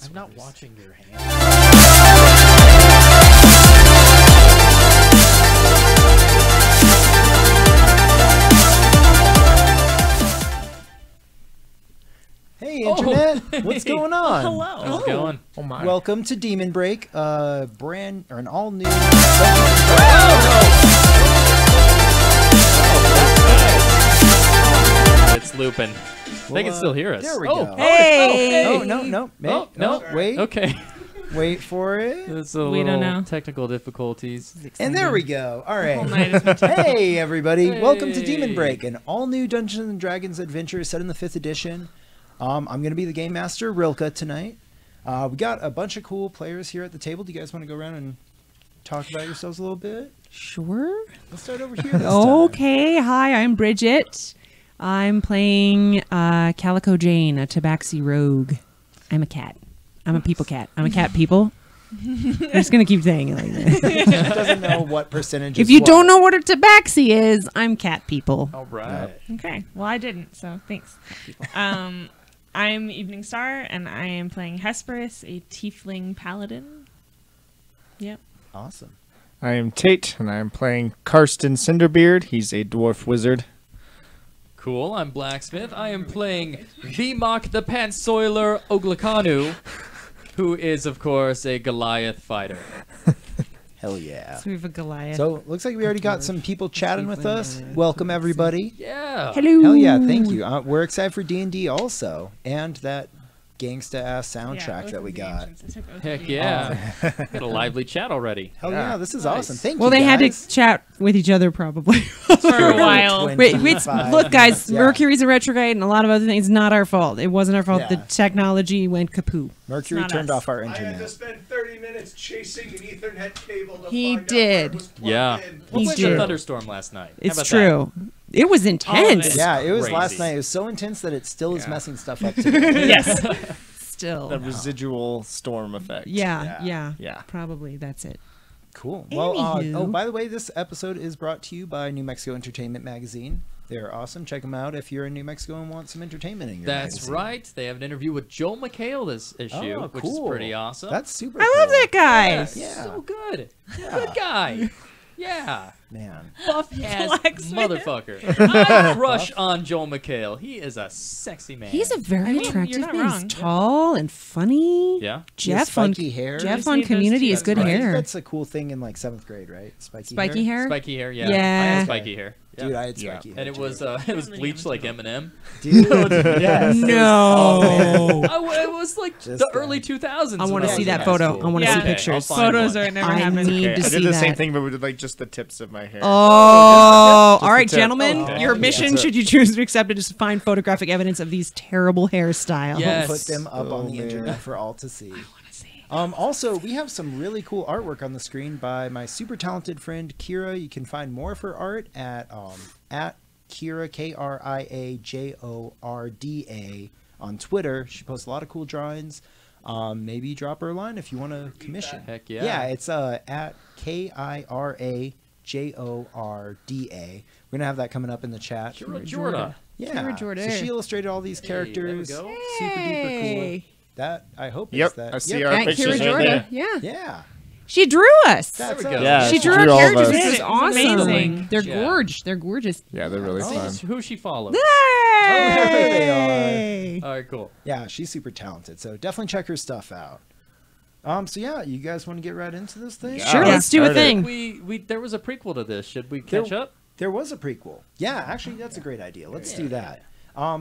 I'm not watching your hand. Hey, Internet! Hey. What's going on? Hello. How's it going? Oh my. Welcome to Demon Break, an all new. It's looping. They can still hear us. There we oh, go. Hey! Oh no! Oh, no. Wait, Okay. wait for it. There's a We don't little know. technical difficulties. And there we go. All Whole right. night has been Hey, everybody! Welcome to Hey. Demon Break, an all new Dungeons and Dragons adventure set in the 5th edition. I'm going to be the game master, Rilka, tonight. We got a bunch of cool players here at the table. Do you guys want to go around and talk about yourselves a little bit? Sure. Let's start over here. This time. Okay. Hi, I'm Bridget. I'm playing Calico Jane, a Tabaxi rogue. I'm a cat. I'm a people cat. I'm a cat people. I'm just going to keep saying it like that. Doesn't know what percentage. If is you what. don't know what a Tabaxi is, I'm cat people. All right. Okay. Well, I didn't, so thanks. I'm Evening Star, and I am playing Hesperus, a tiefling paladin. Yep. Awesome. I am Tate, and I am playing Karsten Cinderbeard. He's a dwarf wizard. Cool. I'm Blacksmith. I am playing Vimok the Pantsoiler Oglakanu, who is, of course, a Goliath fighter. Hell yeah. So we have a Goliath. So looks like we already got some people chatting with us. Welcome everybody. Yeah. Hello. Hell yeah, thank you. We're excited for D&D also, and that gangsta ass soundtrack that we got. Heck yeah. Got a lively chat already. Hell yeah, this is Nice. awesome. Thank Well, you. they had guys. to chat with each other probably. For a while. Wait, 25 look, guys, minutes, yeah. Mercury's in retrograde and a lot of other things. Not our fault. It wasn't our fault. Yeah. The technology went kapoo. Mercury It's not turned us. off our I had to internet. spend 30 minutes chasing an Ethernet cable to He find did. out where it was plugged Yeah. in. We'll He play did. the thunderstorm last night. How It's about true. It was intense. it. Yeah, it was last Crazy. night. It was so intense that it still is messing stuff up today. Yes. Still. The residual storm effect. Yeah. Yeah. Probably. That's it. Cool. Well, Anywho. oh, by the way, this episode is brought to you by New Mexico Entertainment Magazine. They're awesome. Check them out if you're in New Mexico and want some entertainment in your That's magazine. right. They have an interview with Joel McHale this issue, Oh, which is cool. pretty awesome. That's super I love cool. that guy. Yeah. So good. Yeah. Good guy. Yeah. Man. Buff ass Blacksmith. motherfucker. I crush on Joel McHale. He is a sexy man. He's a very I mean, attractive you're not man. wrong. He's tall and funny. Yeah. Jeff on spiky hair. Jeff Just on need those Community two. is good I think hair. that's a cool thing in like 7th grade, right? Spiky hair. Spiky hair, yeah. Yeah. I had spiky hair. Yeah. Dude, I had Yeah. spiky hair. and it too. was bleached like Eminem. Dude, yes. No. It was like Just the that. early 2000s. I want when to was see in that high photo. school. I want to Yeah. see Okay, pictures. I'll find Photos one. are never I happened. need Okay, to I see did the same that. thing, but with like just the tips of my hair. Oh, all the right, tip. gentlemen. Oh, Your yeah. mission, That's it. should you choose to accept it, is to find photographic evidence of these terrible hairstyles. Yes. Put them up Oh, on the man. internet for all to see. Also, we have some really cool artwork on the screen by my super talented friend Kira. You can find more of her art at Kira KriaJorda on Twitter. She posts a lot of cool drawings. Maybe drop her a line if you want to commission. Heck yeah. Yeah, it's at KIRAJORDA. We're gonna have that coming up in the chat. Jorda. Yeah. Kira Jorda. So she illustrated all these characters. there we go. Super duper cool. Hey. That I hope Yep, is that. I see Yep. our At pictures Kira right Jorda. there. Yeah. Yeah. She drew us. That's we go. us. Yeah, She she drew our drew all of characters. us. This is It's awesome. amazing. They're Yeah. gorgeous. They're gorgeous. Yeah, they're really Oh, fun. Who she follows. Hey. All right, cool. Yeah, she's super talented. So definitely check her stuff out. So yeah, you guys want to get right into this thing? Sure, Yeah. let's do a Started. thing. We there was a prequel to this. Should we catch up? There was a prequel. Yeah, actually, that's a great idea. Let's do that. I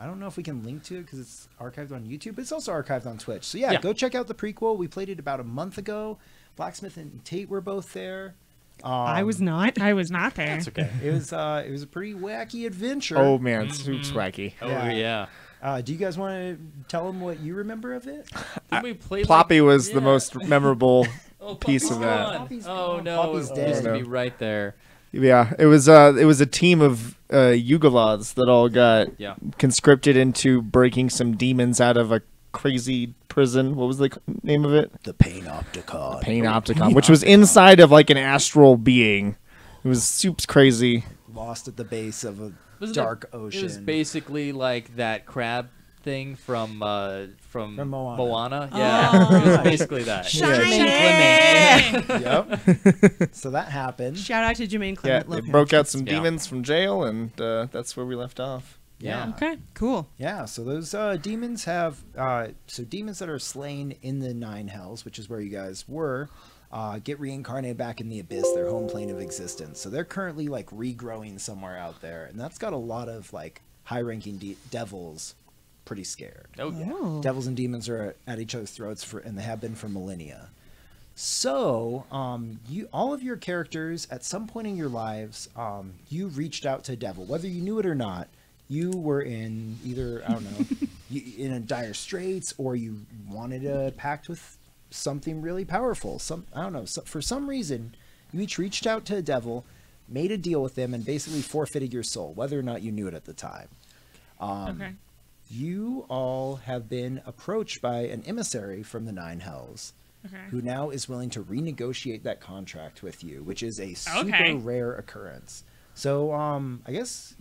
don't know if we can link to it because it's archived on YouTube, but it's also archived on Twitch. So yeah, Yeah. go check out the prequel. We played it about a month ago. Blacksmith and Tate were both there. I was not. I was not there. That's okay. It was a pretty wacky adventure. Oh man, super wacky. Oh Yeah. yeah. Do you guys want to tell them what you remember of it? Did we play Ploppy was the yeah. most memorable Oh, piece Poppy's of that. gone. Poppy's Oh gone. no, Poppy's it used to dead. be right there. Yeah, it was a team of Yugoloths that all got Yeah. conscripted into breaking some demons out of a crazy prison. What was the name of it? The Panopticon. Panopticon, which was inside of like an astral being. It was super crazy. Lost at the base of a Wasn't dark it, ocean. It was basically like that crab thing from Moana. Moana. Yeah, it was basically that. Yep. So that happened. Shout out to Jermaine Yeah, Clement. they Love him. broke out some Yeah. demons from jail, and that's where we left off. Yeah. Okay. Cool. Yeah, so those demons have demons that are slain in the Nine Hells, which is where you guys were, get reincarnated back in the Abyss, their home plane of existence. So they're currently like regrowing somewhere out there, and that's got a lot of like high-ranking devils pretty scared. Oh yeah. Oh. Devils and demons are at each other's throats and they have been for millennia. So, you all of your characters at some point in your lives, you reached out to a devil, whether you knew it or not. You were in either, I don't know, in a dire straits, or you wanted a pact with something really powerful. I don't know. For some reason, you each reached out to a devil, made a deal with them, and basically forfeited your soul, whether or not you knew it at the time. Okay. You all have been approached by an emissary from the Nine Hells, Okay. who now is willing to renegotiate that contract with you, which is a super Okay. rare occurrence. So, I guess,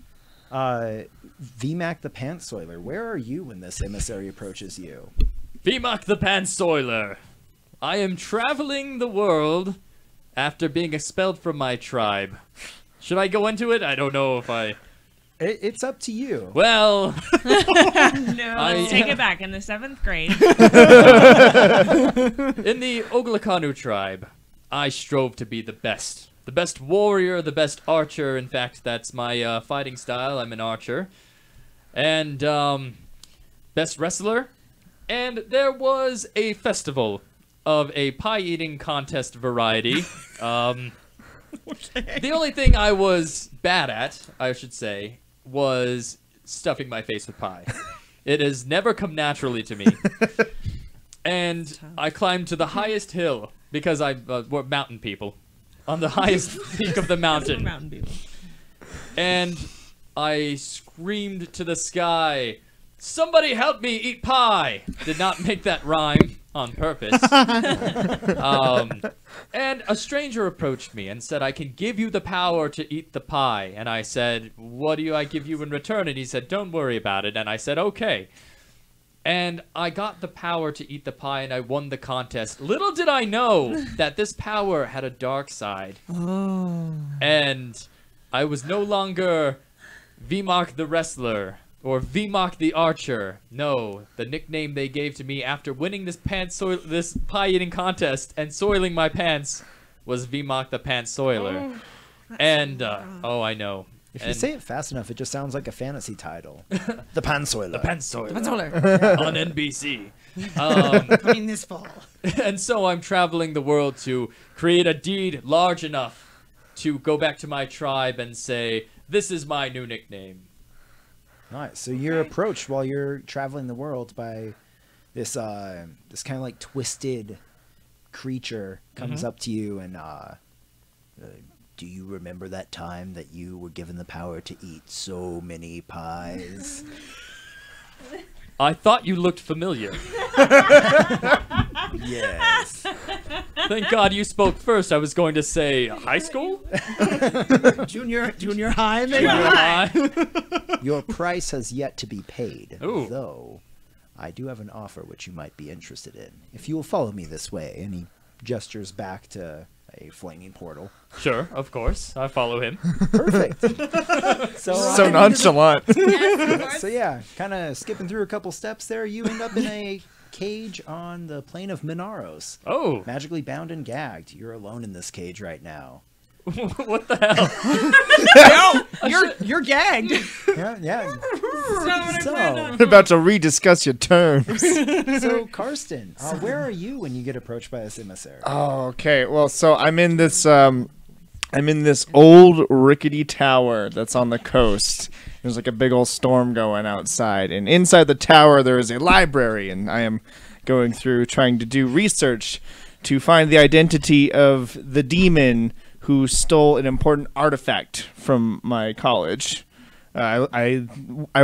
VMAC the Pantsoiler, where are you when this emissary approaches you? Vimak the Pansoiler. I am traveling the world after being expelled from my tribe. Should I go into it? I don't know if I... It's up to you. Well, No, let's take it back. In the 7th grade. in the Oglakanu tribe, I strove to be the best. The best warrior, the best archer. In fact, that's my fighting style. I'm an archer. And best wrestler. And there was a festival of a pie-eating contest variety. The only thing I was bad at, I should say, was stuffing my face with pie. It has never come naturally to me. And I climbed to the highest hill because we're mountain people. On the highest peak of the mountain. Mountain people. And I screamed to the sky, "Somebody help me eat pie!" Did not make that rhyme on purpose. And a stranger approached me and said, "I can give you the power to eat the pie." And I said, "What do I give you in return?" And he said, "Don't worry about it." And I said, "Okay." And I got the power to eat the pie, and I won the contest. Little did I know that this power had a dark side. Oh. And I was no longer Vimak the wrestler or Vimak the archer. No, the nickname they gave to me after winning this pie eating contest and soiling my pants was Vimak the Pantsoiler. And oh, I know. If you And say it fast enough, it just sounds like a fantasy title. The Pantsoiler. the Pantsoiler Pantsoiler. on NBC. Coming this fall. And so I'm traveling the world to create a deed large enough to go back to my tribe and say, "This is my new nickname." Nice. So you're approached while you're traveling the world by this this kind of like twisted creature comes up to you and do you remember that time that you were given the power to eat so many pies? I thought you looked familiar. Yes. Thank God you spoke first. I was going to say high school? Junior high, maybe. Junior high? Your price has yet to be paid, Ooh. though I do have an offer which you might be interested in. If you will follow me this way, and he gestures back to a flaming portal. Sure, of course. I follow him. Perfect. So nonchalant. So yeah, kind of skipping through a couple steps there, you end up in a cage on the plain of Minaros. Oh, Magically bound and gagged. You're alone in this cage right now. what the hell? You're gagged. Yeah. So, About to rediscuss your terms. so Karsten, where are you when you get approached by this emissary? Oh, okay. Well, so I'm in this old rickety tower that's on the coast. There's like a big old storm going outside, and inside the tower there is a library, and I am going through trying to do research to find the identity of the demon who stole an important artifact from my college. I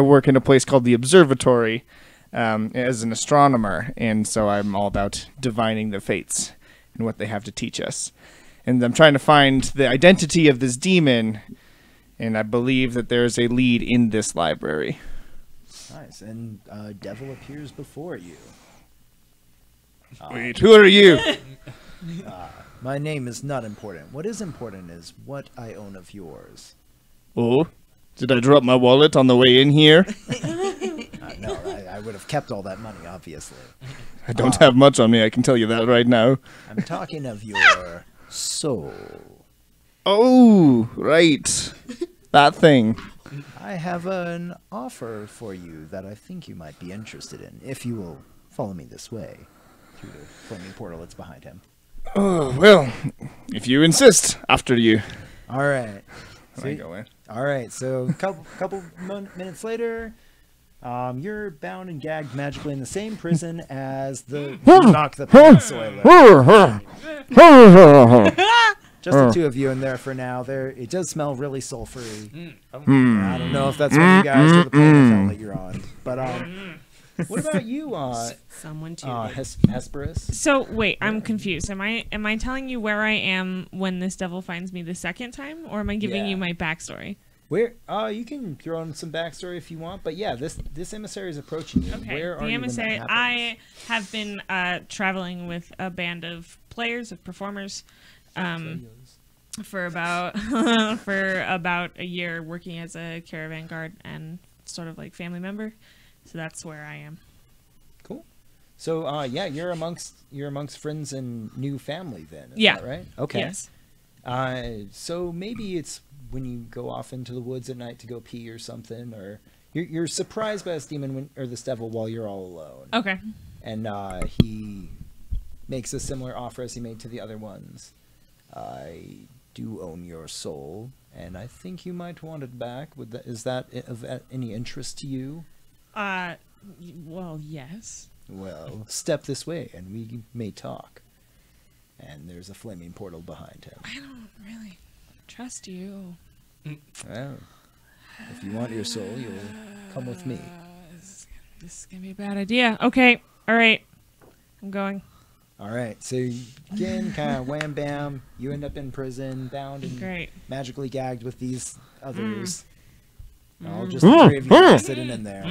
work in a place called the Observatory as an astronomer, and so I'm all about divining the fates and what they have to teach us. And I'm trying to find the identity of this demon, and I believe that there's a lead in this library. Nice. And devil appears before you. Wait, who are you? My name is not important. What is important is what I own of yours. Oh, did I drop my wallet on the way in here? No, I would have kept all that money, obviously. I don't have much on me, I can tell you that right now. I'm talking of your soul. Oh, right. That thing. I have an offer for you that I think you might be interested in, if you will follow me this way, through the flaming portal that's behind him. Oh, well, if you insist, after you. All right. Can I go in? All right, so a couple minutes later, you're bound and gagged magically in the same prison as the knock the soil. Just the two of you in there for now. It does smell really sulfury. I don't know if that's one of you guys or the planet that you're on. But what about you, Someone too. Hesperus? So wait, I'm confused. Am I telling you where I am when this devil finds me the second time, or am I giving Yeah. you my backstory? Where? You can throw in some backstory if you want. But yeah, this emissary is approaching you. Okay, Where are the you when that emissary. happens? I have been traveling with a band of players, of performers, for about a year, working as a caravan guard and sort of like family member. So that's where I am. Cool. So yeah, you're amongst friends and new family then. Is Yeah. that right? Okay. Yes. So maybe it's when you go off into the woods at night to go pee or something, or you're surprised by this demon or this devil while you're all alone. Okay. And he makes a similar offer as he made to the other ones. I do own your soul, and I think you might want it back. Is that of any interest to you? Well, yes. Well, step this way, and we may talk. And there's a flaming portal behind him. I don't really trust you. Well, if you want your soul, you'll come with me. This is gonna be a bad idea. Okay. All right. I'm going. All right, so again, kind of wham bam, you end up in prison, bound and Great. magically gagged with these others. All just the three of you are sitting in there.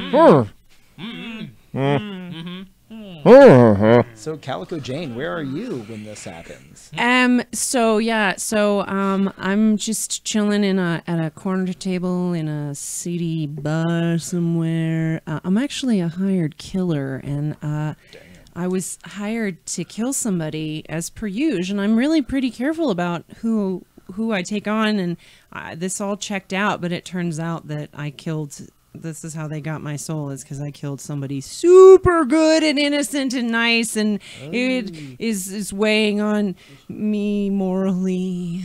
So Calico Jane, where are you when this happens? I'm just chilling at a corner table in a seedy bar somewhere. I'm actually a hired killer, and I was hired to kill somebody as per usual, and I'm really pretty careful about who I take on, and this all checked out, but it turns out that this is how they got my soul, is because I killed somebody super good and innocent and nice, and it is weighing on me morally.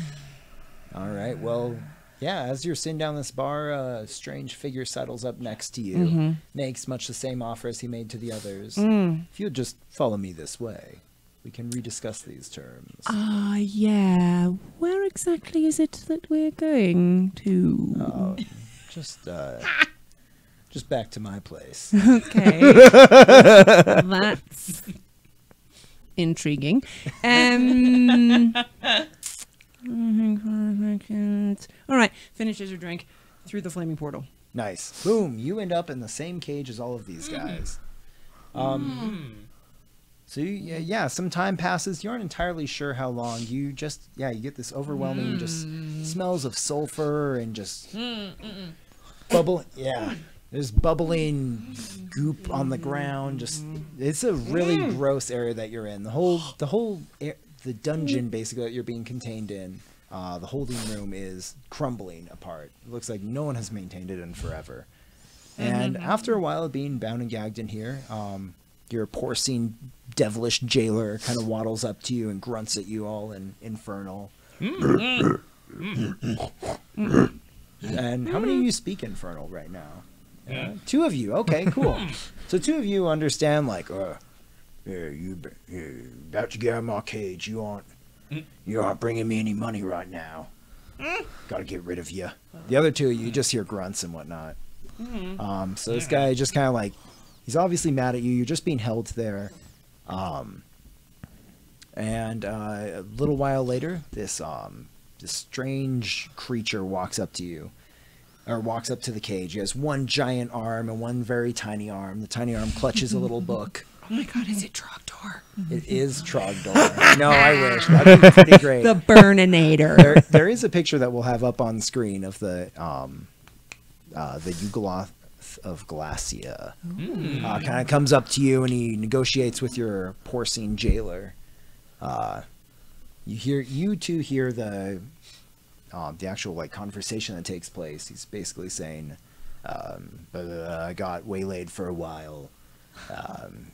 All right, well, yeah, as you're sitting down this bar, a strange figure settles up next to you, Mm-hmm. makes much the same offer as he made to the others. Mm. If you'll just follow me this way, we can rediscuss these terms. Yeah. Where exactly is it that we're going to? Just back to my place. Okay. That's intriguing. All right. Finishes your drink through the flaming portal. Nice. Boom. You end up in the same cage as all of these guys. So yeah, some time passes. You aren't entirely sure how long. You get this overwhelming just smells of sulfur and just bubble. Yeah. There's bubbling goop on the ground. It's a really gross area that you're in. The dungeon basically that you're being contained in, the holding room is crumbling apart. It looks like no one has maintained it in forever. And after a while of being bound and gagged in here, your porcine, devilish jailer kind of waddles up to you and grunts at you all in Infernal. And how many of you speak Infernal right now? Two of you. Okay, cool. So two of you understand, like, you about to get out of my cage. You aren't bringing me any money right now. Got to get rid of you. The other two, you just hear grunts and whatnot. So this guy just kind of like, he's obviously mad at you. You're just being held there. And a little while later, this strange creature walks up to you. or walks up to the cage. He has one giant arm and one very tiny arm. The tiny arm clutches a little book. Oh my god, is it Trogdor? It is Trogdor. No, I wish. That'd be pretty great. The Burninator. There is a picture that we'll have up on screen of the Yugoloth of Glacia. Kind of comes up to you and he negotiates with your porcine jailer. You two hear the actual like conversation that takes place. He's basically saying, "I got waylaid for a while.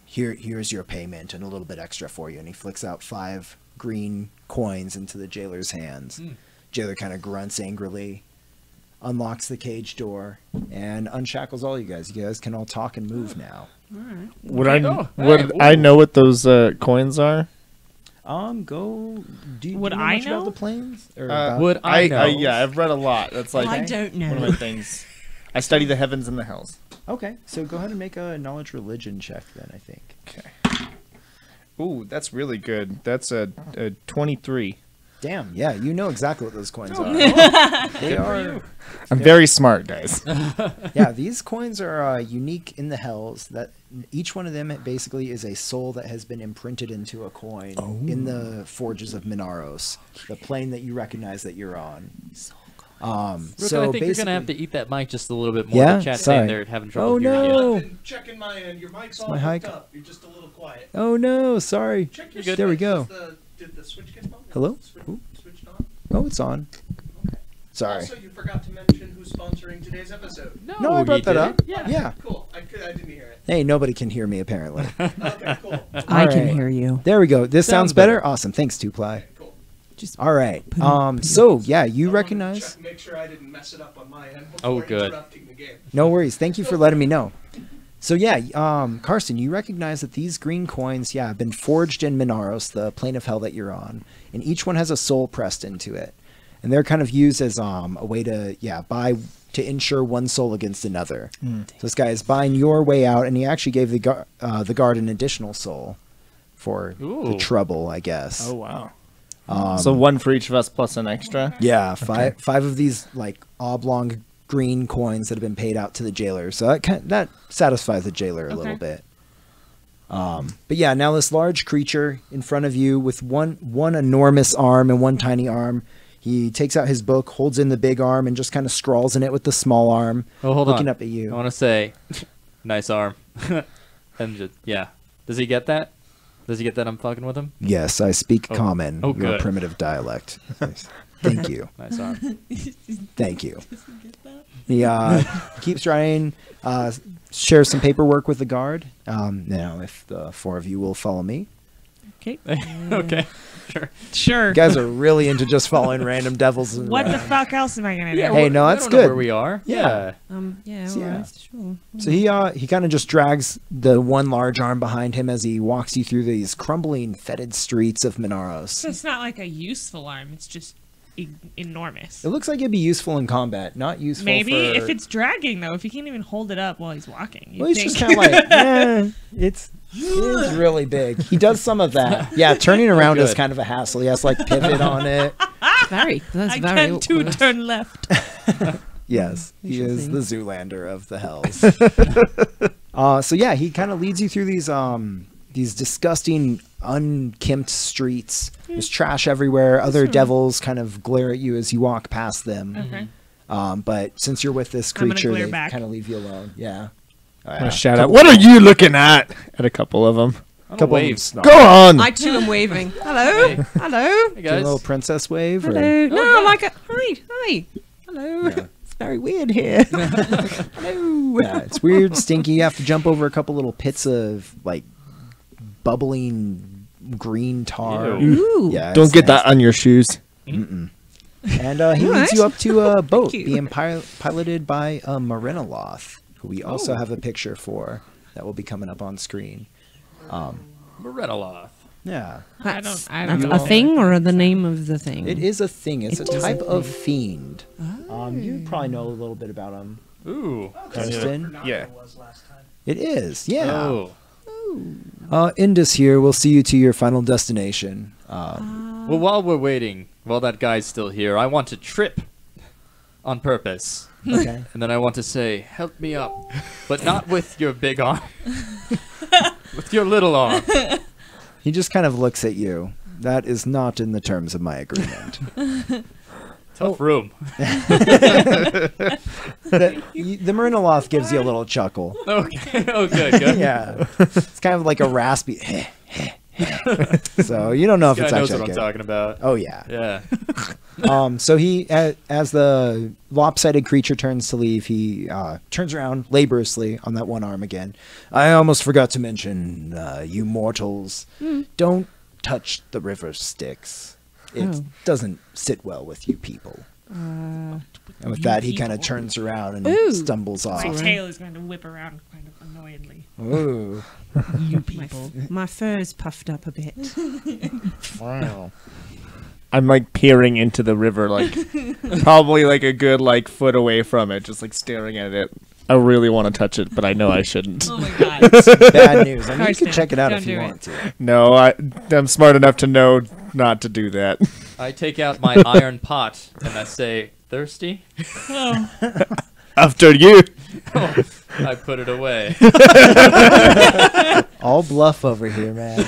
Here's your payment and a little bit extra for you." And he flicks out 5 green coins into the jailer's hands. Jailer kind of grunts angrily, unlocks the cage door, and unshackles all you guys. You guys can all talk and move now. Would Hey, I know what those coins are? Do you Would know I much about know? the planes? Or Would I know? Yeah, I've read a lot. That's like I don't know. one of my things. I study the heavens and the hells. Okay, so go ahead and make a knowledge religion check then, I think. Okay. Ooh, that's really good. That's a 23. Damn, yeah, you know exactly what those coins are. They are, I'm very smart, guys. yeah, these coins are unique in the hells. That each one of them basically is a soul that has been imprinted into a coin in the forges of Minaros, the plane that you recognize that you're on. Rook, I think you're gonna have to eat that mic just a little bit more. Yeah? The chat's Sorry. saying they're having trouble Oh, hearing you. no. I've been checking my end. Your mic's all my hooked hike. up. You're just a little quiet. Oh no, sorry. Check your You're good. There we switch. go. Did the switch get bumped? Hello? Ooh. Switched on? Oh, it's on. Sorry. Also, you forgot to mention who's sponsoring today's episode. No, I brought you that didn't. up. Yeah. Yeah. Cool. I didn't hear it. Hey, nobody can hear me apparently. Okay, cool. I can Alright. hear you. There we go. This sounds Sounds better. better. Awesome. Thanks, 2ply. Cool. All right. So yeah, you I wanted to recognize. check, make sure I didn't mess it up on my end Oh, before good. interrupting the game. No worries. Thank you for letting me know. So yeah, Carson, you recognize that these green coins, have been forged in Minaros, the plane of hell that you're on, and each one has a soul pressed into it, and they're kind of used as a way to buy to insure one soul against another. So this guy is buying your way out, and he actually gave the guard an additional soul for the Ooh. trouble, I guess. Oh wow. So one for each of us plus an extra. Yeah, five of these like oblong green coins that have been paid out to the jailer. So that satisfies the jailer a little bit. But yeah, now this large creature in front of you with one enormous arm and one tiny arm. He takes out his book, holds in the big arm, and just kind of scrawls in it with the small arm, Oh, hold looking on. up at you. I want to say, nice arm. And just, yeah. Does he get that? Does he get that I'm fucking with him? Yes, I speak common, Oh, your good. primitive dialect. Thank you. Nice arm. Thank you. He keeps trying, shares some paperwork with the guard. Now, if the 4 of you will follow me. Okay. Okay. Sure. Sure. You guys are really into just following random devils. What the fuck else am I gonna do? Hey, we- no, we that's don't know good. where we are. Yeah. Yeah, So, all yeah. right, sure. So he kind of just drags the one large arm behind him as he walks you through these crumbling, fetid streets of Minaros. So it's not like a useful arm. It's just enormous. It looks like it'd be useful in combat, not useful Maybe for... if it's dragging though, if he can't even hold it up while he's walking. Well, he's just kind of like, it is really big. He does some of that. Yeah, turning around is Good. kind of a hassle. He has to like pivot on it. That's I very can't two awkward. turn left. Yes, he shall is see. the Zoolander of the hells. So yeah, he kind of leads you through these disgusting, unkempt streets. There's trash everywhere. Other devils kind of glare at you as you walk past them. Okay. But since you're with this I'm gonna creature, glare they back. kind of leave you alone. Yeah. I'm gonna shout out. What are you looking at? At a couple of them. Couple of them waves. snarl. Go on. I too am waving. Hello. Hey. Hello. Hey Do a guys. little princess wave. Or... Hello. No, yeah. I'm like a hi. Hello. Yeah. It's very weird here. Hello. Yeah, it's weird, stinky. You have to jump over a couple little pits of like bubbling green tar. Ew. Ooh. Yeah, Don't it's get that nasty. on your shoes. And he leads Alright. you up to a boat you. being piloted by Marinaloth, who we also have a picture for that will be coming up on screen. Moretaloth. Yeah, I That's don't a know. thing or the name of the thing? it is a thing. It's It a is a type of thing. fiend. You probably know a little bit about him, Ooh. Kristen. Yeah. Was last time. It is, yeah. Oh. Indus here. We'll see you to your final destination. Well, while we're waiting, while that guy's still here, I want to trip on purpose Okay. And then I want to say, help me up. But not with your big arm. With your little arm. He just kind of looks at you. That is not in the terms of my agreement. Tough room. The Marinoloth gives you a little chuckle. Okay. Oh, good. Yeah. It's kind of like a raspy. So you don't know if This it's guy knows actually what I'm good. talking about. Oh yeah. Yeah. So he, as the lopsided creature turns to leave, he turns around laboriously on that one arm again. I almost forgot to mention, you mortals, don't touch the river Styx. It doesn't sit well with you people. And with that, he kind of turns around and Ooh. stumbles off. My tail is going to whip around kind of annoyedly. Ooh. You people. My fur's puffed up a bit. Wow. I'm like peering into the river, like probably like a good like foot away from it, just like staring at it. I really want to touch it, but I know I shouldn't. Oh my god. Bad news. I mean, you Karsten, can check it out don't if you do it. want to. No, I'm smart enough to know not to do that. I take out my iron pot and I say, thirsty? After you. I put it away. All bluff over here, man.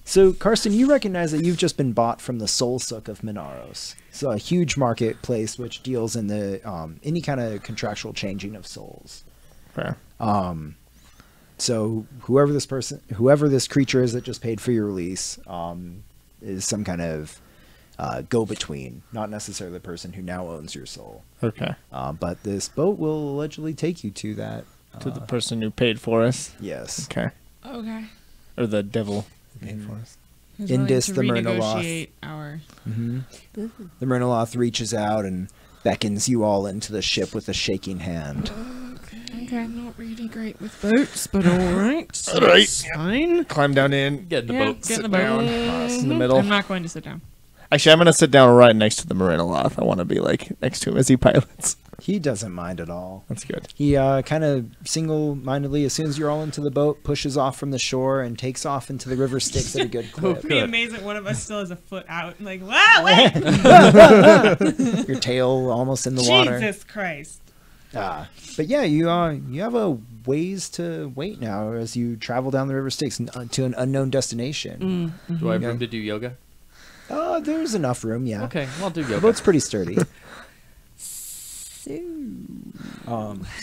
So Karsten, you recognize that you've just been bought from the Soul Sook of Minaros. It's a huge marketplace which deals in the any kind of contractual changing of souls. Fair. So whoever this creature is that just paid for your release, is some kind of go-between, not necessarily the person who now owns your soul. Okay. But this boat will allegedly take you to that. To the person who paid for us. Yes. Okay. Okay. Or the devil who paid for us. Who's willing Indus to the Myrnoloth. renegotiate our The Myrnoloth reaches out and beckons you all into the ship with a shaking hand. Okay, I'm not really great with Boats, but alright. All right. It's fine. Climb down in. Get in the Yeah, boat. get in the Sit boat. down. In the middle. I'm not going to sit down. Actually, I'm gonna sit down right next to the Marinoloth. I want to be like next to him as he pilots. He doesn't mind at all. That's good. He kind of single-mindedly, as soon as you're all into the boat, pushes off from the shore and takes off into the river Styx at a good clip. Be amazed that one of us still has a foot out. Like, wow, wait! Your tail almost in the water. Jesus Christ. But yeah, you have a ways to wait now as you travel down the river Styx to an unknown destination. Do I have room to do yoga? There's enough room, yeah. Okay, well, I'll do The yoga. boat's pretty sturdy. So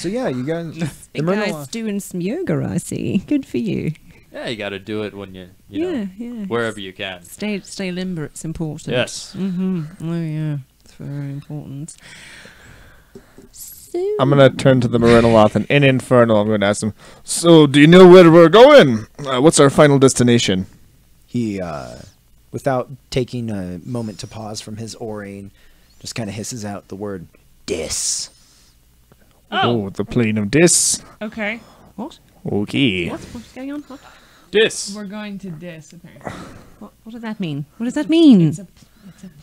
yeah, you guys. The Big guy's Myrnoloth. doing some yoga, I see. Good for you. Yeah, you got to do it when you know, Yeah. wherever you can. Stay limber. It's important. Yes. Mm-hmm. Oh yeah, it's very important. So, I'm gonna turn to the Marinoloth and in Infernal, I'm gonna ask him. So, do you know where we're going? What's our final destination? He, without taking a moment to pause from his oaring, just kind of hisses out the word "dis." Oh, the plane of Dis. okay. What? Okay. What's going on? What? Dis. We're going to this, apparently. What does that mean? What does that mean? It's a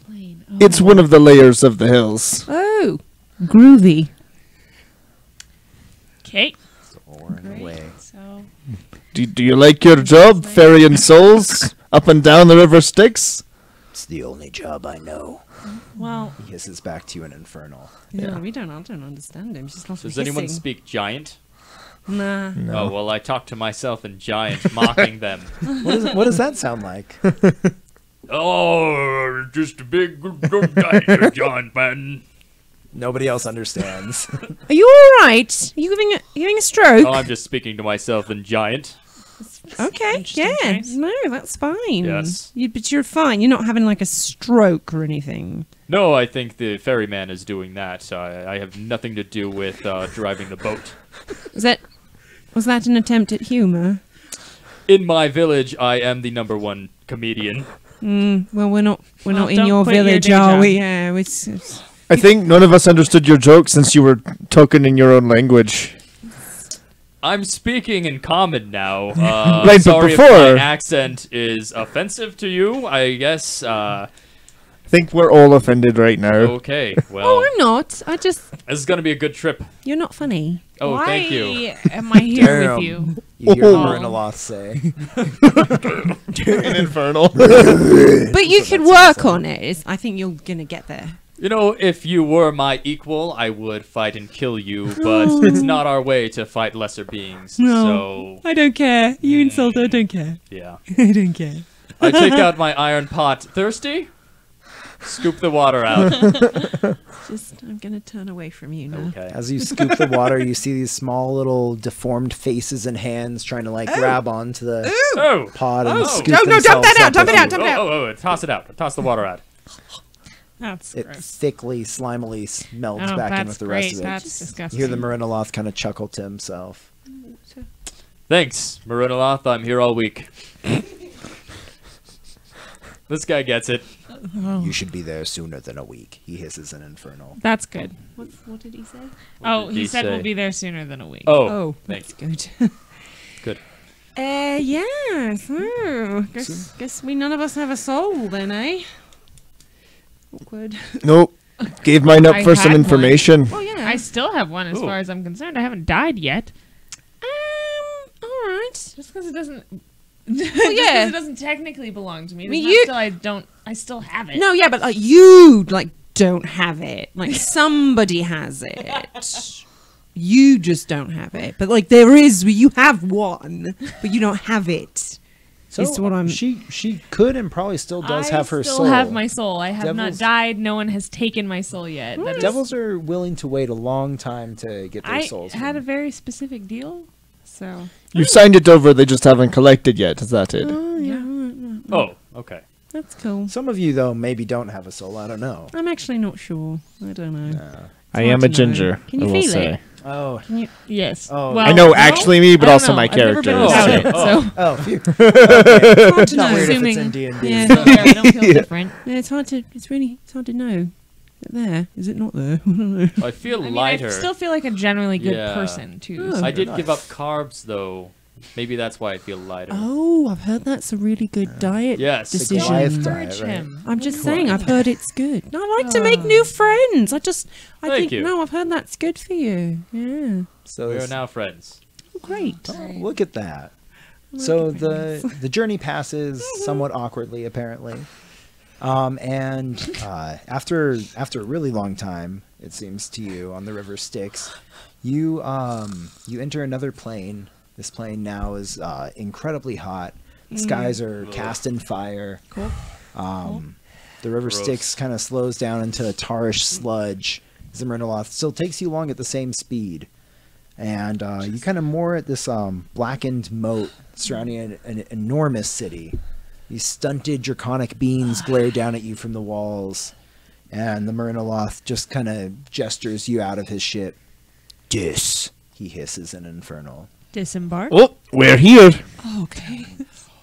plane. Oh. It's one of the layers of the hills. Oh, groovy. Okay. Oaring away. So, Do you like your job, ferrying souls up and down the river Styx? It's the only job I know. well, He hisses back to you in Infernal. Yeah, I don't understand him. She's not Does anyone hissing. speak giant? Nah. Oh, well, I talk to myself in giant, mocking them. What does that sound like? Oh, just a big giant man. Nobody else understands. Are you all right? Are you having a stroke? Oh, I'm just speaking to myself in giant. Okay, Interesting yeah. choice. No, that's fine. Yes. But you're fine. You're not having like a stroke or anything. No, I think the ferryman is doing that. So I have nothing to do with driving the boat. Was that an attempt at humor? In my village, I am the #1 comedian. Well, we're not Well, in don't your quit your village, day are job. we? Yeah, it's I think none of us understood your joke since you were talking in your own language. I'm speaking in common now. Right, but sorry before- if my accent is offensive to you. I guess. I think we're all offended right now. Okay. Oh, Well, I'm not. This is gonna be a good trip. you're not funny. Oh, why thank you. am I here Damn. with you? You hear the Oh. Marinoloth say. In Infernal. But you could work on it. I think you're gonna get there. You know, if you were my equal, I would fight and kill you, but it's not our way to fight lesser beings. No, So, I don't care. You insult her, I don't care. yeah. I don't care. I take out my iron pot. Thirsty? Scoop the water out. I'm gonna turn away from you now. Okay. As you scoop the water, you see these small little deformed faces and hands trying to like grab onto the Oh! pot and Oh. scoop No, dump themselves that out, up dump with it out, you. dump it out. Oh, toss it out. Toss the water out. That's It gross. thickly, slimily melts Oh, back in that's with the great. rest of it. That's You disgusting. hear the Marinoloth kind of chuckle to himself. Thanks, Marinoloth. I'm here all week. This guy gets it. You should be there sooner than a week. He hisses an infernal. That's good. What did he say? Oh, did he he said say? we'll be there sooner than a week. Oh, that's thanks. good. Good. Yes. Oh, guess we none of us have a soul then, eh? Awkward. Nope. Gave mine up I for some had one. information. Oh yeah. I still have one as Ooh. far as I'm concerned. I haven't died yet. All right. Just because it doesn't. yeah. it doesn't technically belong to me. mean, Does you- not still I still have it. No, yeah, but like you like don't have it. Like somebody has it. You just don't have it. But like there is, you have one, but you don't have it. It's what I'm. She could and probably still does have her still soul. have my soul. I have not Devils- died. No one has taken my soul yet. That is- Devils are willing to wait a long time to get their I souls. had a very specific deal, so You've signed it over, they just haven't collected yet. Is that it? Oh yeah. Oh, okay. That's cool. Some of you though maybe don't have a soul. I don't know. I'm actually not sure. I don't know. I hard am to a know. ginger. Can you I will feel say. it? Oh, can you? Yes. Oh. Well, I know no? actually me, but I don't also know. my I've never been character. without so- it, Oh. so oh, phew. It's hard to Not know. weird if it's Assuming- in D&D. Yeah. still there. I don't feel different. Yeah, it's hard to. It's really. It's hard to know. Is it there? Is it not there? I feel I mean, lighter. I still feel like a generally good Yeah. person too. Oh. so- I did Nice. give up carbs though. Maybe that's why I feel lighter. Oh, I've heard that's a really good diet Yes. The decision. Goliath Encourage diet, right? him. I'm just saying, I've heard it's good. No, I like to make new friends. I Thank think, you. no, I've heard that's good for you. Yeah. So We are this- now friends. Oh, great. Oh, look at that. So the journey passes somewhat awkwardly, apparently, and after a really long time, it seems to you on the river Styx, you enter another plane. This plane now is incredibly hot. The skies are cast in fire. Cool. The river Gross. Styx kind of slows down into a tarish sludge. Zimmernoloth still takes you along at the same speed. And you kind of moor at this blackened moat surrounding an enormous city. These stunted draconic beams glare down at you from the walls. And the Marinoloth just kind of gestures you out of his ship. Dis, he hisses in Infernal. Disembark. Oh, we're here. Okay.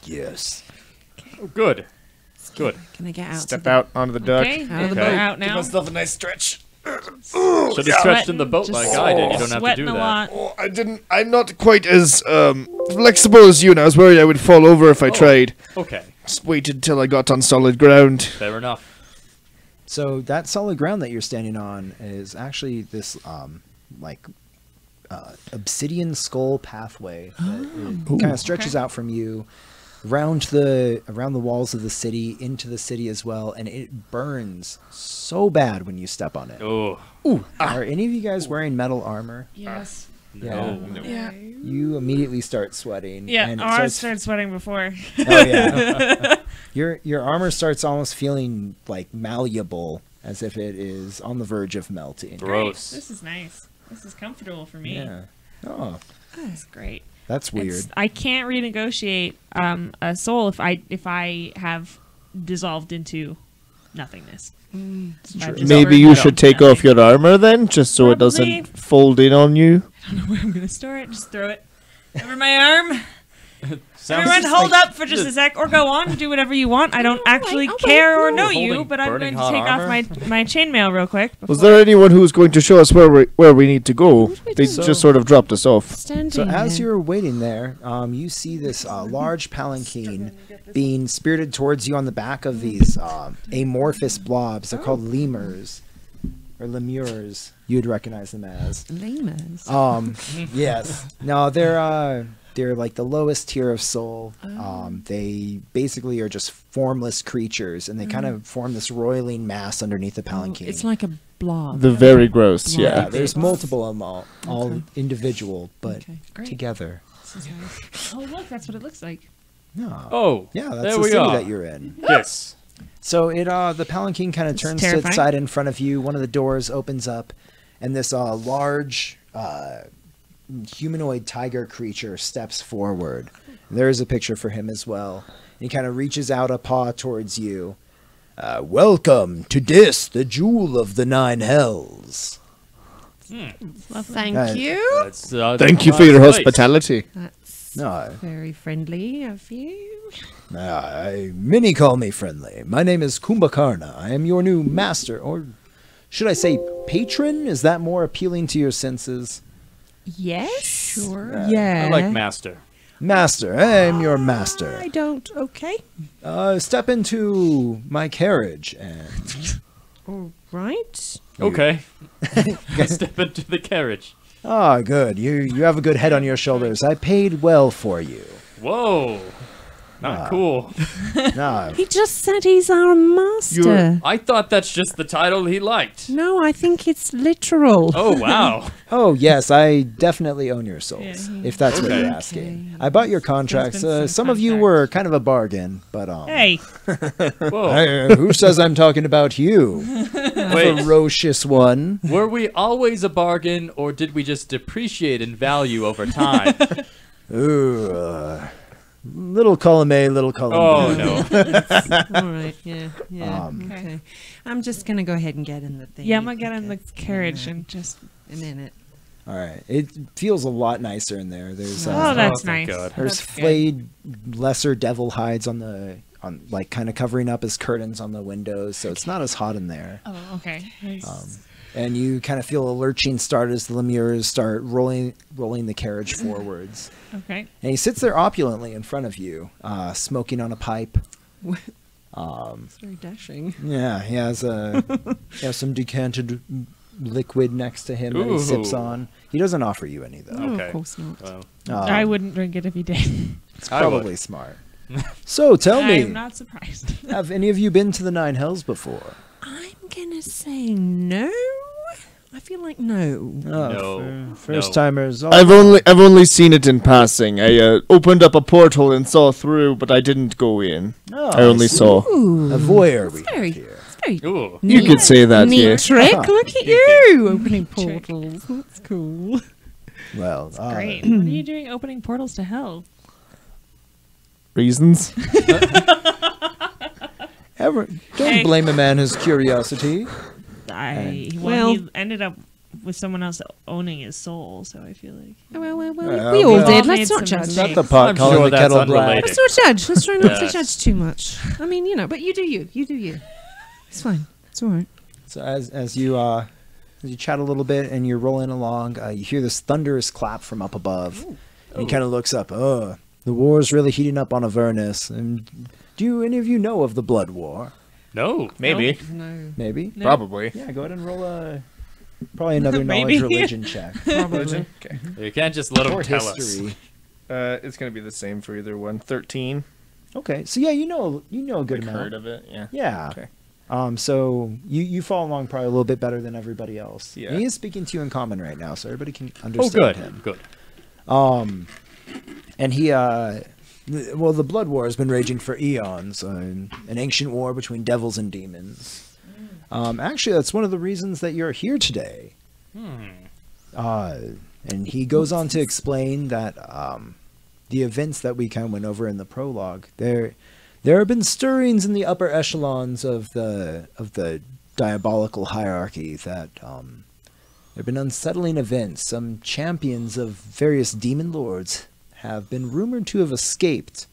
Yes. Oh, good. Good. Can I get out? Step to the- out onto the dock. Okay, Out of the we're boat. out now. a nice stretch. Should have stretched in the boat Just like I did. You don't have to sweating do a that. lot. Oh, I didn't. I'm not quite as flexible as you. And I was worried I would fall over if I tried. Okay. Just waited till I got on solid ground. Fair enough. So that solid ground that you're standing on is actually this obsidian skull pathway that kind of stretches out from you around the walls of the city into the city as well, and it burns so bad when you step on it. Oh. Are any of you guys wearing metal armor? Yes. Yeah. No. Yeah. You immediately start sweating. Yeah. and it I starts- started sweating before. Oh yeah. Your armor starts almost feeling like malleable, as if it is on the verge of melting. Gross. This is nice. This is comfortable for me. Yeah. Oh, That's great. that's weird. I can't renegotiate a soul if I have dissolved into nothingness. I've dissolved Maybe you into should take nothing. off your armor then, just so it Probably. doesn't fold in on you. I don't know where I'm gonna store it. Just throw it over my arm. Sounds Everyone, just hold like- up for just a sec, or go on, do whatever you want. I don't actually I'll wait. care or No. know You're you, holding but I'm burning going to hot take armor? off my chainmail real quick. Was before- there anyone who was going to show us where we need to go? we They doing? just sort of dropped us off. Standing So as here. you're waiting there, you see this large palanquin being spirited towards you on the back of these amorphous blobs. They're called lemurs. or lemurs, you'd recognize them as. Lemurs. Yes. No, they're like the lowest tier of soul. They basically are just formless creatures, and they kind of form this roiling mass underneath the palanquin. It's like a blob. The very gross, Yeah. yeah, yeah. there's multiple of them, all Okay. individual, but Okay, great. together. This is nice. Oh, look, that's what it looks like. No. Oh, Yeah, that's there the we city are. that you're in. Yes. So the palanquin kind of It's turns to terrifying. its side in front of you. One of the doors opens up, and this large humanoid tiger creature steps forward. There's a picture for him as well. And he kind of reaches out a paw towards you. Welcome to Dis, the jewel of the nine hells. Thank Uh, you. That's, Thank you for your nice. hospitality. That's No, very friendly of you. many call me friendly. My name is Kumbhakarna. I am your new master, or should I say patron? Is that more appealing to your senses? Yes. Sure. Yeah. Yeah. I like master. Master, I am your master. I don't. Okay. Step into my carriage and... All right. Okay. Step into the carriage. Ah, good. You have a good head on your shoulders. I paid well for you. Whoa. Not cool. Ah, He just said he's our master. I thought that's just the title he liked. No, I think it's literal. Oh, wow. oh, yes, I definitely own your souls, Yeah. if that's what Okay. you're asking. I bought your contracts. been some Some of you contracts. were kind of a bargain, but Hey, Whoa. who says I'm talking about you? Wait, Ferocious one. were we always a bargain, or did we just depreciate in value over time? Ooh, little column A, little column Oh, B. no. All right. Yeah. Yeah. okay. I'm just gonna go ahead and get in the thing. yeah, I'm gonna get in the Okay. carriage Yeah. and just. a minute. All right. It feels a lot nicer in there. There's Oh, that's thank nice. God. there's That's good. flayed lesser devil hides on like kind of covering up as curtains on the windows, so it's not as hot in there. Oh, okay. Nice. And you kind of feel a lurching start as the lemurs start rolling the carriage forwards. Okay. And he sits there opulently in front of you, smoking on a pipe. It's very dashing. Yeah, he has some decanted liquid next to him that he sips Ooh. on. He doesn't offer you any though. Oh, Okay. of course not. Well, I wouldn't drink it if he did. It's I would. probably smart. So tell me, I'm not surprised. have any of you been to the Nine Hells before? I'm gonna say no. I feel like no. No. First No. timers. I've only seen it in passing. I opened up a portal and saw through, but I didn't go in. I only saw. Ooh, a voyeur. We it's very, have here. it's very Ooh. You could say that, neat yeah. trick. Look at you opening Trick. portals. That's cool. Well, Great. What are you doing opening portals to hell? Reasons? don't Hey. blame a man his curiosity. Well- he ended up with someone else owning his soul, so I feel like. Well, Well, we all well, did. made Let's not some judge. mistakes. Not the pot I'm calling sure the that's kettle black. unrelated. Let's not judge. Let's try not to Yes. judge too much. I mean, but you do you. You do you. It's fine. It's all right. So as you chat a little bit and you're rolling along, you hear this thunderous clap from up above. And he kind of looks up. Oh, the war's really heating up on Avernus. And do any of you know of the Blood War? No. Maybe. No. Maybe. No. Probably. Yeah, go ahead and roll probably another Maybe. knowledge religion check. Religion? Okay. You can't just let Or him tell history. It's gonna be the same for either one. 13. Okay, so yeah, you know a good Like amount. heard of it, yeah. Yeah. Okay. So you follow along probably a little bit better than everybody else. Yeah. And he is speaking to you in common right now, so everybody can us. Oh, understand good. him. Good. And he the Blood War has been raging for eons, an ancient war between devils and demons. Actually, that's one of the reasons that you're here today. And he goes on to explain that the events that we kind of went over in the prologue, there have been stirrings in the upper echelons of the diabolical hierarchy that there have been unsettling events. Some champions of various demon lords have been rumored to have escaped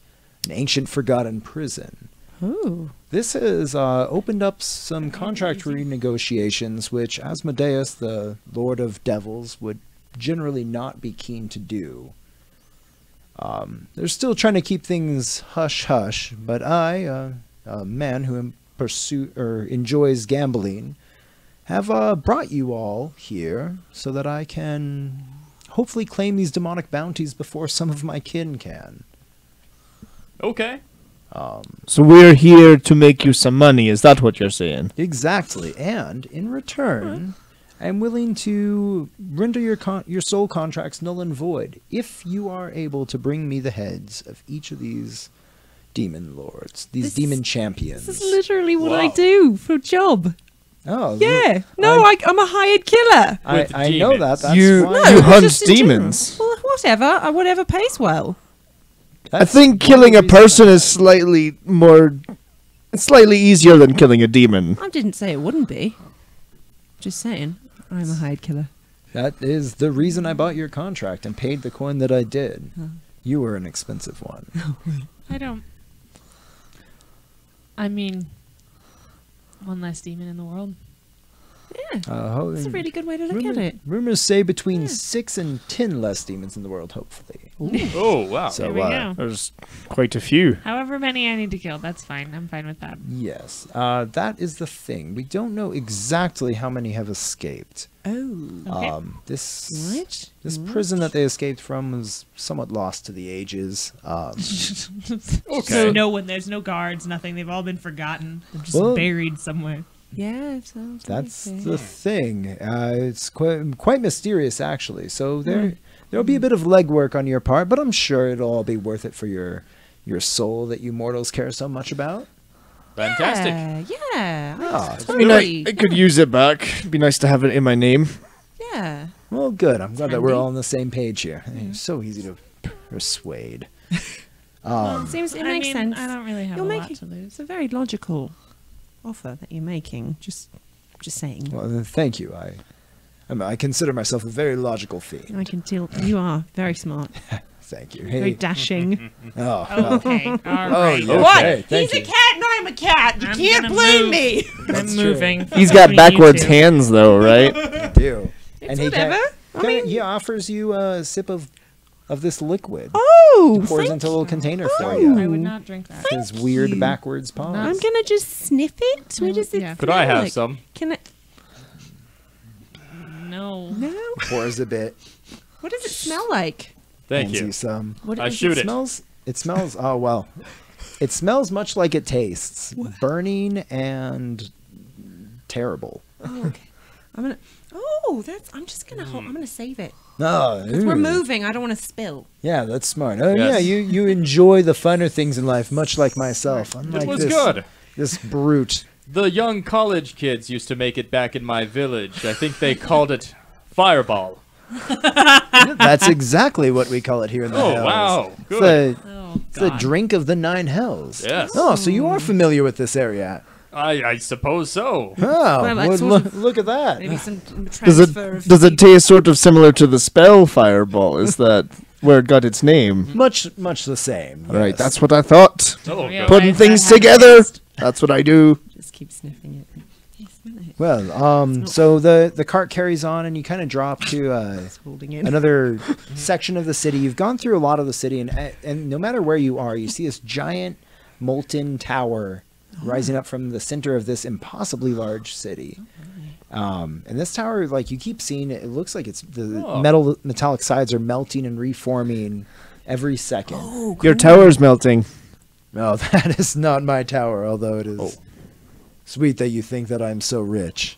an ancient forgotten prison. Ooh. This has opened up some contract renegotiations, which Asmodeus, the Lord of Devils, would generally not be keen to do. They're still trying to keep things hush-hush, but I, a man who enjoys gambling, have brought you all here so that I can hopefully claim these demonic bounties before some of my kin can. Okay. So we're here to make you some money. Is that what you're saying? Exactly, and in return, I'm willing to render your soul contracts null and void if you are able to bring me the heads of each of these demon lords, these demon champions. This is literally what I Wow. do for a job. Oh, Yeah. No, I'm a hired killer. With I know demons. that. That's You why. you No, hunt just in general. demons. Well, whatever pays well. I think killing a person is slightly easier than killing a demon. I didn't say it wouldn't be. Just saying, I'm a hired killer. That is the reason I bought your contract and paid the coin that I did. You were an expensive one. I don't. I mean, one less demon in the world. Yeah, that's a really good way to look at it. Rumors say between 6 and 10 less demons in the world, hopefully. Oh, wow. So, There we go. There's quite a few. However many I need to kill, that's fine. I'm fine with that. Yes, that is the thing. We don't know exactly how many have escaped. Oh, Okay. This right. this prison that they escaped from was somewhat lost to the ages. So no one, there's no guards, nothing. They've all been forgotten. They're just Well- buried somewhere. Yeah, sounds That's like the it. thing. It's quite mysterious, actually. So there'll be a bit of legwork on your part, but I'm sure it'll all be worth it for your soul that you mortals care so much about. Fantastic. Yeah. Ah, I mean, totally. I could use it back. It'd be nice to have it in my name. Yeah. Well, good. I'm glad that we're Handy. all on the same page here. It's so easy to persuade. Seems it I makes mean, sense. I don't really have You're a lot making to lose. it's a very logical offer that you're making. Just saying. Well, then thank you. I consider myself a very logical fiend. I can tell you are very smart, Thank you. very Hey. dashing. Oh, Okay, all right. yeah. What? Okay, thank He's you. a cat and I'm a cat. You I'm can't gonna blame move. me. That's I'm true. moving. He's got Between you backwards two. hands, though, right? I do. It's he whatever. I mean, he offers you a sip of this liquid. oh, Pours thank into a little container for Oh. you. I would not drink that. His weird you. backwards palm. I'm gonna just sniff it. What does it Yeah. Could I smell have like? some? Can I? No. No. Pours a bit. What does it smell like? Thank hands you. some. What I is shoot it. It smells. Oh well. It smells much like it tastes. Burning and terrible. Oh, okay. I'm gonna. Oh, that's. I'm just gonna. I'm gonna save it. No, 'Cause we're moving. I don't want to spill. Yeah, that's smart. Oh Yes. yeah, you enjoy the finer things in life, much like myself. It Unlike was this, good. This brute. The young college kids used to make it back in my village. I think they called it Fireball. That's exactly what we call it here in the Oh, hells. wow. It's Good. the, Oh, it's the God. drink of the 9 hells. Yes. Oh, so you are familiar with this area. I suppose so. Oh, Well, like well, sort of- look at that. Maybe some Does transfer of it seed. taste sort of similar to the spell Fireball? Is that where it got its name? Much the same. All right, yes. that's what I thought. Oh, Yeah, God. Putting right, things that together. That's what I do. Just keep sniffing it. Yes, smell it. Well, so the cart carries on, and you kind of drop to It's holding in. another section of the city. You've gone through a lot of the city, and no matter where you are, you see this giant molten tower rising up from the center of this impossibly large city. And this tower, like you keep seeing it, it looks like it's the Oh. metallic sides are melting and reforming every second. Oh, Your tower's melting. No, that is not my tower, although it is sweet that you think that I'm so rich.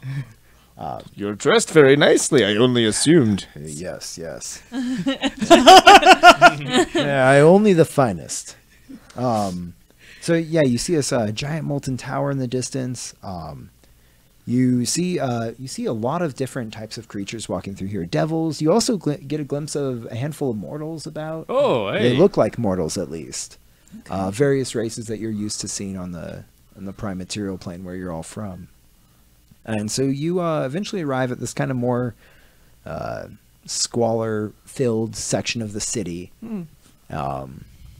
You're dressed very nicely. I only assumed. Yes, yes. Yeah, only the finest. So yeah, you see this giant molten tower in the distance. You see a lot of different types of creatures walking through here. Devils. You also get a glimpse of a handful of mortals about. Oh, hey. They look like mortals at least. Various races that you're used to seeing on the prime material plane where you're all from. And so you eventually arrive at this kind of more squalor-filled section of the city.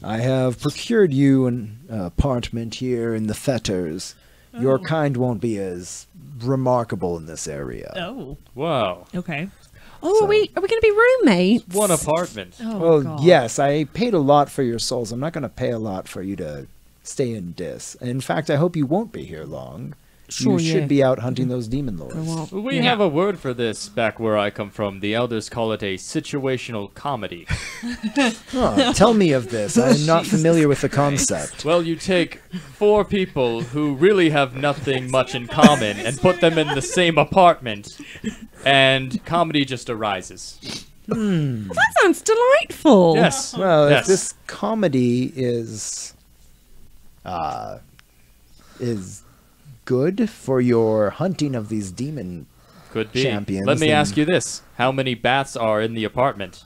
I have procured you an apartment here in the Fetters. Your kind won't be as remarkable in this area. Oh, Wow. okay. Oh, So- are we going to be roommates? One apartment. Oh, Well, God. yes, I paid a lot for your souls. I'm not going to pay a lot for you to stay in Dis. In fact, I hope you won't be here long. Sure, you yeah. should be out hunting those demon lords. Well, We yeah. have a word for this back where I come from. The elders call it a situational comedy. Huh, tell me of this. I'm not familiar with the concept. Well, you take 4 people who really have nothing much in common and put them in the same apartment, and comedy just arises. That sounds delightful. Yes. Well, Yes. if this comedy is good for your hunting of these demon. Could be. champions, Let me then- ask you this. How many bats are in the apartment?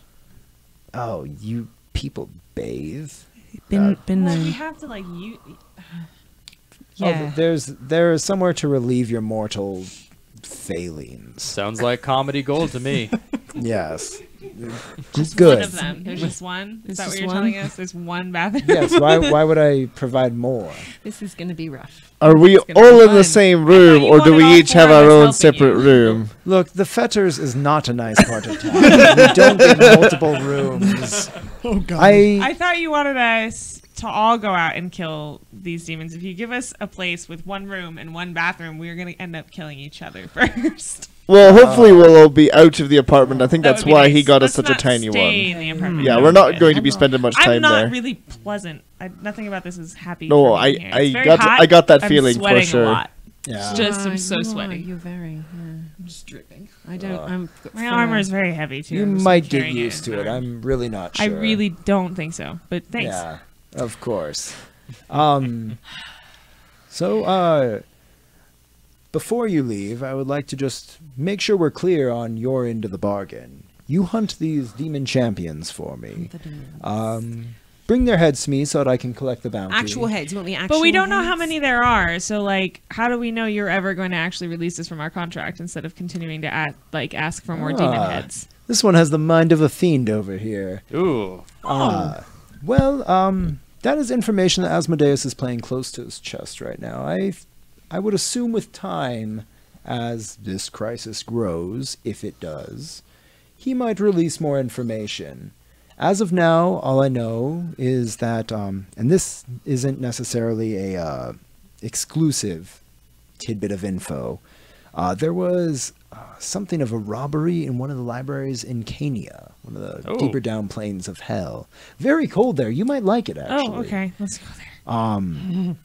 Oh, you people bathe. Been Well, we there. have to like you. Yeah. Oh, there is somewhere to relieve your mortal failings. Sounds like comedy gold to me. Yes. Just Good. one of them. There's just one. Is There's that what just you're one? telling us? There's one bathroom. Yes. Why would I provide more? This is gonna be rough. Are we gonna be all in fun. the same I room, thought you or do wanted we all each 4 have of our us own helping separate you. room? Look, the Fetters is not a nice part of town. You don't get multiple rooms. Oh God. I thought you wanted us to all go out and kill these demons. If you give us a place with 1 room and 1 bathroom, we're gonna end up killing each other first. Well, hopefully we'll all be out of the apartment. I think That that's would be why nice. he got us Let's such a not tiny stay one. in the apartment. Yeah, That we're would not be going good. to be spending much I'm time not there. really pleasant. Nothing about this is happy. No, for me here. I It's very got hot. I got that I'm feeling for sweating sure. A lot. yeah. I'm so sweaty. You're very. I'm just dripping. I don't. My armor is very heavy too. You I'm just might get carrying used in to it. my arm. I'm really not I sure. really don't think so. But thanks. Yeah, of course. So, before you leave, I would like to just make sure we're clear on your end of the bargain. You hunt these demon champions for me. Bring their heads to me so that I can collect the bounty. Actual heads. You want the actual? But we don't know how heads? many there are. So like, how do we know you're ever going to actually release this from our contract instead of continuing to ask for more demon Ah. heads? This one has the mind of a fiend over here. Ooh. Well, that is information that Asmodeus is playing close to his chest right now. I would assume with time, as this crisis grows, if it does, he might release more information. As of now, all I know is that, and this isn't necessarily a exclusive tidbit of info, there was something of a robbery in one of the libraries in Cania, one of the Oh. deeper down plains of hell. Very cold there. You might like it, actually. Oh, okay. Let's go there.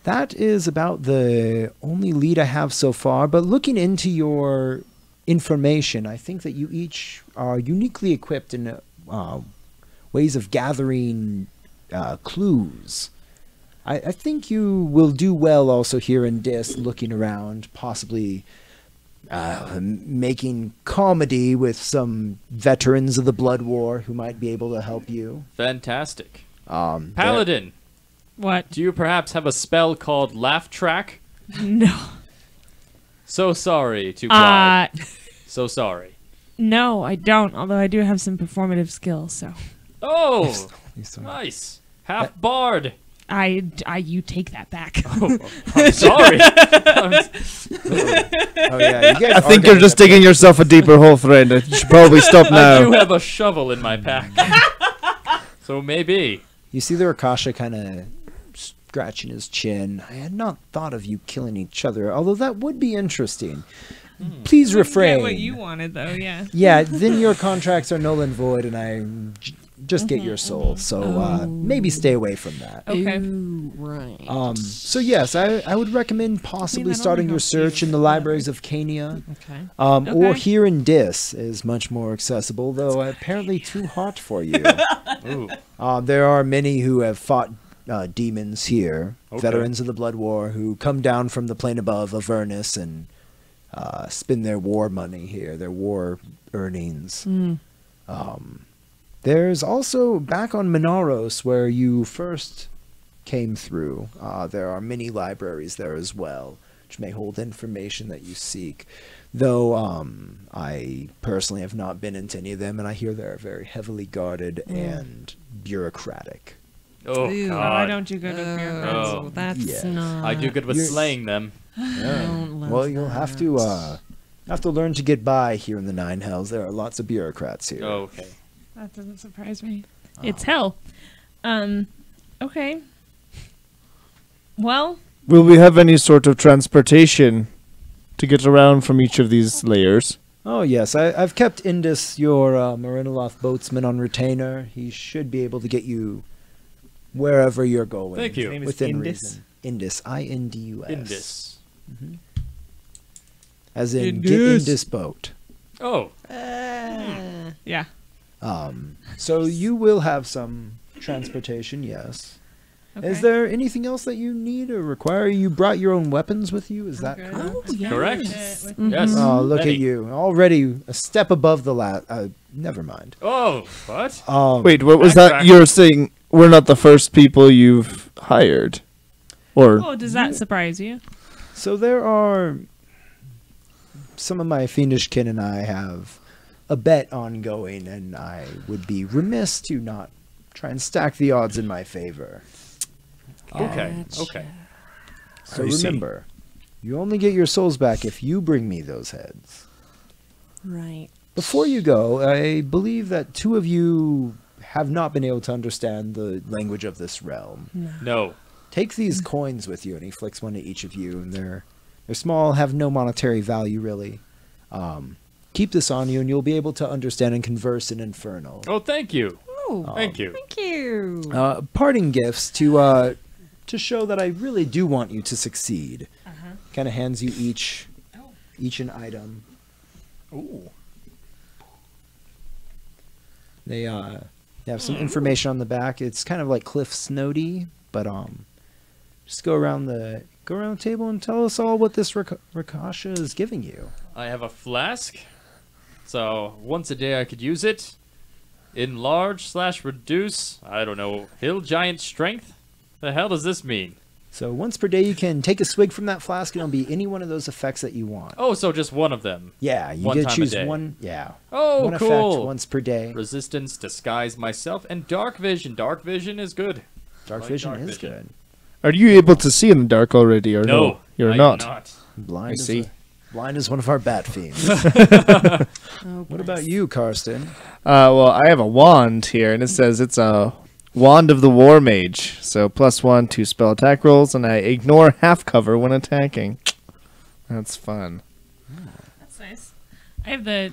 That is about the only lead I have so far, but looking into your information, I think that you each are uniquely equipped in ways of gathering clues. I think you will do well also here in Dis, looking around, possibly making comedy with some veterans of the Blood War who might be able to help you. Fantastic. There- Paladin, What? do you perhaps have a spell called Laugh Track? No. So sorry to Clyde. So sorry. No, I don't. Although I do have some performative skills, so Oh, These- nice. Half bard. you take that back. Oh, I'm sorry. Oh yeah, you guys I are think you're getting just a- digging yourself a deeper hole, friend. You should probably stop I do now. have a shovel in my pack. So maybe. You see the Rakasha kind of scratching his chin. I had not thought of you killing each other, although that would be interesting. Please Get refrain. what you wanted, though. Yeah. Yeah, then your contracts are null and void, and I just get your soul. So maybe stay away from that. Okay. Ooh, right. So yes, I would recommend possibly that starting only your helps you search in the with libraries of Cania. Okay. Or Okay. here in Dis is much more accessible, though apparently too hot for you. Ooh. There are many who have fought demons here, Okay. veterans of the Blood War, who come down from the plane above Avernus and spend their war money here, their war earnings. There's also back on Minaros, where you first came through, there are many libraries there as well, which may hold information that you seek. Though I personally have not been into any of them, and I hear they're very heavily guarded and bureaucratic. Oh, Ew. Oh, I God. don't do good with bureaucrats. Oh. That's Yes. not. I do good with You're- slaying them. Don't love Well, you'll have to learn to get by here in the Nine Hells. There are lots of bureaucrats here. Oh, okay. That doesn't surprise me. It's hell. Okay. Well, Will we have any sort of transportation to get around from each of these layers? Oh, yes. I've kept Indus, your Marinoloth boatsman, on retainer. He should be able to get you wherever you're going. Thank you. name is Within Indus? reason. Indus. Indus. Indus. As in, get Indus. Indus boat. Oh, Yeah. So you will have some transportation, yes. Okay. Is there anything else that you need or require? You brought your own weapons with you, is that Okay. correct? Oh, yes. Correct. Mhm. Yes. Oh, look Many. at you. Already a step above the last. Never mind. Oh, what? Wait, what was that? Backtrack. You're saying we're not the first people you've hired? Or Oh, does that surprise you? So there are some of my fiendish kin and I have a bet ongoing, and I would be remiss to not try and stack the odds in my favor. Okay. Gotcha. Okay. So I see. remember, you only get your souls back if you bring me those heads. Right. Before you go, I believe that two of you have not been able to understand the language of this realm. No. Take these coins with you, and he flicks one to each of you, and they're small, have no monetary value really. Keep this on you, and you'll be able to understand and converse in Infernal. Oh, thank you. Oh, Thank you. thank you. Parting gifts to show that I really do want you to succeed. Kind of hands you each an item. Ooh. They have some information on the back. It's kind of like Cliff Snowdy, but just go around the table and tell us all what this Rakasha is giving you. I have a flask, so once a day I could use it. Enlarge/reduce, I don't know, hill giant strength? The hell does this mean? So once per day, you can take a swig from that flask, and it'll be any one of those effects that you want. Oh, so just one of them. Yeah, you One get time to a choose day. one. Yeah, Oh, one cool. effect once per day. Resistance, disguise myself, and dark vision. Dark vision is good. Dark like vision dark is vision. good. are you able to see in the dark already, or No, You're I am not. Blind. I is see. blind is one of our bat fiends. Oh, What about you, Karsten? Well, I have a wand here, and it says it's a wand of the War Mage. So +1 to spell attack rolls, and I ignore half cover when attacking. That's fun. That's nice. I have the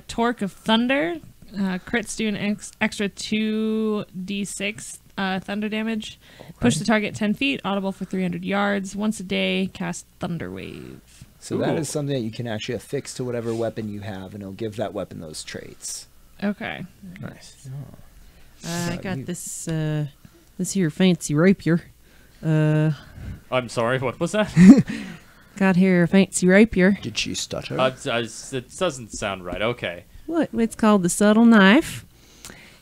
Torque of Thunder. Crits do an extra 2d6 thunder damage. Push the target 10 feet, audible for 300 yards. Once a day, cast Thunder Wave. So that Ooh. is something that you can actually affix to whatever weapon you have, and it'll give that weapon those traits. Okay. Nice. I So got you- this this here fancy rapier. I'm sorry, what was that? Got here a fancy rapier. Did she stutter? It doesn't sound right. Okay. What? It's called the subtle knife.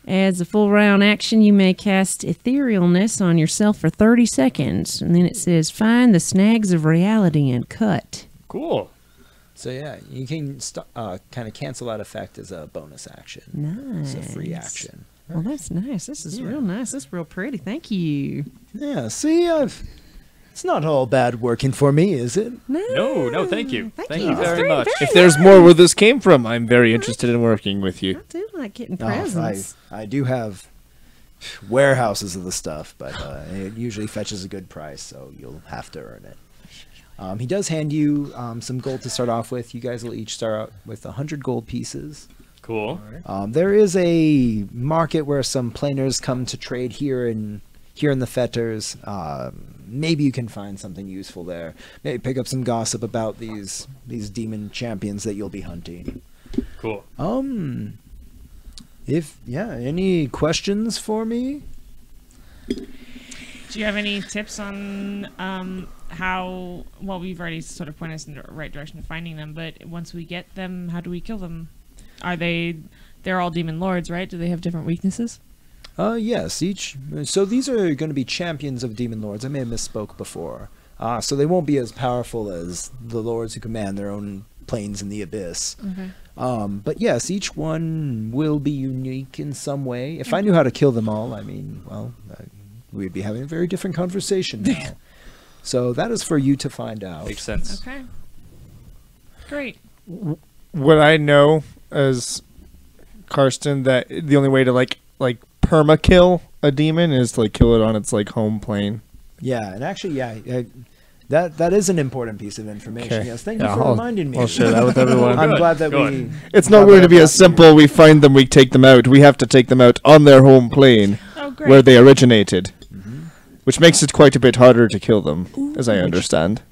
As a full round action, you may cast etherealness on yourself for 30 seconds, and then it says, "Find the snags of reality and cut." Cool. So yeah, you can kind of cancel that effect as a bonus action. Nice. It's a free action. Well, that's nice. This is real nice. This is real pretty. Thank you. Yeah, see, it's not all bad working for me, is it? No, thank you. Thank you That's very much. If there's more where this came from, I'm very interested in working with you. I do like getting Oh, presents. I do have warehouses of the stuff, but it usually fetches a good price, so you'll have to earn it. He does hand you some gold to start off with. You guys will each start out with 100 gold pieces. Cool. There is a market where some planers come to trade here in the Fetters. Maybe you can find something useful there. Maybe pick up some gossip about these demon champions that you'll be hunting. Cool. Any questions for me? Do you have any tips on how? Well, we've already sort of pointed us in the right direction of finding them, but once we get them, how do we kill them? They're all demon lords, right? Do they have different weaknesses? Yes. So these are going to be champions of demon lords. I may have misspoke before. So they won't be as powerful as the lords who command their own planes in the abyss. Okay. But yes, each one will be unique in some way. If I knew how to kill them all, we'd be having a very different conversation now. So that is for you to find out. Makes sense. Okay. Great. Would I know as Karsten that the only way to like perma kill a demon is to kill it on its home plane? Yeah, and actually, That is an important piece of information. Okay. Yes, thank you Yeah, for I'll- reminding me. I'll share that with everyone. I'm Good, glad that good. we. It's not going to be as simple. We find them, we take them out. We have to take them out on their home plane Oh, great. where they originated, which makes it quite a bit harder to kill them, as I understand.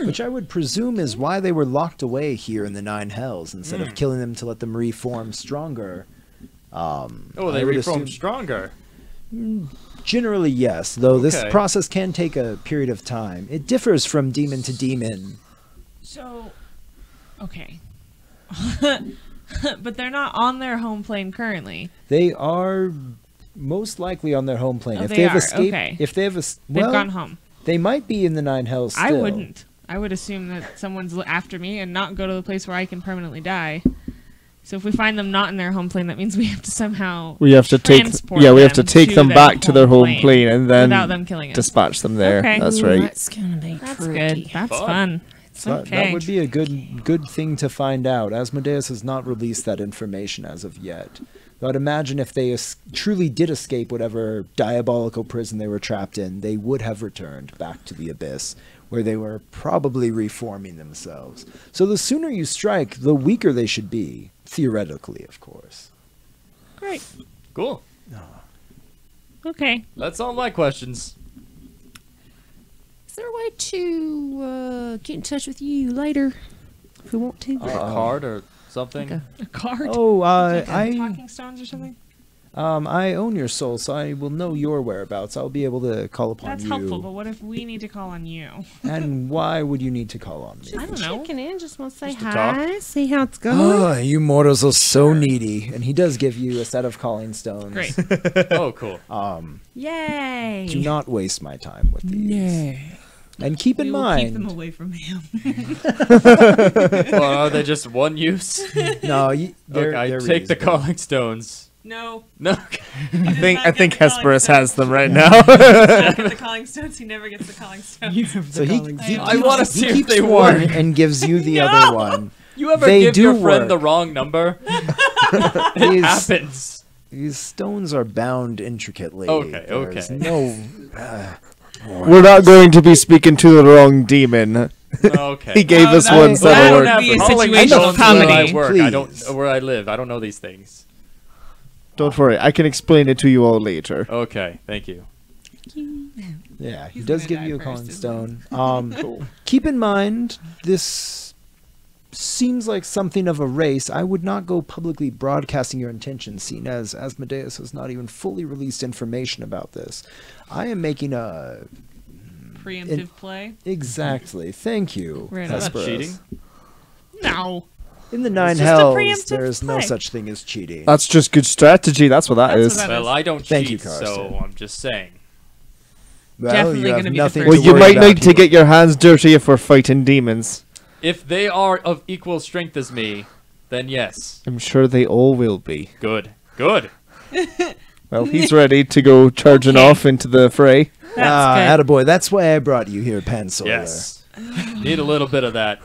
Which I would presume is why they were locked away here in the Nine Hells instead of killing them to let them reform stronger. Oh, I they would reformed assume- stronger. Generally, yes, though this Okay. process can take a period of time. It differs from demon to demon. So, okay. But they're not on their home plane currently. They are most likely on their home plane. Oh, if they they've are, escaped, okay. if they have, They've well, gone home. they might be in the Nine Hells. Still. I wouldn't. I would assume that someone's after me and not go to the place where I can permanently die. So if we find them not in their home plane, that means we have to somehow We have to take, transport we have to them take to them their back to their home plane and then without them killing us. dispatch them there. Okay. That's Ooh, right. That's gonna be That's tricky. good. That's Fun. fun. That Okay. would be a good thing to find out. Asmodeus has not released that information as of yet. Though I'd imagine if they truly did escape whatever diabolical prison they were trapped in, they would have returned back to the Abyss, where they were probably reforming themselves. So the sooner you strike, the weaker they should be, theoretically, of course. Great. Cool. Okay. That's all my questions. Is there a way to get in touch with you later if we want to? A card or something. Okay. A card. Oh, Like I talking stones or something. I own your soul, so I will know your whereabouts. I'll be able to call upon That's you. helpful, but what if we need to call on you? And why would you need to call on me? I don't know. Checking in, just want to say Just to talk. hi, see how it's going. Oh, you mortals are so needy. And he does give you a set of calling stones. Great. Oh, cool. Yay. Do not waste my time with these. And keep in we will mind, keep them away from him. Well, are they just one use? no, Look, I take the calling stones. No. No. I think Hesperus has them right now. Not get the calling stones. He never gets the calling stones. So he I wanna see if keeps they one work. and gives you the No! other one. You ever They give do your friend the work. wrong number? It These, happens. these stones are bound intricately. Okay, There's okay. No. We're not going to be speaking to the wrong demon. Okay. He gave us that- one that set I of don't would have work. be a calling situation stones of where comedy. I work. I don't Please. where I live. I don't know these things. Don't worry, I can explain it to you all later. Okay, thank you. Yeah, he He's does gonna give die you a first, calling isn't stone. Keep in mind, this seems like something of a race. I would not go publicly broadcasting your intentions, seeing as Asmodeus has not even fully released information about this. I am making a... Preemptive play. Exactly. Thank you, Right on. That's not Hesperus. cheating. No. In the Nine just a Hells, preemptive there is no play. such thing as cheating. That's just good strategy, that's what that That's is. what that Well, I don't Thank you, cheat, Carson. so I'm just saying. Well, definitely you have gonna be the nothing first Well, to you worry might about need to here. get your hands dirty if we're fighting demons. If they are of equal strength as me, then yes. I'm sure they all will be. Good. Good. Well, he's ready to go charging Okay. off into the fray. That's good. attaboy. That's why I brought you here, Pansoiler. Yes. Need a little bit of that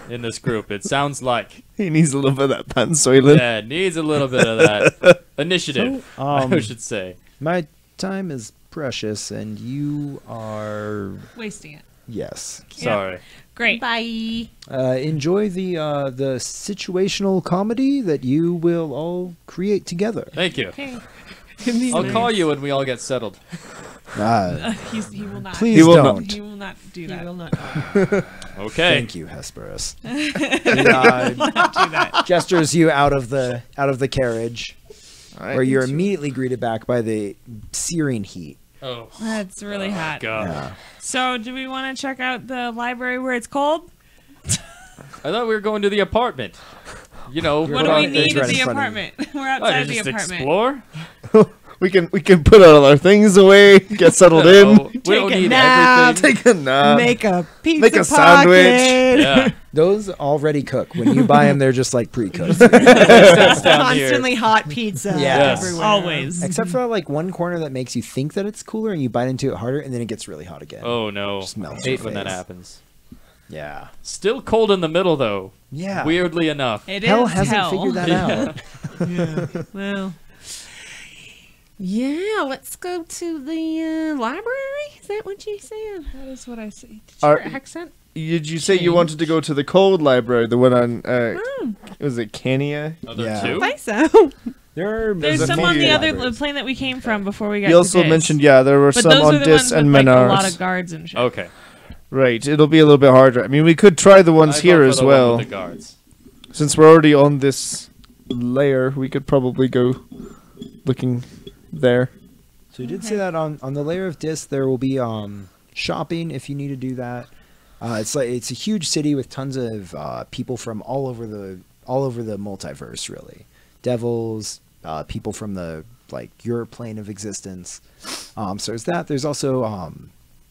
in this group. It sounds like. He needs a little bit of that pansoiling. Yeah, it needs a little bit of that. Initiative, So, I should say. My time is precious, and you are... Wasting it. Yes. Sorry. Great. Bye. Enjoy the situational comedy that you will all create together. Thank you. Okay. I'll call you when we all get settled. He will not. Please He will don't. He will not do that. Okay. Thank you, Hesperus. He, gestures you out of the carriage, where you're immediately greeted back by the searing heat. Oh, That's really hot. God. Yeah. So, do we want to check out the library where it's cold? I thought we were going to the apartment. You know, You're What do put we on need things at right the in front of apartment? We're Oh, outside the just apartment. explore? We can put all our things away, get settled in, No, we don't Take a need nap. everything. take a nap. Make a pizza Make a sandwich. pocket. Yeah. Those already cook. When you buy them, they're just like pre-cooked. That's down here. Constantly hot pizza Yes. everywhere. Always. Except for like one corner that makes you think that it's cooler, and you bite into it harder, and then it gets really hot again. Oh no. Just melts Hate your when that face. happens. Yeah. Still cold in the middle though. Yeah. Weirdly enough. It Hell is hasn't hell. figured that out. Well, Yeah, let's go to the library. Is that what you said? That is what I say. Did Are- your accent? Did you say you wanted to go to the cold library, the one on, was it Cania? Are there Yeah. I two? think so. There's a some few on the other libraries. plane that we came from before we got You also to Dis. mentioned, yeah, there were But some those on are the Dis ones and with, like, a lot Menars. of guards and shit. Okay. Right, it'll be a little bit harder. I mean, we could try the ones I here vote for as the one well. with the guards. Since we're already on this layer, we could probably go looking there. So you did say that on the layer of Dis there will be shopping if you need to do that. It's a huge city with tons of people from all over the multiverse, really. Devils, people from the your plane of existence. So there's that. There's also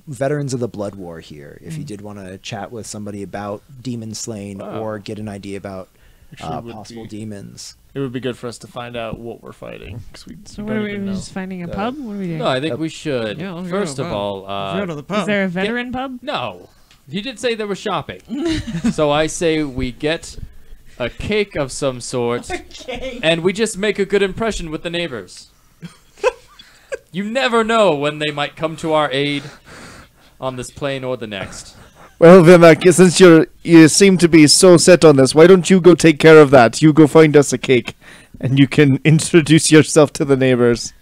veterans of the Blood War here. If you did want to chat with somebody about demon slaying Wow. or get an idea about Actually would possible be- demons. It would be good for us to find out what we're fighting. 'Cause we So don't what are we even know. just finding a that. pub? What are we doing? No, I think we should. Yeah, let's First go of to the all, Is there a veteran pub? no. You did say there was shopping. So I say we get a cake of some sort, and we just make a good impression with the neighbors. You never know when they might come to our aid on this plane or the next. Well, Vimac, since you seem to be so set on this, why don't you go take care of that? You go find us a cake, and you can introduce yourself to the neighbors.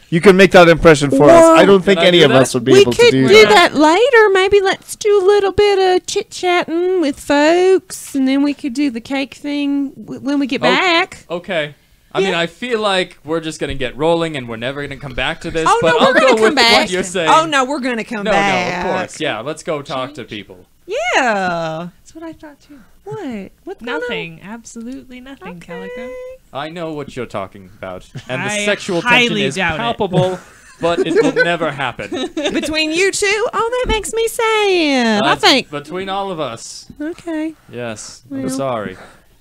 You can make that impression for us. I don't think Can I any do of that? us would be We able to could do do that. that later. Maybe let's do a little bit of chit chatting with folks, and then we could do the cake thing when we get Oh. back. Okay. I mean, I feel like we're just gonna get rolling and we're never gonna come back to this. Oh but no, I'll we're go gonna come with back. what you're saying. Oh no, we're gonna come no, back. of course. Yeah, let's go talk to people. Yeah. That's what I thought too. What? What's going on? Nothing. Absolutely nothing, Calico. I know what you're talking about, and the I sexual tension highly is doubt it. palpable, but it will never happen. Between you two? Oh, that makes me sad. I That's think. between all of us. Okay. Yes, I'm Well. sorry.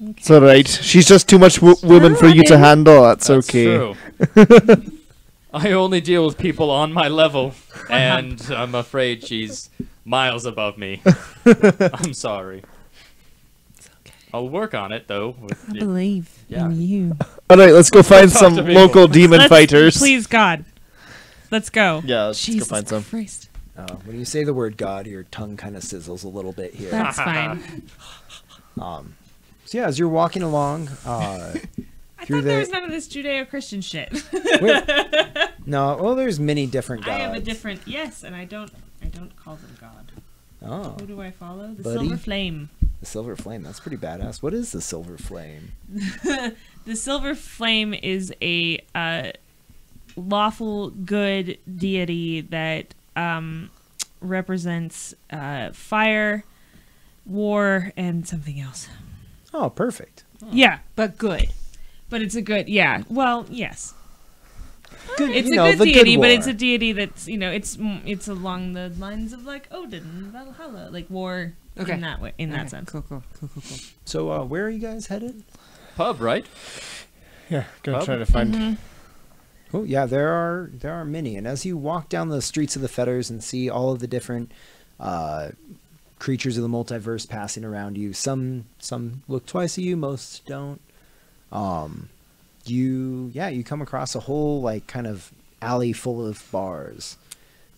It's alright. She's just too much woman for you to Alright. handle. That's That's okay. true. I only deal with people on my level, and I'm afraid she's miles above me. I'm sorry. I'll work on it though. with I you. believe Yeah. in you. Alright, let's go find Talk some to people. local demon Let's- fighters. Please, God. Let's go. Yeah, let's Jesus go find some. Christ. When you say the word God, your tongue kind of sizzles a little bit here. That's fine. So yeah, as you're walking along, I through thought there was the none of this Judeo-Christian shit. no, well, there's many different gods. I have a different and I don't call them God. Oh, Who do I follow? The Buddy? Silver Flame. the silver flame. That's pretty badass. What is the silver flame? The Silver Flame is a lawful good deity that represents fire, war, and something else. Oh, perfect. Yeah, But good. but it's a good. Yeah, well, yes. Good, It's you a know, good the deity, but war. it's a deity that's it's along the lines of like Odin, Valhalla, like war Okay. in that way, in that Okay, sense. Cool. So, where are you guys headed? Pub, right? Yeah, gonna Pub? try to find. Oh, yeah, there are many. And as you walk down the streets of the Fetters and see all of the different creatures of the multiverse passing around you, some look twice at you, most don't. You come across a whole like kind of alley full of bars.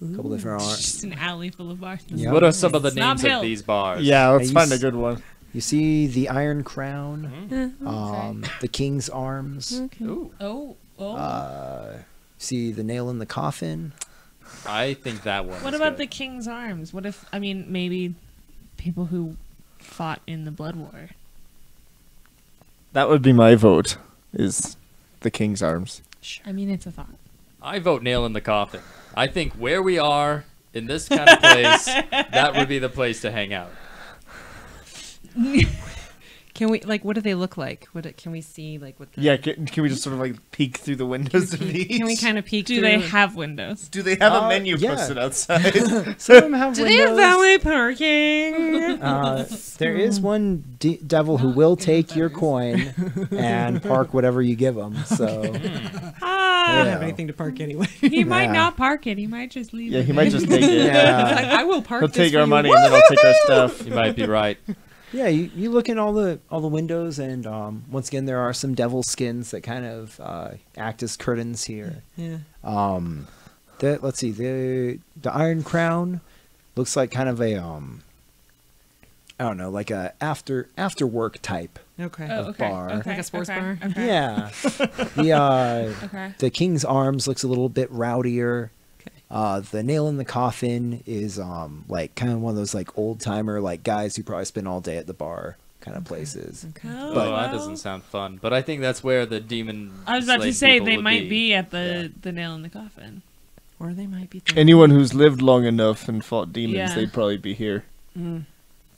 A couple different Just an alley full of bars. Yeah. What are some of the Snob names Hill. of these bars? Yeah, let's you find a s- good one. You see the Iron Crown, Mm-hmm. the King's Arms. Ooh, Oh. See the Nail in the Coffin. I think that one. What is about good. the King's Arms? What if maybe people who fought in the Blood War? That would be my vote. Is the King's Arms? It's a thought. I vote nail in the coffin. I think where we are in this kind of place, that would be the place to hang out. Can we what do they look like? Can we see what? The, Yeah, can we just sort of like peek through the windows of these? Can we kind of peek? Do through? they have windows? Do they have a Uh, menu yeah. posted outside? Some of them have Do they have windows. valet parking? There is one devil who will take your coin and park whatever you give him. So I don't Yeah. have anything to park anyway. He might Yeah. not park it. He might just leave Yeah, it. he might just take it. yeah, I will park. He'll this take for our you. money and then I'll take our stuff. You might be right. Yeah, you look in all the windows, and once again, there are some devil skins that kind of act as curtains here. Yeah. Let's see, the Iron Crown looks like kind of a I don't know, like a after work type. Okay. Oh, okay. bar. Okay. Like a sports okay, bar? Okay. Yeah. Okay. The King's Arms looks a little bit rowdier. Okay. The Nail in the Coffin is like kind of one of those like old timer like guys who probably spend all day at the bar kind of places. Okay. Oh, But that well. doesn't sound fun. But I think that's where the demon. I was about to slave say people they would might be at the nail in the coffin. Or they might be Anyone who's lived long enough and fought demons, Yeah. they'd probably be here.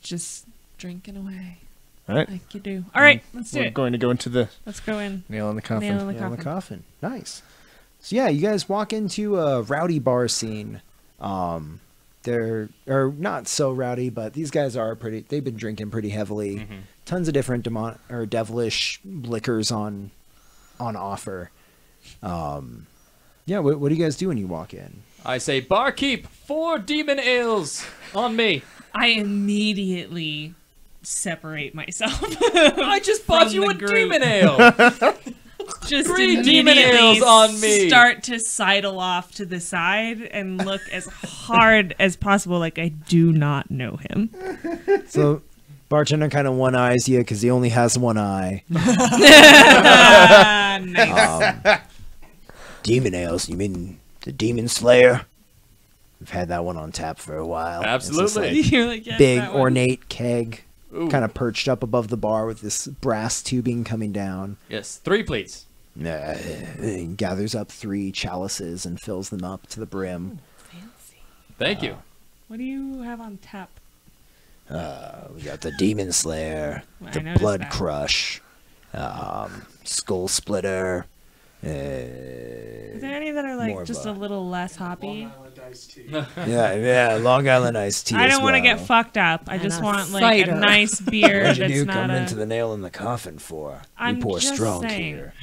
Just drinking away All right. like you do. All right, let's do We're it. going to go into the Let's go in. nail in the coffin. Nail in the Nail in the coffin. Coffin. Nice. So yeah, you guys walk into a rowdy bar scene. They're not so rowdy, but these guys are pretty. They've been drinking pretty heavily. Tons of different devilish liquors on offer. Yeah, what do you guys do when you walk in? I say, barkeep, 4 demon ales on me. I immediately separate myself. I just bought From you the a group. demon ale. Just 3 demon immediately ales on me. Start to sidle off to the side and look as hard as possible like I do not know him. So, bartender kind of one eyes you because he only has one eye. Nice. Demon ales? You mean the Demon Slayer? We've had that one on tap for a while. It's this, Absolutely. like, You're like, yes, big that one. ornate keg, Ooh. kind of perched up above the bar with this brass tubing coming down. Yes, 3 please. He gathers up 3 chalices and fills them up to the brim. Fancy. Thank you. What do you have on tap? We got the Demon Slayer, Well, I the noticed Blood that. Crush, Skull Splitter. Is there any that are More like of just a- a little less Long hoppy? Island iced tea. Yeah, Long Island iced tea. I don't want to get fucked up. I And just a want like cider. a nice beer What'd you that's do not coming a. into the nail in the coffin for? I'm we pour just strong saying. here.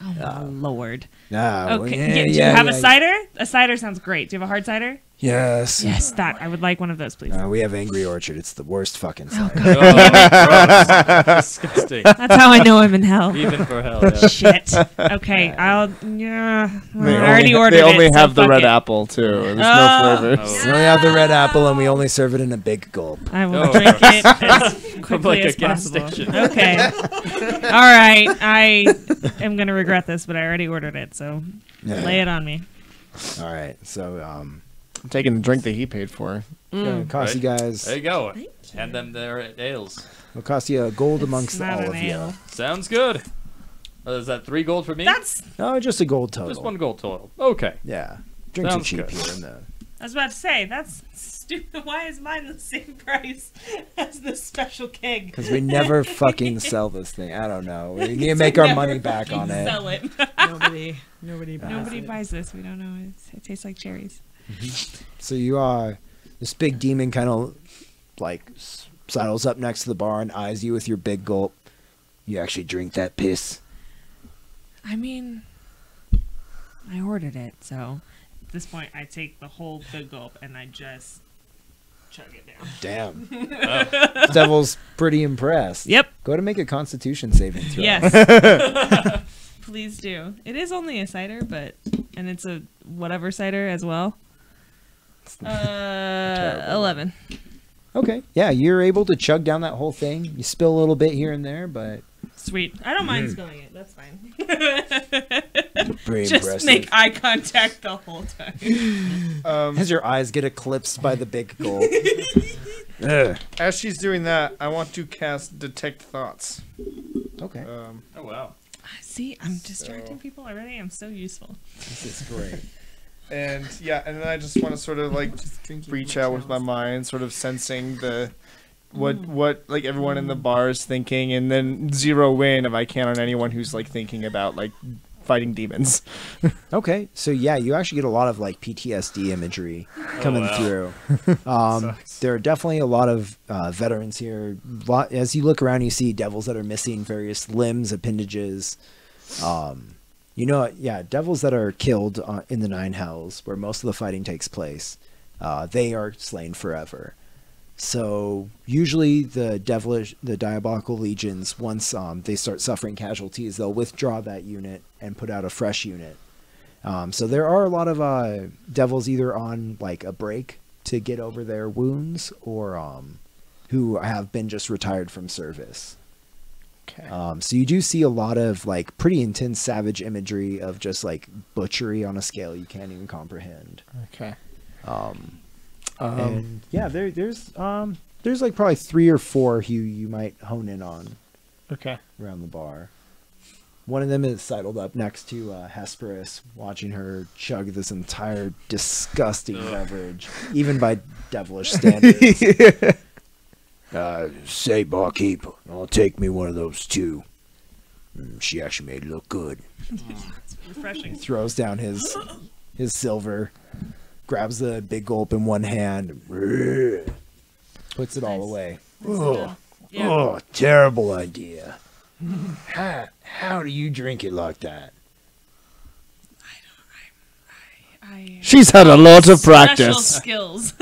Oh my lord. Okay. Do you have a cider? A cider sounds great. Do you have a hard cider? Yes. Yes, that. I would like one of those, please. We have Angry Orchard. It's the worst fucking cider. Oh, gross. Disgusting. That's how I know I'm in hell. Even for hell. Yeah. Shit. Okay, I'll. Yeah, They I already ordered They only it. have so the fuck red it. apple too. There's no Oh. flavors. We only have the red apple, and we only serve it in a big gulp. I will Oh, drink it as From quickly like as a gas possible. station. Okay. All right. I am gonna regret this, but I already ordered it, so Yeah. lay it on me. All right. So, I'm taking the drink that he paid for. gonna cost you guys. There you go. Thank you. Hand them their ales. It'll cost you a gold It's amongst not all an of ale. you. Sounds good. Is that 3 gold for me? That's. No, just a gold total. Just 1 gold total. Okay. Yeah. Drinks are Sounds cheap good. here in the. I was about to say that's stupid. Why is mine the same price as the special keg? Because we never fucking sell this thing. I don't know. We need to make our money back on it. Sell it. Nobody buys Nobody it. buys this. We don't know. It tastes like cherries. So you are this big demon kind of like sidles up next to the bar and eyes you with your big gulp. You actually drink that piss. I mean, I ordered it, so at this point, I take the whole big gulp and I just chug it down. Damn. The devil's pretty impressed. Yep. Go ahead and make a Constitution saving throw. Yes. Please do. It is only a cider, and it's a whatever cider as well. 11. Okay. Yeah, you're able to chug down that whole thing. You spill a little bit here and there, but Sweet. I don't mind spilling it. That's fine. pretty Just impressive. make eye contact the whole time. As your eyes get eclipsed by the big gulp. Ugh. As she's doing that, I want to cast Detect Thoughts. Okay. Oh, wow. See, I'm distracting people already. I'm so useful. This is great. And yeah, and then I just want to sort of like reach out with my mind, sort of sensing the what like everyone in the bar is thinking, and then zero in if I can on anyone who's like thinking about like fighting demons. Okay, so yeah, you actually get a lot of like PTSD imagery coming wow. through. There are definitely a lot of veterans here. As you look around, you see devils that are missing various limbs, appendages. Devils that are killed in the Nine Hells, where most of the fighting takes place. They are slain forever. So usually the diabolical legions, once they start suffering casualties, they'll withdraw that unit and put out a fresh unit. So there are a lot of devils either on like a break to get over their wounds, or who have been just retired from service. Okay. So you do see a lot of like pretty intense savage imagery of just like butchery on a scale you can't even comprehend. Okay. And yeah, there's like probably 3 or 4 who you might hone in on Okay. around the bar. One of them is sidled up next to Hesperus, watching her chug this entire disgusting beverage, even by devilish standards. Say, barkeep, I'll take me one of those too. She actually made it look good. Refreshing. Throws down his silver, grabs the big gulp in one hand, puts it all Nice. away. Yeah. Oh, terrible idea. How do you drink it like that? I She's had a lot of special practice. skills.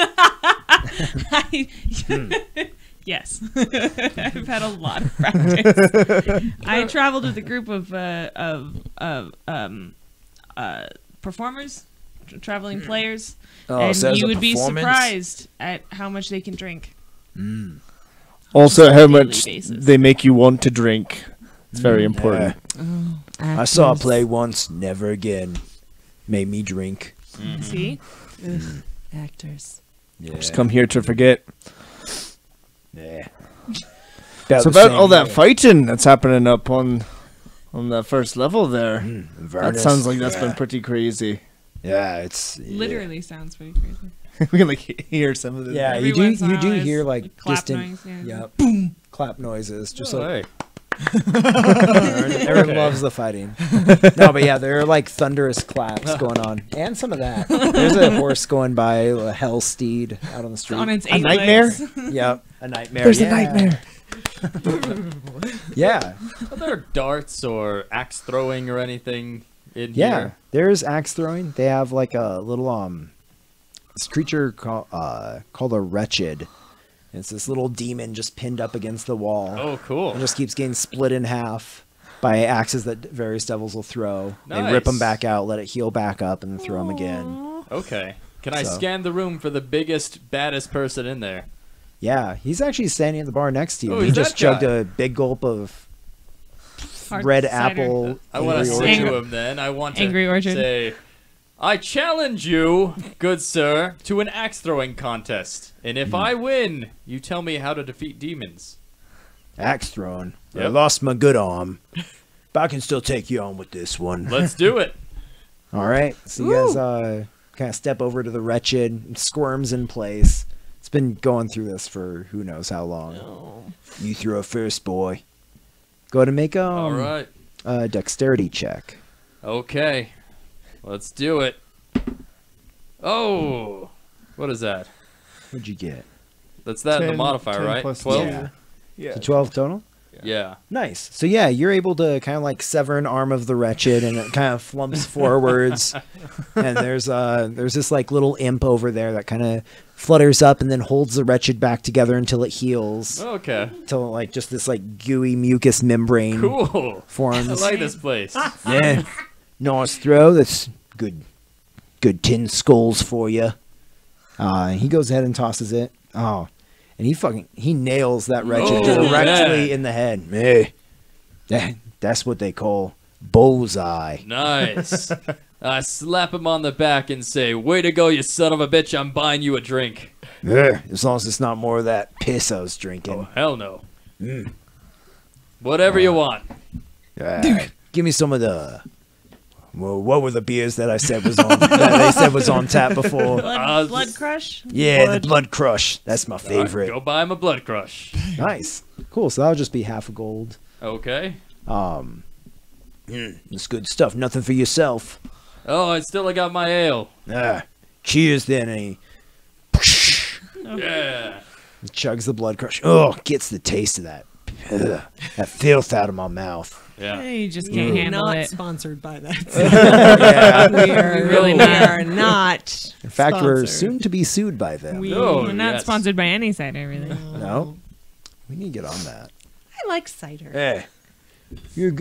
Yes, I've had a lot of practice. I traveled with a group of performers, traveling players, and so as you a would be performance? surprised at how much they can drink. Also, how daily much basis. they make you want to drink. It's very important. I saw a Actors. play once, never again. Made me drink. See, Ugh, actors. Yeah. Just come here to forget. Yeah. So about all that fighting that's happening up on that first level there. That sounds like that's been pretty crazy. Yeah, it's literally sounds pretty crazy. We can like hear some of this. Yeah, Every you do. once in a You do while hear it's like clap distant, noise, yeah. yeah, boom, clap noises. Just Oh, like hey. everyone loves the fighting. No, but yeah, there are like thunderous claps going on, and some of that. There's a horse going by, a hell steed out on the street. On its A 8 nightmare? legs. Yep, a nightmare. There's yeah. a nightmare. Yeah, Are there darts or axe throwing or anything in yeah. here? There's axe throwing. They have like a little this creature called a wretched. It's this little demon just pinned up against the wall. Oh, cool. And just keeps getting split in half by axes that various devils will throw. They rip Nice. them back out, let it heal back up, and then throw them again. Okay. Can I So- scan the room for the biggest, baddest person in there? Yeah, he's actually standing at the bar next to you. Oh, He is just that chugged guy? a big gulp of Hard red cider. apple. I want to Angry say Orchard. to him then. I want to Angry Orchard. say, I challenge you, good sir, to an axe throwing contest. And if I win, you tell me how to defeat demons. Axe throwing. I Yep. lost my good arm, but I can still take you on with this one. Let's do it. All right. So you guys kind of step over to the wretched, and squirms in place. It's been going through this for who knows how long. You throw first, boy. Go ahead and make All right. a dexterity check. Okay. Let's do it. Oh. What is that? What'd you get? That's that in the 10 modifier, 10 right? plus 12? Yeah. Yeah. So 12 total? Yeah. Nice. So yeah, you're able to kind of like sever an arm of the wretched, and it kind of flumps forwards. And there's this like little imp over there that kind of flutters up and then holds the wretched back together until it heals. Okay. Until like just this like gooey mucus membrane Cool. I forms. like this place. Yeah. Nice throw. That's good. Good 10 skulls for you. He goes ahead and tosses it. Oh. And he nails that wretched Oh, directly yeah. in the head. Hey, that's what they call bullseye. Nice. I slap him on the back and say, way to go, you son of a bitch. I'm buying you a drink. As long as it's not more of that piss I was drinking. Oh, hell no. Whatever you want. Give me some of the. Well, what were the beers that I said was on that they said was on tap before? Blood Crush. Yeah, the Blood Crush. That's my favorite. Go buy him a Blood Crush. Nice. Cool. So that'll just be half a gold. Okay. It's good stuff. Nothing for yourself. Oh, I still got my ale. Cheers then. And he Yeah. chugs the Blood Crush. Oh, gets the taste of that filth out of my mouth. Yeah. You just can't handle not it. sponsored by that. Yeah. we are really we not. are not. In fact, we're sponsored. soon to be sued by them. Oh, We're not yes. sponsored by any cider, really. No, we need to get on that. I like cider. Hey, you're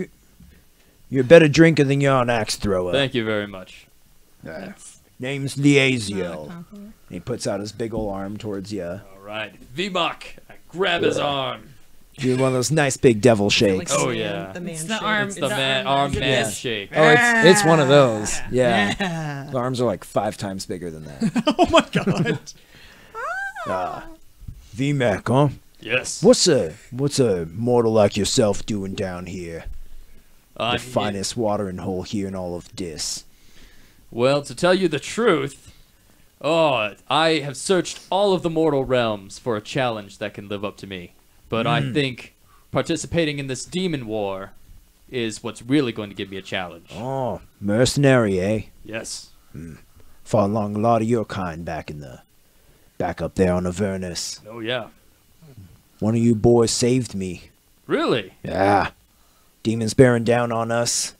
a better drinker than you're an axe thrower. Thank you very much. Name's Liaziel. He puts out his big ol' arm towards you. All right. Vimok, I grab his arm. Do one of those nice big devil shakes. Oh, yeah. The man It's the shake. arm- It's the arm man Yeah. shake. Oh, it's one of those. Yeah. Yeah. The arms are like 5 times bigger than that. Oh my god. VMAC, huh? Yes. What's a mortal like yourself doing down here? I'm The finest watering hole here in all of Dis. Well, to tell you the truth, I have searched all of the mortal realms for a challenge that can live up to me. But I think participating in this demon war is what's really going to give me a challenge. Oh, mercenary, eh? Yes. Fought along a lot of your kind back up there on Avernus. Oh, yeah. One of you boys saved me. Really? Yeah. Demons bearing down on us.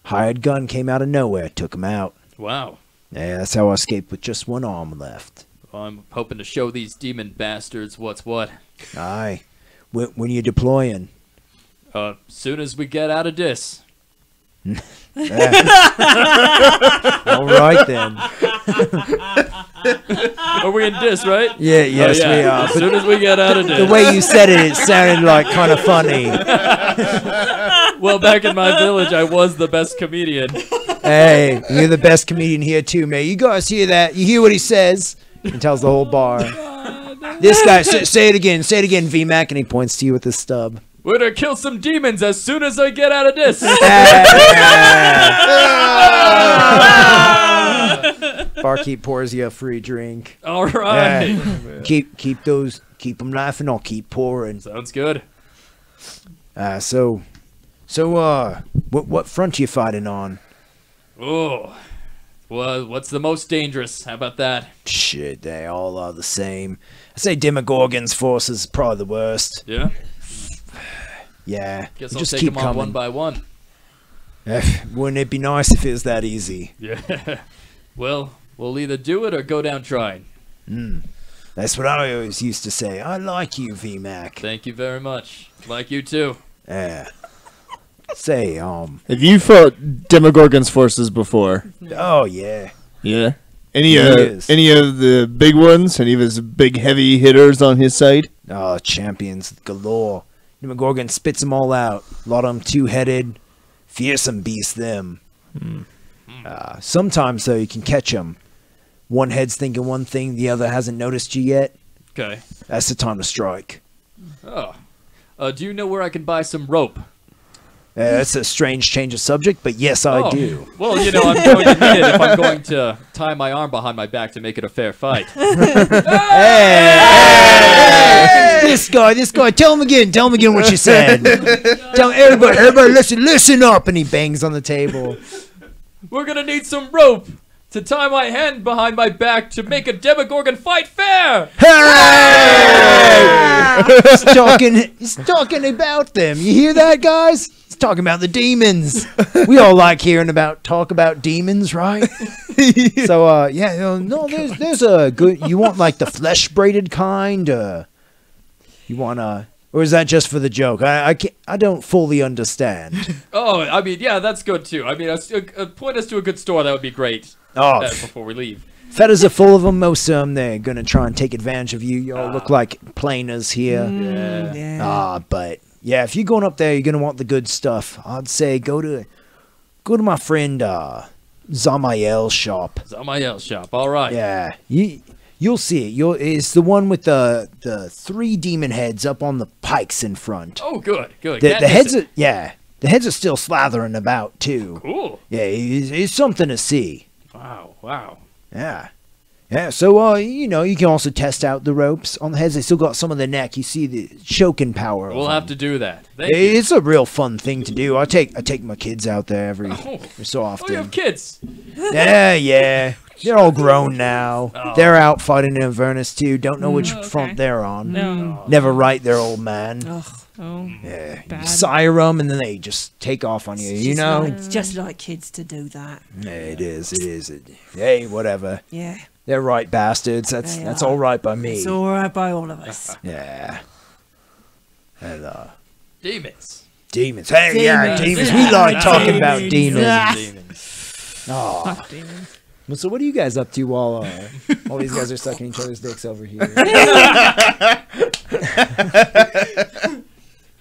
Hired gun came out of nowhere, took him out. Wow. Yeah, that's how I escaped with just one arm left. Well, I'm hoping to show these demon bastards what's what. Aye. When you deploying? Soon as we get out of this. All right then. Are we in this, right? Yeah, yes, Oh, yeah. we are. As soon as we get out of The this. way you said it, it sounded like kind of funny. Well, back in my village, I was the best comedian. Hey, you're the best comedian here too, man. You guys hear that? You hear what he says? He tells the whole bar. This guy, say it again, VMAC, and he points to you with his stub. We're gonna kill some demons as soon as I get out of this. Barkeep pours you a free drink. All right. Keep them laughing. I'll keep pouring. Sounds good. So, what front you fighting on? Oh, well, what's the most dangerous? How about that? Shit, they all are the same. I say Demogorgon's force is probably the worst. Yeah. Yeah, Guess you I'll just take keep them on coming. one by one. Wouldn't it be nice if it was that easy? Yeah. Well, we'll either do it or go down trying. That's what I always used to say. I like you, VMAC. Thank you very much. Like you too. Yeah. Say, Have you fought Demogorgon's forces before? oh yeah. Yeah. Any Yes. any of the big ones? Any of his big heavy hitters on his side? Oh, champions galore. Demogorgon spits them all out. A lot of them two-headed. Fearsome beasts, them. Sometimes, though, you can catch them. One head's thinking one thing, the other hasn't noticed you yet. Okay. That's the time to strike. Oh. Do you know where I can buy some rope? That's a strange change of subject, but yes, I Oh. do. Well, you know, I'm going to need it if I'm going to tie my arm behind my back to make it a fair fight. This guy, tell him again what you said. Tell everybody, listen up, and he bangs on the table. We're gonna need some rope to tie my hand behind my back to make a Demogorgon fight fair. Hey! He's talking about them. You hear that, guys? He's talking about the demons. We all like hearing talk about demons, right? So, there's a good. You want like the flesh braided kind? You want or is that just for the joke? I don't fully understand. Oh, I mean, yeah, that's good too. I mean, point us to a good store. That would be great. Oh, Before we leave. fetters are full of them. Most of them, they're gonna try and take advantage of you. You all look like planers here. Yeah. But yeah, if you're going up there, you're gonna want the good stuff. I'd say go to my friend Zamael's shop. Zamael's shop. All right. Yeah, you'll see it. It's the one with the 3 demon heads up on the pikes in front. Oh, good. Good. The Can't miss heads it. the heads are still slathering about too. Cool. Yeah, it's something to see. Wow. Yeah. Yeah, so, you can also test out the ropes on the heads. They still got some of the neck. You see the choking power. We'll have to do that. Thank you. It's a real fun thing to do. I take my kids out there every so Oh, often. you have kids. Yeah. They're all grown now. Oh. They're out fighting in Avernus, too. Don't know which okay. front they're on. No. Never right, their old man. Oh, Yeah, you bad. sire them and then they just take off on you. You know? It's just like kids to do that. Yeah, it is. It is. Hey, whatever. Yeah. They're right bastards. They That's are. all right by me. It's all right by all of us. Yeah. And Demons. demons. Hey, yeah, Demons. demons. We like talking about Demons. demons. Yeah. Demons. Oh. Fuck demons. Well, so what are you guys up to while these guys are sucking each other's dicks over here?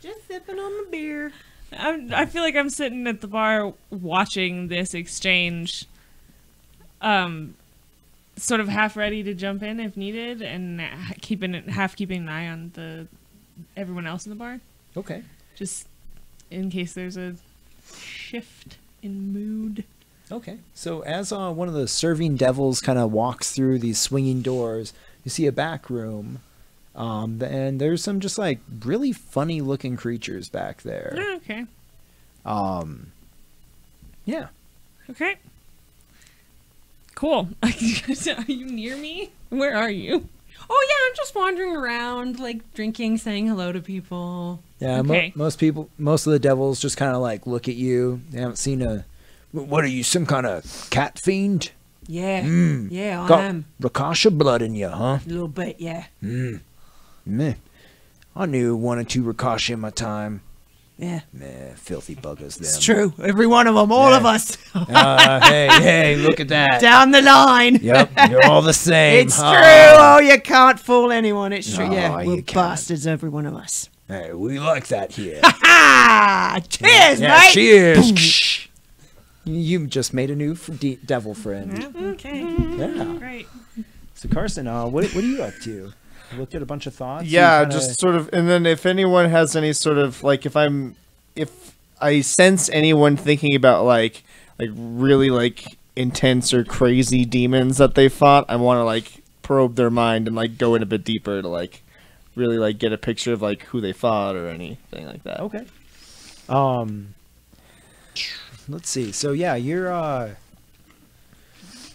Just sipping on the beer. I feel like I'm sitting at the bar watching this exchange, sort of half ready to jump in if needed, and keeping an eye on everyone else in the bar, Okay. just in case there's a shift in mood. Okay. So as one of the serving devils kind of walks through these swinging doors, you see a back room, and there's some just like really funny looking creatures back there. Oh, okay. Yeah. Okay. Cool. Are you near me? Where are you? Oh yeah, I'm just wandering around, like drinking, saying hello to people. Yeah. Okay. Most of the devils just kind of like look at you. They haven't seen what are you, some kind of cat fiend? Yeah. Mm. Yeah, I Got am. Rakasha blood in you, huh? A little bit, yeah. Meh. I knew one or two Rakasha in my time. Yeah. Meh, filthy buggers them. It's true. Every one of them, all of us. Hey, look at that. Down the line. Yep, you're all the same. It's huh? true. Oh, you can't fool anyone. It's true. No, Yeah, you we're can't. bastards, every one of us. Hey, we like that here. Ah! Cheers, Yeah, mate. cheers. You just made a new devil friend. Okay. Yeah. Great. So Carson, what are you up to? You looked at a bunch of thoughts. Yeah, You kinda- just sort of, and then if anyone has any sort of like, if I sense anyone thinking about like really like intense or crazy demons that they fought, I want to like probe their mind and like go in a bit deeper to like really like get a picture of like who they fought or anything like that. Okay. Let's see. So yeah, you're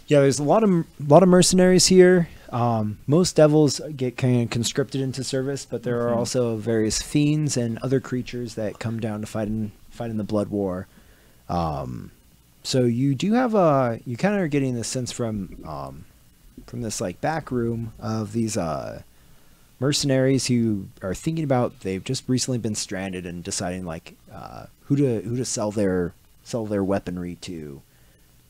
there's a lot of mercenaries here. Most devils get kind of conscripted into service, but there are also various fiends and other creatures that come down to fight in the blood war. So you do have you kind of are getting the sense from this like back room of these mercenaries who are thinking about, they've just recently been stranded and deciding like who to sell their weaponry to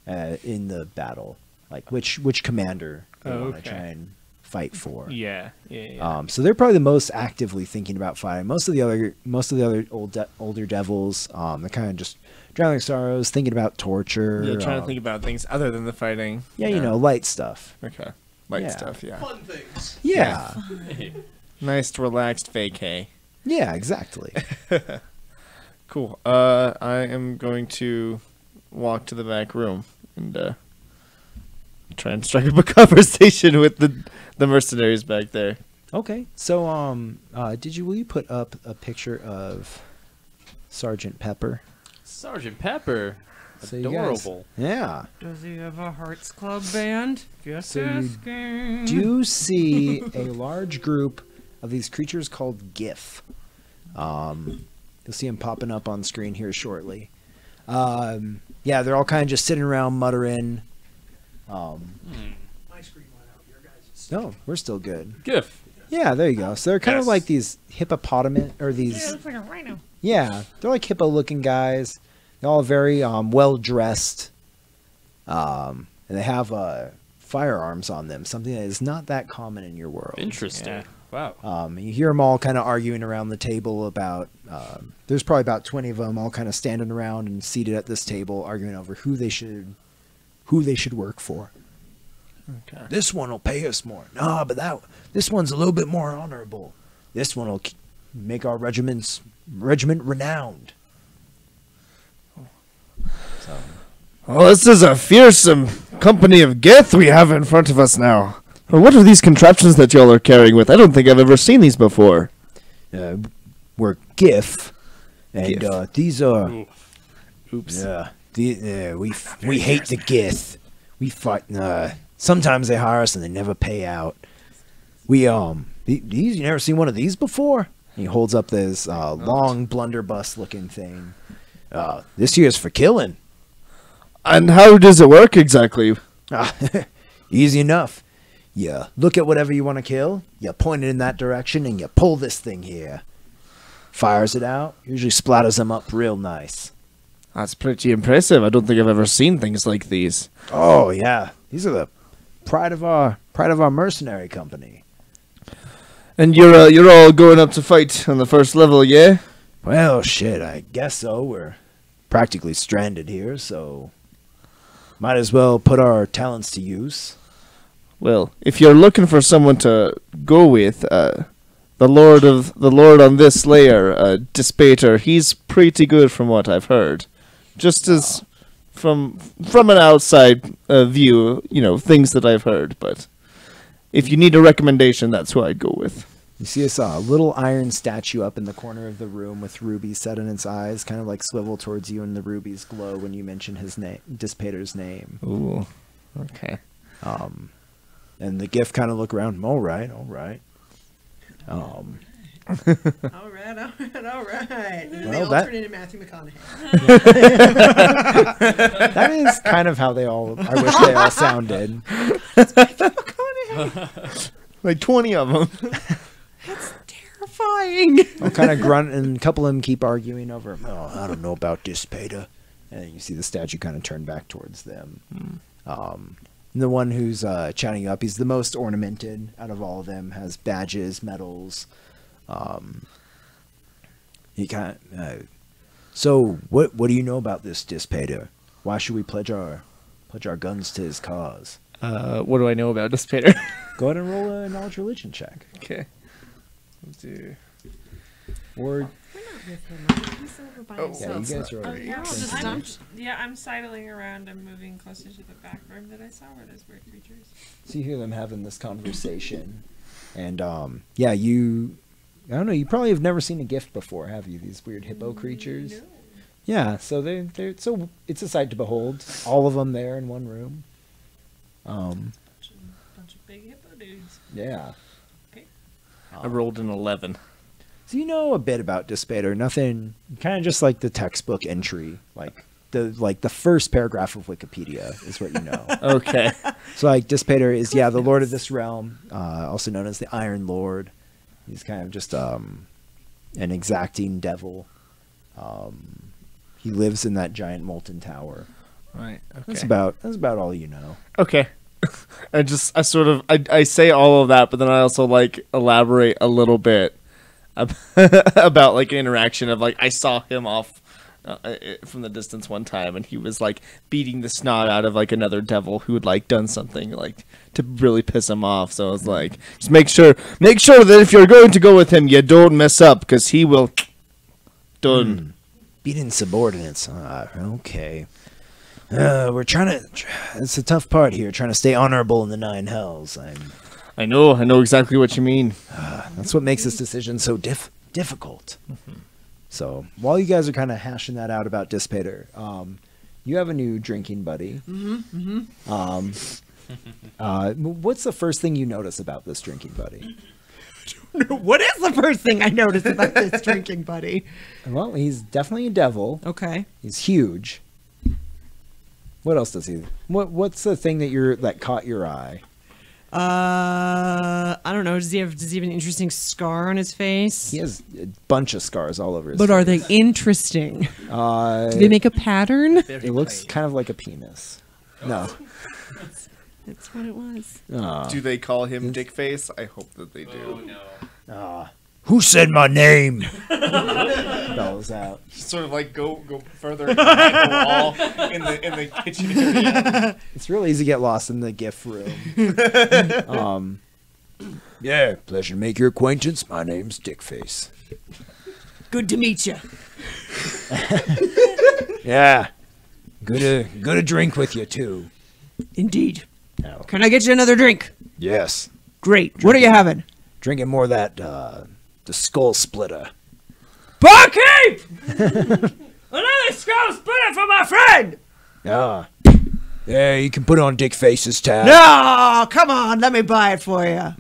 in the battle, like which commander they want to Okay. try and fight for. Yeah. So they're probably the most actively thinking about fighting. Most of the other older devils, they're kind of just drowning sorrows, thinking about torture. Yeah, trying to think about things other than the fighting. Yeah, you know, light stuff. Okay. Light Yeah. stuff, yeah. Fun things. Yeah, Nice, relaxed vacay. yeah, exactly. Cool. I am going to walk to the back room and try and strike up a conversation with the mercenaries back there. Okay, so will you put up a picture of Sergeant Pepper? Sergeant Pepper. So you guys- Adorable. Yeah. Does he have a Hearts Club band? Just So you asking. Do see a large group of these creatures called GIF. You'll see them popping up on screen here shortly. Yeah, they're all kind of just sitting around muttering. My screen went out. Your guys. No, we're still good. GIF. Yeah, there you go. So they're kind of Yes. like these hippopotamus, or Yeah, it these, looks like a rhino. yeah, they're like hippo-looking guys. They're all very well dressed, and they have firearms on them. Something that is not that common in your world. Interesting. Yeah. Wow. You hear them all kind of arguing around the table about. There's probably about 20 of them all kind of standing around and seated at this table, arguing over who they should work for. Okay. This one will pay us more. Nah, but this one's a little bit more honorable. This one will make our regiment renowned. So, Oh, this is a fearsome company of Gith we have in front of us now. Well, what are these contraptions that y'all are carrying with? I don't think I've ever seen these before. we're GIF, and GIF. these are. Oops. We hate the Gith. We fight. Sometimes they hire us and they never pay out. These, you never seen one of these before? He holds up this long blunderbuss-looking thing. This here's for killing. And how does it work exactly? Easy enough. You look at whatever you want to kill, you point it in that direction, and you pull this thing here. Fires it out, usually splatters them up real nice. That's pretty impressive. I don't think I've ever seen things like these. Oh, yeah. These are the pride of our mercenary company. And you're all going up to fight on the first level, yeah? Well, shit, I guess so. We're practically stranded here, so might as well put our talents to use. Well, if you're looking for someone to go with, the lord on this layer, Dispater, he's pretty good from what I've heard. Just as from an outside view, things that I've heard. But if you need a recommendation, that's who I'd go with. You see this little iron statue up in the corner of the room with rubies set in its eyes, kind of like swivel towards you, and the rubies glow when you mention his name, Dispater's name. Ooh, okay. And the gift kind of look around. All right. All right. Well, They all that- turn into Matthew McConaughey. That is kind of how I wish they all sounded. Like 20 of them. Terrifying. I'll kind of grunt, and a couple of them keep arguing over, I don't know about Dispater. And you see the statue kind of turn back towards them. And the one who's chatting up, he's the most ornamented out of all of them, has badges, medals. He kind of, so what do you know about this Dispater? Why should we pledge our guns to his cause? What do I know about Dispater? Go ahead and roll a knowledge religion check. Okay. Let's do... Or He's over by yeah, himself. you guys are. I'm sidling around. I'm moving closer to the back room that I saw where those weird creatures. So you hear them having this conversation, and yeah, I don't know, you probably have never seen a gift before, have you? These weird hippo creatures. No. Yeah, so they're so it's a sight to behold. All of them there in one room. Bunch of big hippo dudes. Yeah. I rolled an 11. So you know a bit about Dispater. Nothing, kind of just like the textbook entry, like the first paragraph of Wikipedia is what you know. Okay. So like Dispater is the lord of this realm, also known as the Iron Lord. He's kind of just an exacting devil. He lives in that giant molten tower. Right. Okay. That's about all you know. Okay. I say all of that, but then I also like elaborate a little bit about like an interaction of like I saw him off from the distance one time, and he was like beating the snot out of like another devil who had like done something like to really piss him off. So I was like, just make sure that if you're going to go with him, you don't mess up because he will done. Beating subordinates. Okay. We're trying to. It's a tough part here, trying to stay honorable in the Nine Hells. I know exactly what you mean. That's what makes this decision so difficult. So while you guys are kind of hashing that out about Dispater, you have a new drinking buddy. What's the first thing you notice about this drinking buddy? What is the first thing I noticed about this drinking buddy? Well, he's definitely a devil. Okay. He's huge. What else does he? What's the thing that caught your eye? I don't know. Does he have an interesting scar on his face? He has a bunch of scars all over his But face. are they interesting? Uh, Do they make a pattern? it looks kind of like a penis. No. That's what it was. Do they call him Dickface? I hope that they do. Who said my name? Bells out. Sort of like go further behind the wall in the kitchen area. It's real easy to get lost in the gift room. Yeah, pleasure to make your acquaintance. My name's Dickface. Good to meet you. Yeah. Good to drink with you too. Indeed. No. Can I get you another drink? Yes. Great. What are you having? Drinking more of that the skull splitter. Barkeep! Another skull splitter for my friend! Yeah. Yeah, you can put it on Dickface's tab. No, come on, let me buy it for you.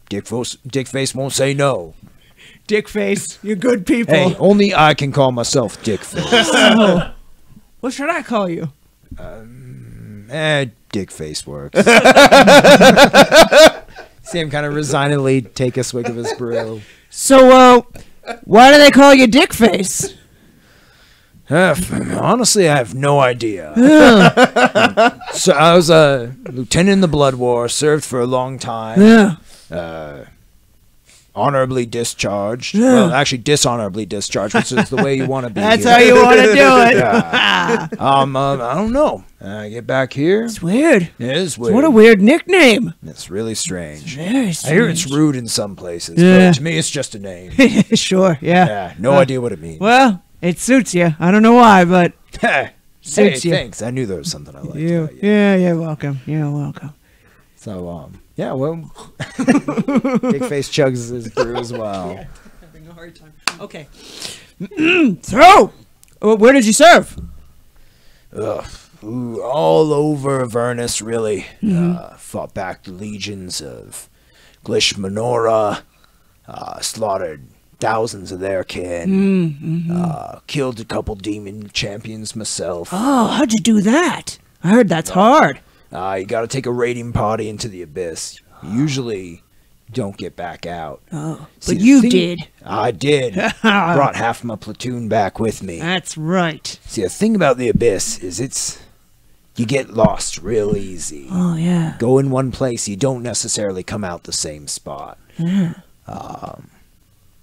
Dickface won't say no. Dickface. You good people. Hey, only I can call myself Dickface. Oh. What should I call you? Dickface works. See him kind of resignedly take a swig of his brew. So, why do they call you Dickface? Honestly, I have no idea. So I was a lieutenant in the Blood War, served for a long time. Yeah. Honorably discharged. Well, actually, dishonorably discharged, which is the way you want to be. That's here. how you want to do it. Yeah. I don't know. I get back here. It's weird. It is weird. What a weird nickname. It's really strange. Very I strange. hear it's rude in some places, Yeah. but to me, it's just a name. Sure, yeah. Yeah, no idea what it means. Well, it suits you. I don't know why, but Hey, suits you. thanks. I knew there was something I liked you. about you. Yeah, you're welcome. You're welcome. So, yeah, well, Big Face chugs his brew as well. Having a hard time. Okay. So, where did you serve? Ooh, all over Avernus, really. Fought back the legions of Glish Menorah, slaughtered thousands of their kin, killed a couple demon champions myself. Oh, how'd you do that? I heard that's hard. You gotta take a raiding party into the Abyss. Usually don't get back out. Oh, See, but the you thing- did. I did. Brought half my platoon back with me. That's right. See, the thing about the Abyss is you get lost real easy. Oh, yeah. Go in one place, you don't necessarily come out the same spot.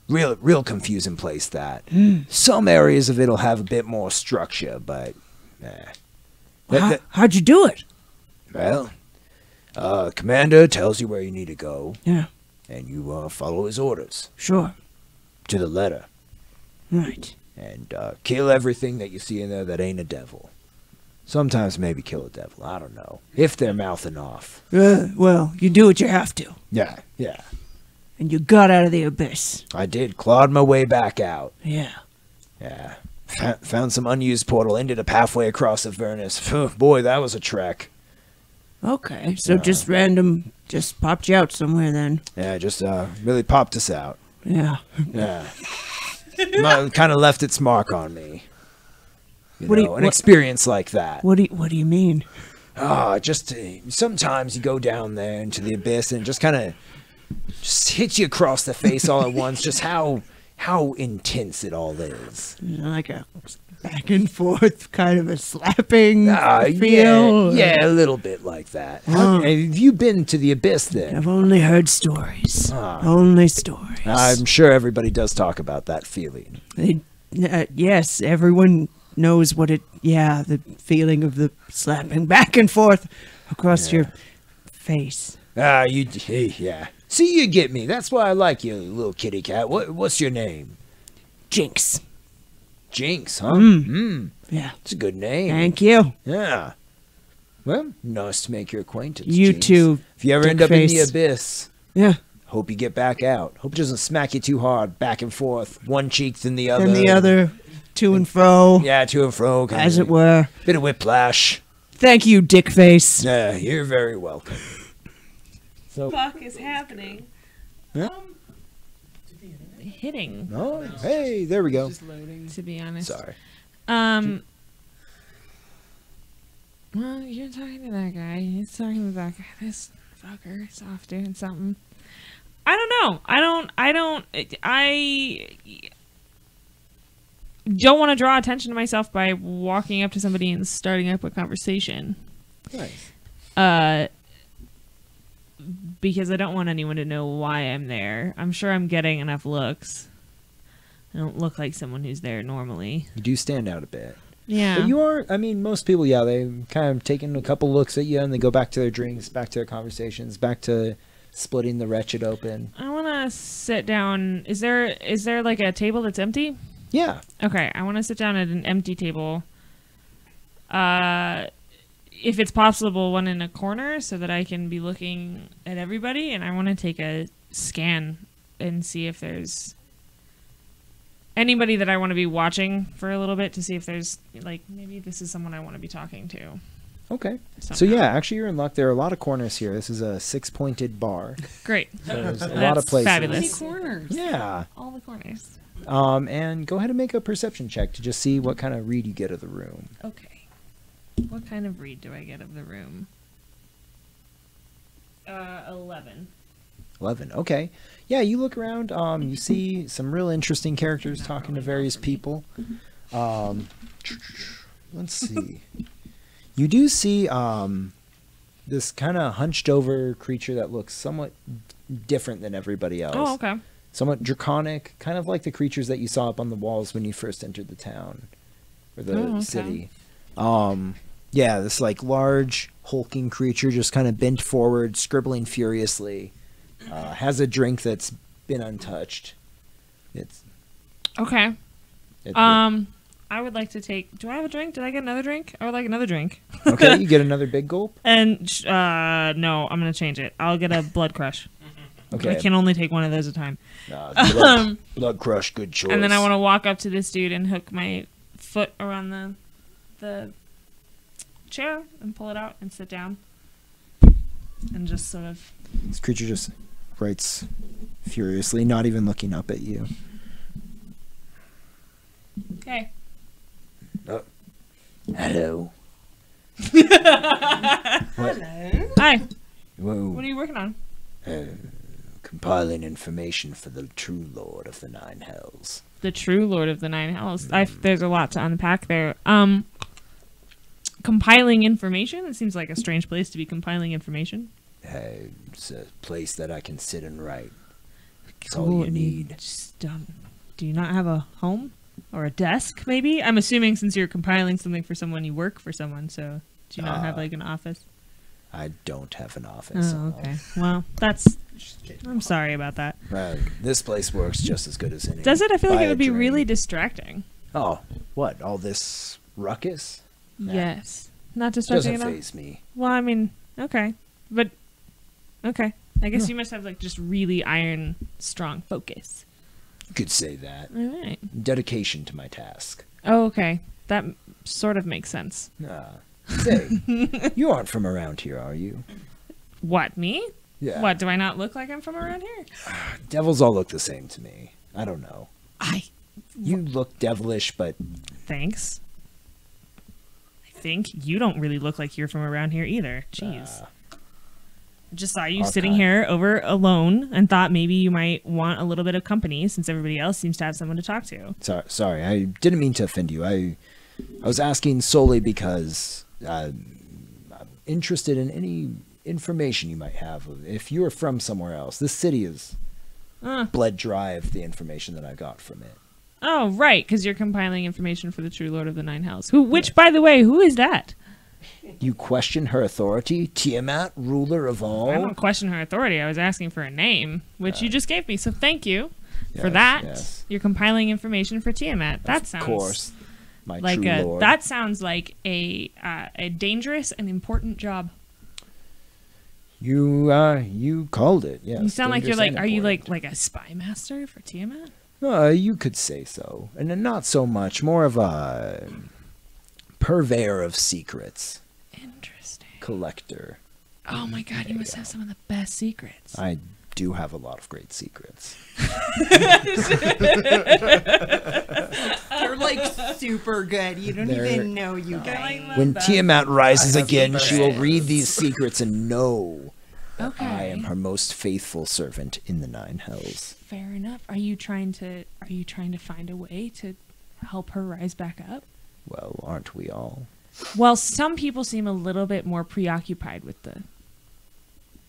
Real confusing place that. Some areas of it'll have a bit more structure, but How'd you do it? well, commander tells you where you need to go, Yeah, and you follow his orders sure. to the letter, Right. and kill everything that you see in there that ain't a devil. Sometimes maybe kill a devil. I don't know if they're mouthing off. Well, you do what you have to. Yeah. And you got out of the abyss. I did. Clawed my way back out. Yeah. Yeah. Found some unused portal. Ended up halfway across Avernus. Phew, boy, that was a trek. Okay, so just random, just popped you out somewhere then. Yeah, just really popped us out. Yeah. Yeah. Kind of left its mark on me. You What do know, you- an what- experience like that. What do you mean? Just sometimes you go down there into the abyss and it just kind of just hits you across the face all at once. Just how intense it all is. Like a back and forth kind of a slapping Yeah, feel? yeah, a little bit like that. Have you been to the abyss then? I've only heard stories. Only stories. I'm sure everybody does talk about that feeling. Yes, everyone knows what the feeling of the slapping back and forth across your face. Yeah. See, you get me. That's why I like you, little kitty cat. What's your name? Jinx. Jinx, huh? Yeah. It's a good name. Thank you. Yeah. Well, nice to make your acquaintance. You Jinx. too. If you ever end up in the Dickface. abyss, Yeah. hope you get back out. Hope it doesn't smack you too hard, back and forth, one cheek then the other. And the other to and fro, Yeah, to and fro. kinda as it were. Bit of whiplash. Thank you, Dickface. Yeah, you're very welcome. Fuck is happening? Yeah. Hitting, Oh, hey, there we go. to be honest. Sorry. Well, you're talking to that guy. He's talking to that guy. This fucker's off doing something. I don't know. I don't want to draw attention to myself by walking up to somebody and starting up a conversation. Nice. Because I don't want anyone to know why I'm there. I'm sure I'm getting enough looks. I don't look like someone who's there normally. You do stand out a bit. Yeah. But you are, I mean, most people, yeah, they kind of taking a couple looks at you and they go back to their drinks, back to their conversations, back to splitting the wretched open. I want to sit down. Is there like a table that's empty? Yeah. Okay, I want to sit down at an empty table. If it's possible, one in a corner so that I can be looking at everybody, and I want to take a scan and see if there's anybody that I want to be watching for a little bit to see if there's, like, maybe this is someone I want to be talking to. Okay. So somehow. yeah, actually you're in luck. There are a lot of corners here. This is a 6-pointed bar. Great. So there's a lot of That's places. fabulous. corners. Yeah. All the corners. And go ahead and make a perception check to just see what kind of read you get of the room. Okay. What kind of read do I get of the room? 11. 11. Okay. Yeah, you look around. You see some real interesting characters talking to various people. Let's see. You do see this kind of hunched over creature that looks somewhat different than everybody else. Oh, okay. Somewhat draconic, kind of like the creatures that you saw up on the walls when you first entered the town or the Oh, okay. city. Yeah, this like large hulking creature just kind of bent forward, scribbling furiously. Has a drink that's been untouched. It's Okay. it- I would like to take. Do I have a drink? Did I get another drink? I would like another drink. okay. You get another big gulp. And no, I'm gonna change it. I'll get a blood crush. Okay. I can only take one of those at a time. Blood crush, good choice. And then I want to walk up to this dude and hook my foot around the chair and pull it out and sit down. And just sort of. This creature just writes furiously, not even looking up at you. Okay. Hello. Hi. Whoa. What are you working on? Compiling information for the true Lord of the Nine Hells. The true Lord of the Nine Hells. There's a lot to unpack there. Compiling information. It seems like a strange place to be compiling information. It's a place that I can sit and write. It's Cool, all you and need. Just, do you not have a home or a desk? Maybe. I'm assuming since you're compiling something for someone, you work for someone. So do you not have like an office? I don't have an office. Oh, okay. Well, that's. I'm sorry about that. This place works just as good as any. Does it? I feel like Buy it a would be drink. really distracting. Oh, what? All this ruckus? Yes. Not Doesn't distracting at all. faze me. Well, I mean, okay, but okay. I guess you must have like just really iron strong focus. You could say that. All right. Dedication to my task. Oh, okay. That sort of makes sense. Say, you aren't from around here, are you? What, me? Yeah. What, do I not look like I'm from around here? Devils all look the same to me. I don't know. You look devilish, but Thanks. I think you don't really look like you're from around here either. Jeez. I just saw you our sitting kind. here over alone and thought maybe you might want a little bit of company since everybody else seems to have someone to talk to. sorry, I didn't mean to offend you. I was asking solely because I'm interested in any information you might have. If you're from somewhere else, this city is bled dry of the information that I got from it. Oh, right, because you're compiling information for the true Lord of the Nine Hells. Which, by the way, who is that? You question her authority? Tiamat, ruler of all? I don't question her authority. I was asking for a name, which you just gave me. So thank you for Yes, that. yes. You're compiling information for Tiamat. That sounds Of course, my like true a lord. that sounds like a dangerous and important job. You called it. Yes. you sound like you're dangerous like and are you important. like a spy master for Tiamat? You could say so, and then not so much. More of a purveyor of secrets, Interesting. collector. Oh my god, you must have some of the best secrets. I do have a lot of great secrets. They're like super good. You don't They're- even know you guys. When Tiamat rises I have again, the she will best. read these secrets and know that Okay. I am her most faithful servant in the Nine Hells. Fair enough. Are you trying to find a way to help her rise back up? Well, aren't we all? Well, some people seem a little bit more preoccupied with the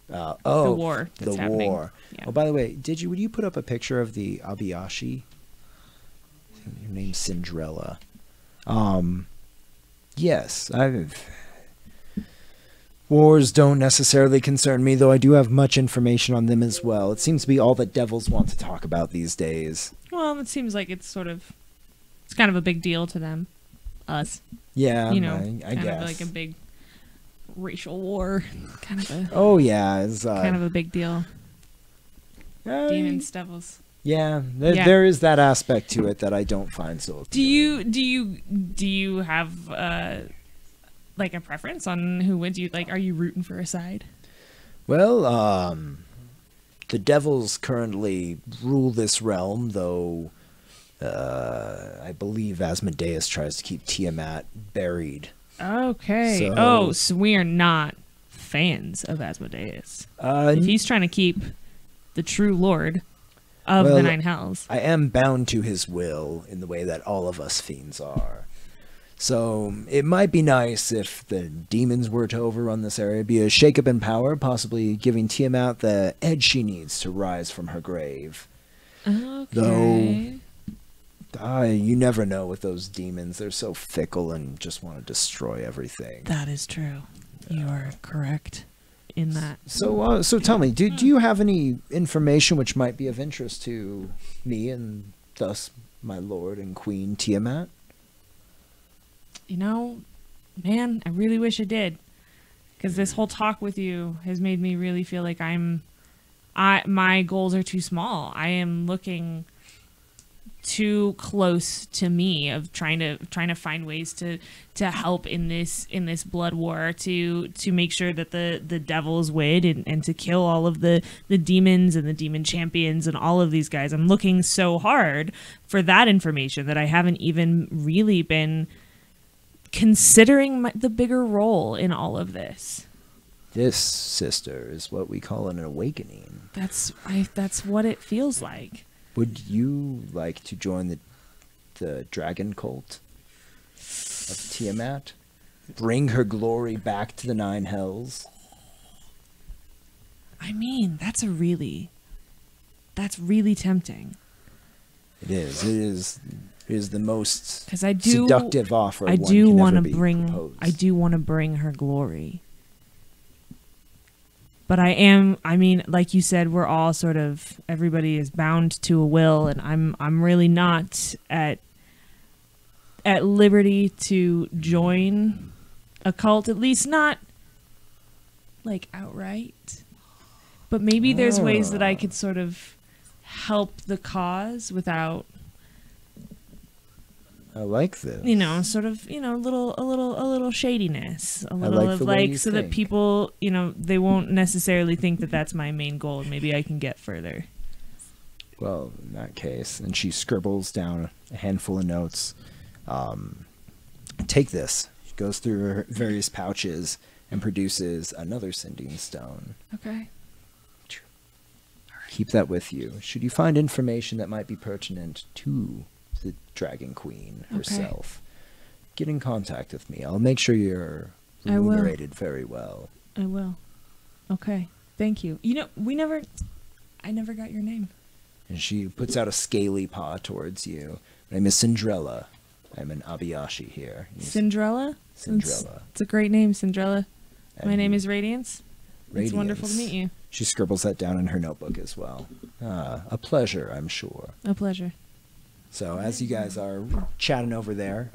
Oh, war that's the happening. war. Yeah. Oh, by the way, would you put up a picture of the Abiyashi? Her name's Cinderella. Yes, wars don't necessarily concern me, though I do have much information on them as well. It seems to be all that devils want to talk about these days. Well, it seems like it's kind of a big deal to them, us. Yeah, You know, I kind guess. of like a big racial war, kind of a Oh yeah, it's kind of a big deal. uh, Demons, devils. Yeah, Yeah. there is that aspect to it that I don't find so. Do appealing. you have like a preference on who wins? You like, are you rooting for a side? Well, the devils currently rule this realm, though I believe Asmodeus tries to keep Tiamat buried. Okay. So- So we are not fans of Asmodeus. Uh, If he's trying to keep the true lord of Well, the Nine Hells. I am bound to his will in the way that all of us fiends are. So it might be nice if the demons were to overrun this area, be a shakeup in power, possibly giving Tiamat the edge she needs to rise from her grave. Okay. You never know with those demons. They're so fickle and just want to destroy everything. That is true. You are correct in that. So tell me, do you have any information which might be of interest to me and thus my lord and queen Tiamat? You know, man, I really wish I did. Because this whole talk with you has made me really feel like my goals are too small. I am looking too close to me of trying to find ways to help in this blood war to make sure that the devils win and to kill all of the demons and the demon champions and all of these guys. I'm looking so hard for that information that I haven't even really been considering the bigger role in all of this. This, sister, is what we call an awakening. That's what it feels like. Would you like to join the dragon cult of Tiamat? Bring her glory back to the Nine Hells? I mean, that's really tempting. It is the most 'Cause I do- seductive offer I one do can want ever to be bring proposed. I do want to bring her glory. But I mean, like you said, we're all sort of, everybody is bound to a will, and I'm really not at liberty to join a cult, at least not like outright. But maybe there's ways that I could sort of help the cause without, I like this. sort of, a little shadiness, a little like of the way you so that think. people, they won't necessarily think that that's my main goal, and maybe I can get further. Well, in that case, and she scribbles down a handful of notes. Take this. She goes through her various pouches and produces another sending stone. Okay. Keep that with you. Should you find information that might be pertinent to the Dragon Queen herself, get in contact with me. I'll make sure you're I will. remunerated very well. I will. Okay. Thank you. I never got your name. And she puts out a scaly paw towards you. My name is Cinderella. I'm an Abiyashi here. Cinderella? Cinderella. It's a great name, Cinderella. My And name is Radiance. It's wonderful to Radiance. meet you. She scribbles that down in her notebook as well. A pleasure, I'm sure. A pleasure. So as you guys are chatting over there,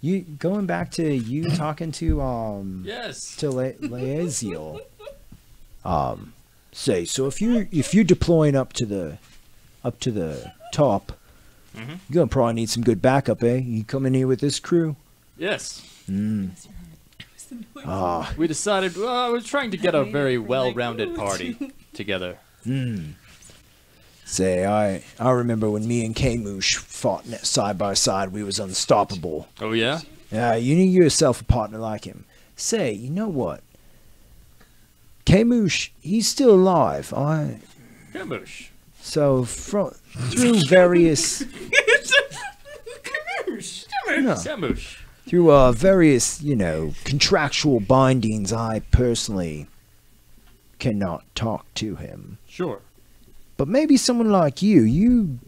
you going back to you talking to Yes. to Laeziel. Say, so if you're deploying up to the top, Mhm. you're gonna probably need some good backup, eh? You come in here with this crew? Yes. Ah, We decided we're trying to get a very well-rounded party together. say, I remember when me and Kamoosh fought side by side, we was unstoppable. Oh yeah? Yeah, you need yourself a partner like him. Say, you know what? Kamoosh, he's still alive. Kamoosh. So through various No. Kamoosh. through various, contractual bindings, I personally cannot talk to him. Sure. But maybe someone like you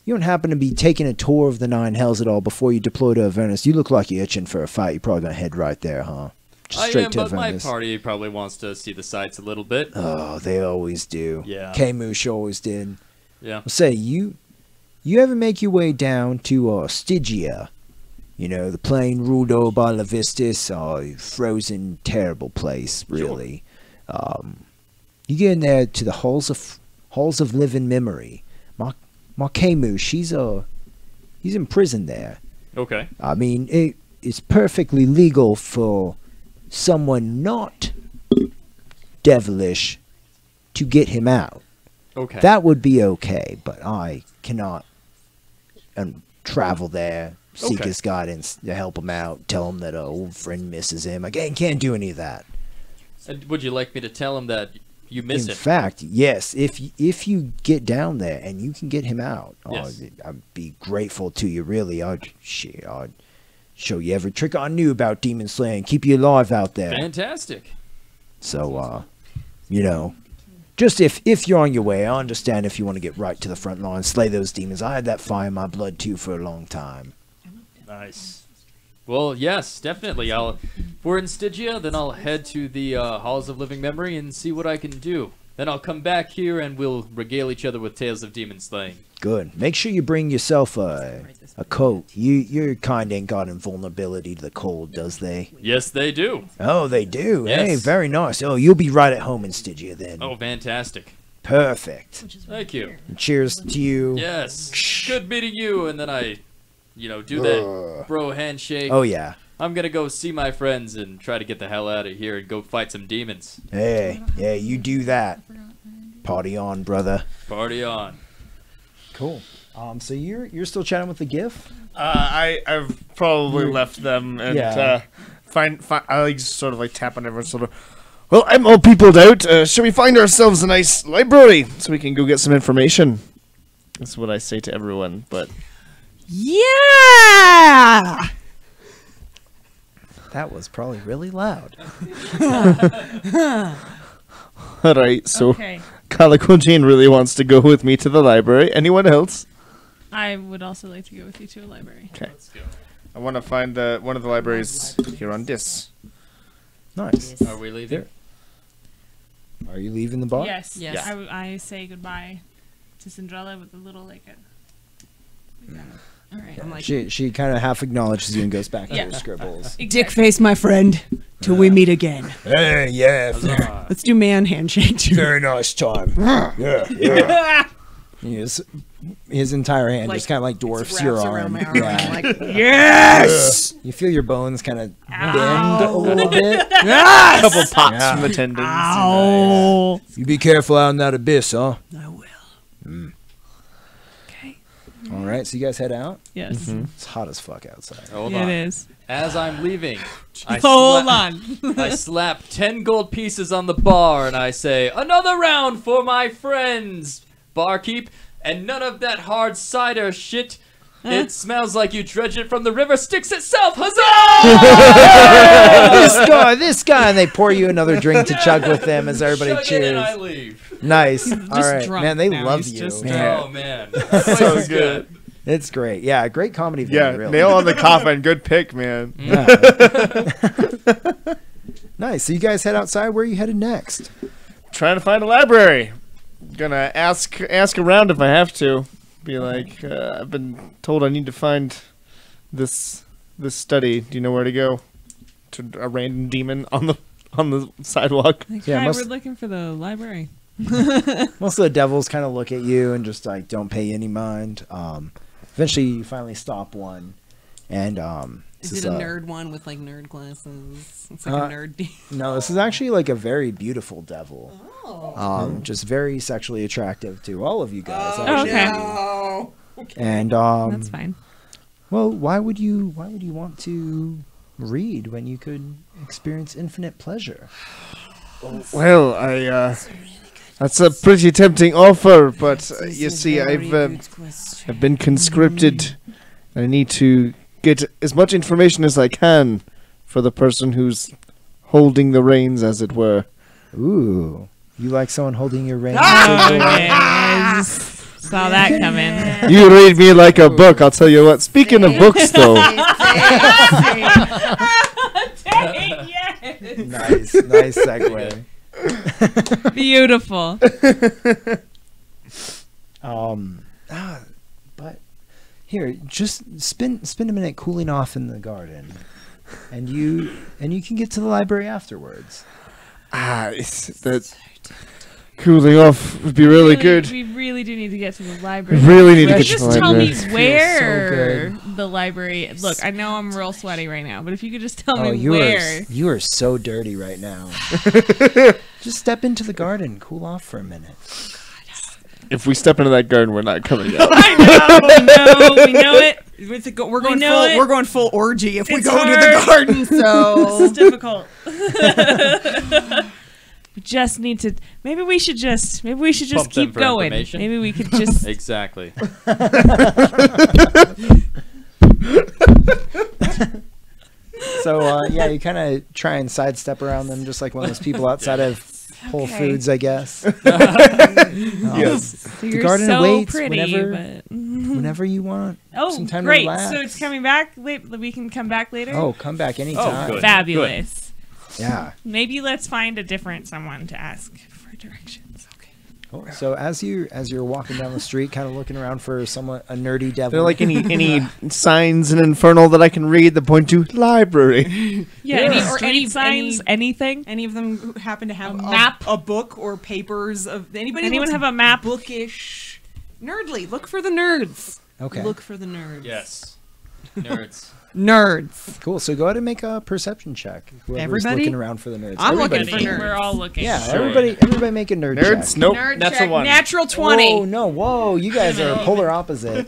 don't happen to be taking a tour of the Nine Hells at all before you deploy to Avernus. You look like you're itching for a fight. You're probably gonna head right there, huh? Just I straight am, to but my Avernus. party probably wants to see the sights a little bit. Oh, they always do. Yeah. Kamoosh always did. Yeah. Well, say, you ever make your way down to Stygia? The plain ruled over by Levistus, frozen, terrible place, really. You get in there to the halls of living memory. My Kamoosh, he's in prison there. Okay. I mean, it's perfectly legal for someone not devilish to get him out. Okay. That would be okay, but I cannot travel there, seek Okay. his guidance to help him out, tell him that an old friend misses him. I can't do any of that. And would you like me to tell him that you miss In him? fact, yes, if you get down there and you can get him out, Yes. I'd be grateful to you, really. I'd show you every trick I knew about demon slaying, keep you alive out there. Fantastic. So, you know, just if you're on your way, I understand if you want to get right to the front line, slay those demons. I had that fire in my blood, too, for a long time. Nice. Well, yes, definitely. If we're in Stygia, then I'll head to the Halls of Living Memory and see what I can do. Then I'll come back here and we'll regale each other with tales of demon slaying. Good. Make sure you bring yourself a coat. Your kind ain't got invulnerability to the cold, does they? Yes, they do. Oh, they do. Yes. Hey, very nice. Oh, you'll be right at home in Stygia then. Oh, fantastic. Perfect. Thank you. Cheers to you. Yes. Good meeting you. And then I, do that bro handshake. Oh, yeah. I'm gonna go see my friends and try to get the hell out of here and go fight some demons. Hey, yeah, you do that. Party on, brother. Party on. Cool. So you're still chatting with the GIF? I've probably left them and Yeah. I like sort of like tap on everyone sort of. Well, I'm all peopled out. Should we find ourselves a nice library so we can go get some information? That's what I say to everyone. But Yeah! That was probably really loud. all right, so Okay. Calico Jane really wants to go with me to the library. Anyone else? I would also like to go with you to a library. Okay. I want to find one of the libraries here on Dis. Nice. Are we leaving? Are you leaving the bar? Yes. Yes. I say goodbye to Cinderella with a little like a. All right. I'm like, She kind of half acknowledges you and goes back to Yeah. her scribbles. Dick face, my friend, till we meet again. Hey, yeah, Huzzah. Let's do man handshake too. very nice time. Yeah. His entire hand Like, just kind of like dwarfs wraps your around arm. my arm. Yeah. I'm like, Yes! You feel your bones kind of bend a little bit. A couple pops from the tendons. Ow! You be careful out in that abyss, huh? I will. All right, so you guys head out. Yes. It's hot as fuck outside. Hold It on. is. As I'm leaving, Hold on. I slap 10 gold pieces on the bar and I say, "Another round for my friends, barkeep, and none of that hard cider shit. It smells like you dredge it from the river Styx itself. Huzzah!" this guy, and they pour you another drink to chug with them as everybody Chug it and I cheers. leave. Nice. All right, drunk man, they now. love He's you. just man. Oh man, that place is good. It's great. Yeah, great comedy. Yeah, venue, really. nail on the coffin. Good pick, man. Yeah. Nice. So you guys head outside. Where are you headed next? Trying to find a library. Gonna ask around if I have to. Be like, I've been told I need to find this study. Do you know where to go? To a random demon on the sidewalk. Yeah, Hi, most- we're looking for the library. Most of the devils kind of look at you and just like don't pay any mind. Eventually, you finally stop one, and is this it a is, nerd one with like nerd glasses? It's Uh, like a nerd. No, this is actually like a very beautiful devil. Oh. Just very sexually attractive to all of you guys. Oh, actually. okay. no. And That's fine. well, why would you want to read when you could experience infinite pleasure? Well, that's a pretty tempting offer, but you see, I've been conscripted. I need to get as much information as I can for the person who's holding the reins, as it were. Ooh, you like someone holding your reins? Yes. Saw that coming. You read me like a book, I'll tell you what. Speaking of books, though, Yes. Nice segue. Beautiful. But here, just spend a minute cooling off in the garden, and you can get to the library afterwards. that cooling off would be really good. We really do need to get to the library. Really need to get to Just the tell me library. where the library. Look, I know I'm real sweaty right now, but if you could just tell Oh, me you where. are so dirty right now. Just step into the garden, cool off for a minute. If we step into that garden, we're not coming out. I know. No, we know it. We're going know full. it. We're going full orgy if we It's go into hard. the garden. So This is difficult. We just need to. Maybe we should just Pump them keep for going. information. Maybe we could just. Exactly. So yeah, you kind of try and sidestep around them, just like one of those people outside of Whole Okay. Foods, I guess. Yes. So you're garden so waits pretty, whenever- but. Whenever you want. Oh, some time to great! relax. So it's coming back. We can come back later. Oh, come back anytime. good. Fabulous. Yeah. Maybe let's find a different someone to ask for directions. Okay. Cool. So as you're walking down the street, kind of looking around for a nerdy devil. Are there like any signs in Infernal that I can read that point to library? Yeah. Any signs? Anything? any of them who happen to have A map? a book or papers of anybody? Anyone looks have a map? bookish, nerdly? Look for the nerds. Okay. Look for the nerds. Yes. Nerds. Nerds. Cool. So go ahead and make a perception check. Whoever's Everybody? looking around for the nerds. I'm looking Everybody. for nerds. We're all looking. Yeah, Sure. everybody make a nerd Nerds? check. Nope. Nerd That's check. a one. Natural 20. Whoa, no, whoa! You guys are polar opposite.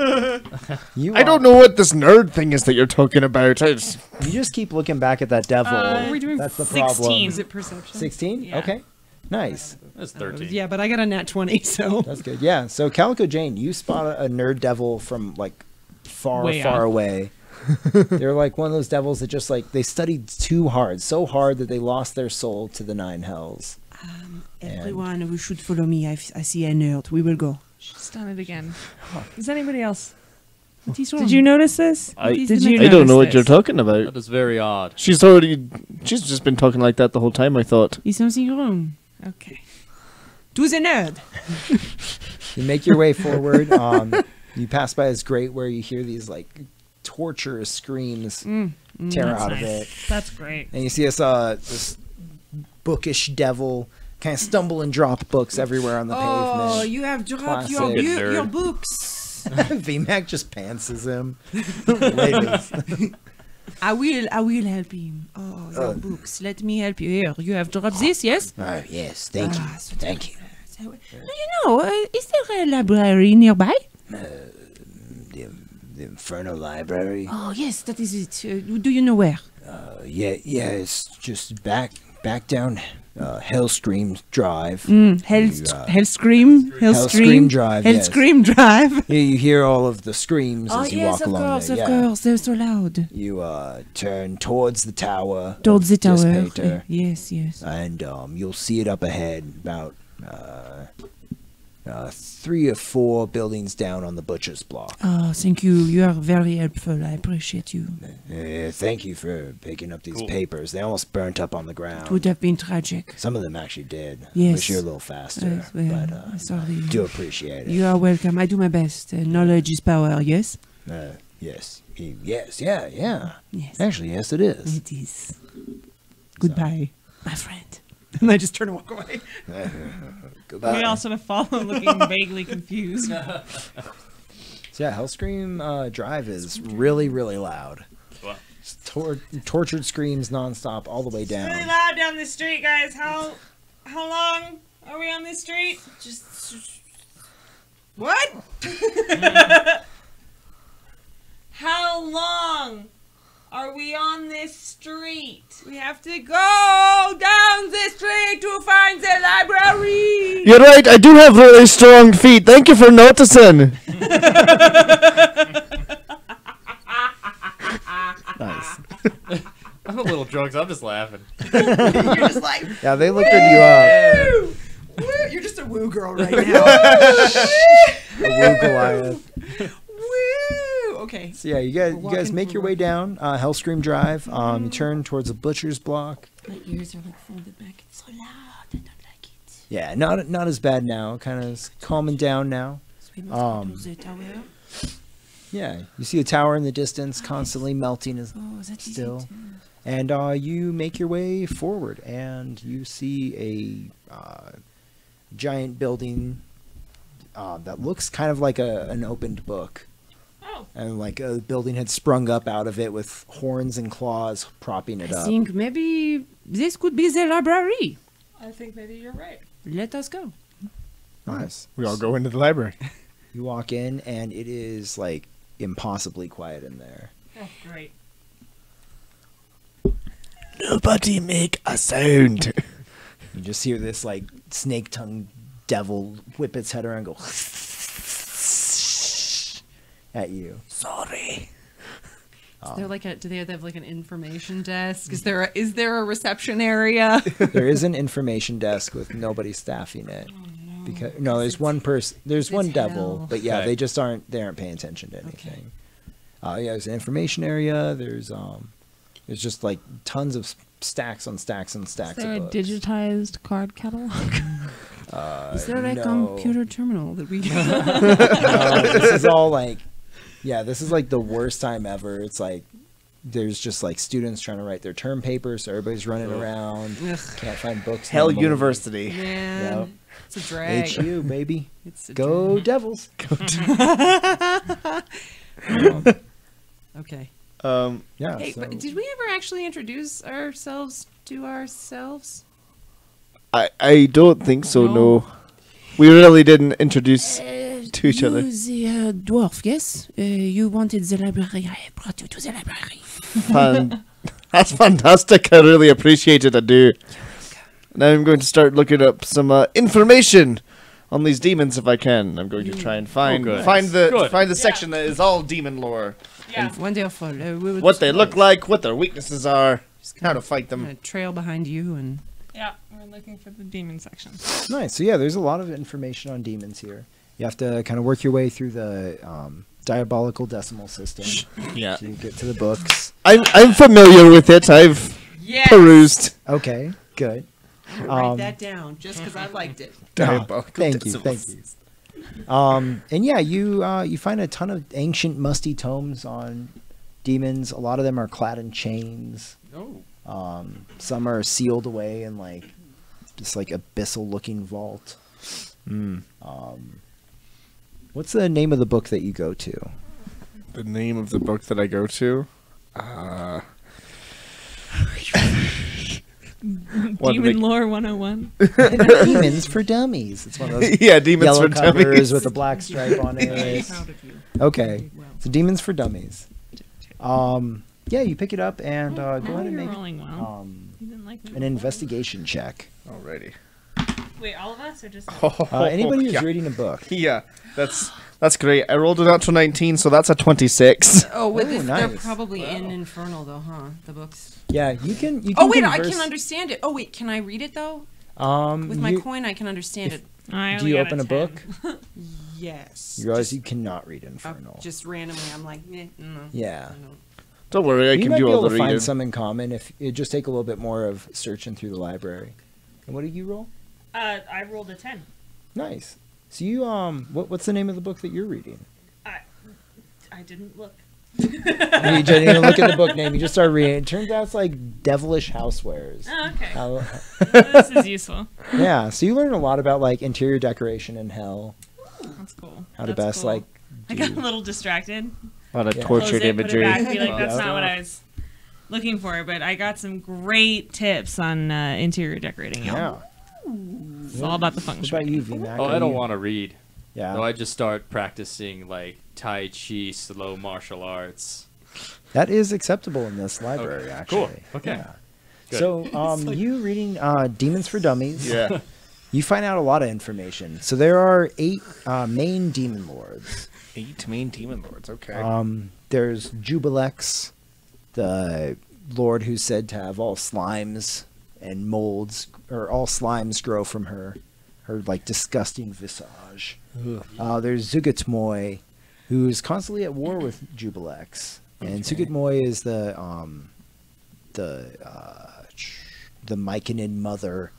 You I don't know what this nerd thing is that you're talking about. I just, You just keep looking back at that devil. What are we doing? That's the 16. problem. Is it perception? 16? Yeah. Okay. Nice. That's 13. Yeah, but I got a nat 20, so. That's good. Yeah. So Calico Jane, you spot a nerd devil from like far, Way far off. away. They're like one of those devils that just like they studied too hard, so hard that they lost their soul to the nine hells. Everyone who should follow me. I see a nerd. We will go. She's done it again. Is anybody else? What is wrong? Did you notice this? I, Did you I don't know what notice you're this? talking about. That is very odd. She's just been talking like that the whole time, I thought. Is something wrong? Okay. To the nerd. You make your way forward. You pass by this grate where you hear these like torturous screams tear That's out of nice. it, That's great. and you see this bookish devil kind of stumble and drop books everywhere on the Oh, pavement. you have dropped Classic. Fucking your nerd. books. VMAC just pantses him. Ladies. I will help him. Oh, your books. Let me help you. Here, you have dropped this, yes? Oh, yes, thank you. So Thank you. Do you know, is there a library nearby? The Inferno Library. Oh, yes, that is it. Do you know where? Yeah, it's just back down Hellscream Drive. Hellscream? Hellscream Drive, yes. Hellscream Drive. Yeah, you hear all of the screams Oh, as you yes, walk of along course, there. of Yeah. course. They're so loud. You turn towards the tower. Towards the of tower. Dispater, Yes, yes. and you'll see it up ahead, about 3 or 4 buildings down on the butcher's block. Oh, thank you. You are very helpful. I appreciate you. Thank you for picking up these Cool. papers. They almost burnt up on the It ground. would have been tragic. Some of them actually did. Yes. Wish you were a little faster, but Sorry. do appreciate it. You are welcome. I do my best. Knowledge is power, yes? Yes. Yes. Yeah. Yes. Actually, yes, it is. It is. Goodbye, my friend. And I just turn and walk away. Goodbye. We all sort of follow, looking vaguely confused. So yeah, Hellscream Drive is really, really loud. Wow. It's tortured screams nonstop all the way Really down. loud down the street, guys. How long are we on this street? Just. What? How long are we on this street? We have to go down the street to find the library. You're right, I do have really strong feet. Thank you for noticing. Nice. I'm a little drunk, so I'm just laughing. You're just like, Yeah, they lifted you up. woo! Woo! You're just a woo girl right now. A woo Goliath. Woo! Okay. So yeah, you guys walking, make your way down Hellscream Drive. You turn towards the butcher's block. My ears are like folded back. It's so loud. I don't like it. Yeah, not as bad now. Kind of calming down now. So we must go to the tower. Yeah, you see a tower in the distance, constantly melting as Oh, that is still. it. And you make your way forward, and you see a giant building that looks kind of like an opened book. Oh. And like a building had sprung up out of it with horns and claws propping it I up. think maybe this could be the library. I think maybe you're right. Let us go. Nice. We all go into the library. You walk in and it is like impossibly quiet in there. Oh, great. Nobody make a sound. You just hear this like snake tongue devil whip its head around and go at you. Sorry. Is there like do they have like an information desk? Is there a reception area? There is an information desk with nobody staffing it. Because no, there's one person. There's one devil, hell. but yeah, Okay. they just aren't. They aren't paying attention to anything. Yeah, there's an information area. There's just like tons of stacks on stacks and stacks Is there a of books. digitized card catalog? Is there a no. computer terminal that we can? No, this is all like, yeah, this is like the worst time ever. It's like there's just like students trying to write their term papers, so everybody's running around. Ugh. Can't find books. Hell normally. University. Man, Yep. it's a drag. HU baby, It's a go drag. Devils. Okay. Yeah. Hey, so- but did we ever actually introduce ourselves to ourselves? I don't think so, No. no. We really didn't introduce to each other. You the dwarf, yes? You wanted the library. I brought you to the library. That's fantastic. I really appreciate it. I do. Now I'm going to start looking up some information on these demons if I can. I'm going to try and find good. the Good. section that is all demon lore. Yeah. Wonderful. We would What they look like, what their weaknesses are, just how kinda- to fight them. kinda trail behind you and Yeah, we're looking for the demon section. Nice. So yeah, there's a lot of information on demons here. You have to kind of work your way through the diabolical decimal system Yeah. to get to the books. I'm familiar with it. I've perused. Okay, good. write that down just because I liked it. Diabolical Thank you, decimals. thank you. And yeah, you find a ton of ancient, musty tomes on demons. A lot of them are clad in chains. Oh. Some are sealed away in like this like abyssal-looking vault. What's the name of the book that you go to? The name of the book that I go to? What Demon Lore 101. Demons for Dummies. It's one of those yeah, Demons yellow for covers Dummies. with a black stripe on it. Proud of you. Okay, so Demons for Dummies. Yeah, you pick it up and go ahead Now and you're make rolling well. You didn't like me an before. investigation check. Alrighty. Wait, all of us or just? Anybody who's yeah. reading a book. Yeah, that's great. I rolled a natural 19, so that's a 26. Oh, with Oh, this, they're nice. probably in Infernal though, huh? The books. Yeah, you can. Oh wait, I converse- can understand it. Oh wait, can I read it though? With my you- coin, I can understand it. I do only you got open a 10. book? Yes. You realize you cannot read Oh, Infernal. just randomly, I'm like, no. Yeah. I don't. Don't worry, I you can might do be all able the to find reading. some in common if it just take a little bit more of searching through the library. And what did you roll? I rolled a 10. Nice. So you what's the name of the book that you're reading? I didn't look. You didn't even look at the book name. You just started reading. It turns out it's like devilish housewares. Oh, okay. How, This is useful. yeah. So you learn a lot about like interior decoration in hell. That's cool. How to That's best cool. like. I got a little distracted. A lot of Yeah. tortured Close it, imagery. Put it back, be like, that's Yeah. not what I was looking for, but I got some great tips on interior decorating. Yeah. It's all about the feng What shui. about you, VMAC? Oh, Are I don't you- want to read. Yeah. No, I just start practicing like Tai Chi, slow martial arts. That is acceptable in this library, Okay, actually. cool. Okay. Yeah. Good. So, you reading Demons for Dummies, Yeah. you find out a lot of information. So there are 8 main demon lords. 8 main demon lords, okay. There's Jubilex, the lord who's said to have all slimes and molds, or all slimes grow from her like disgusting visage. There's Zugatmoy, who's constantly at war with Jubilex, and Zugatmoy is the Myconid mother.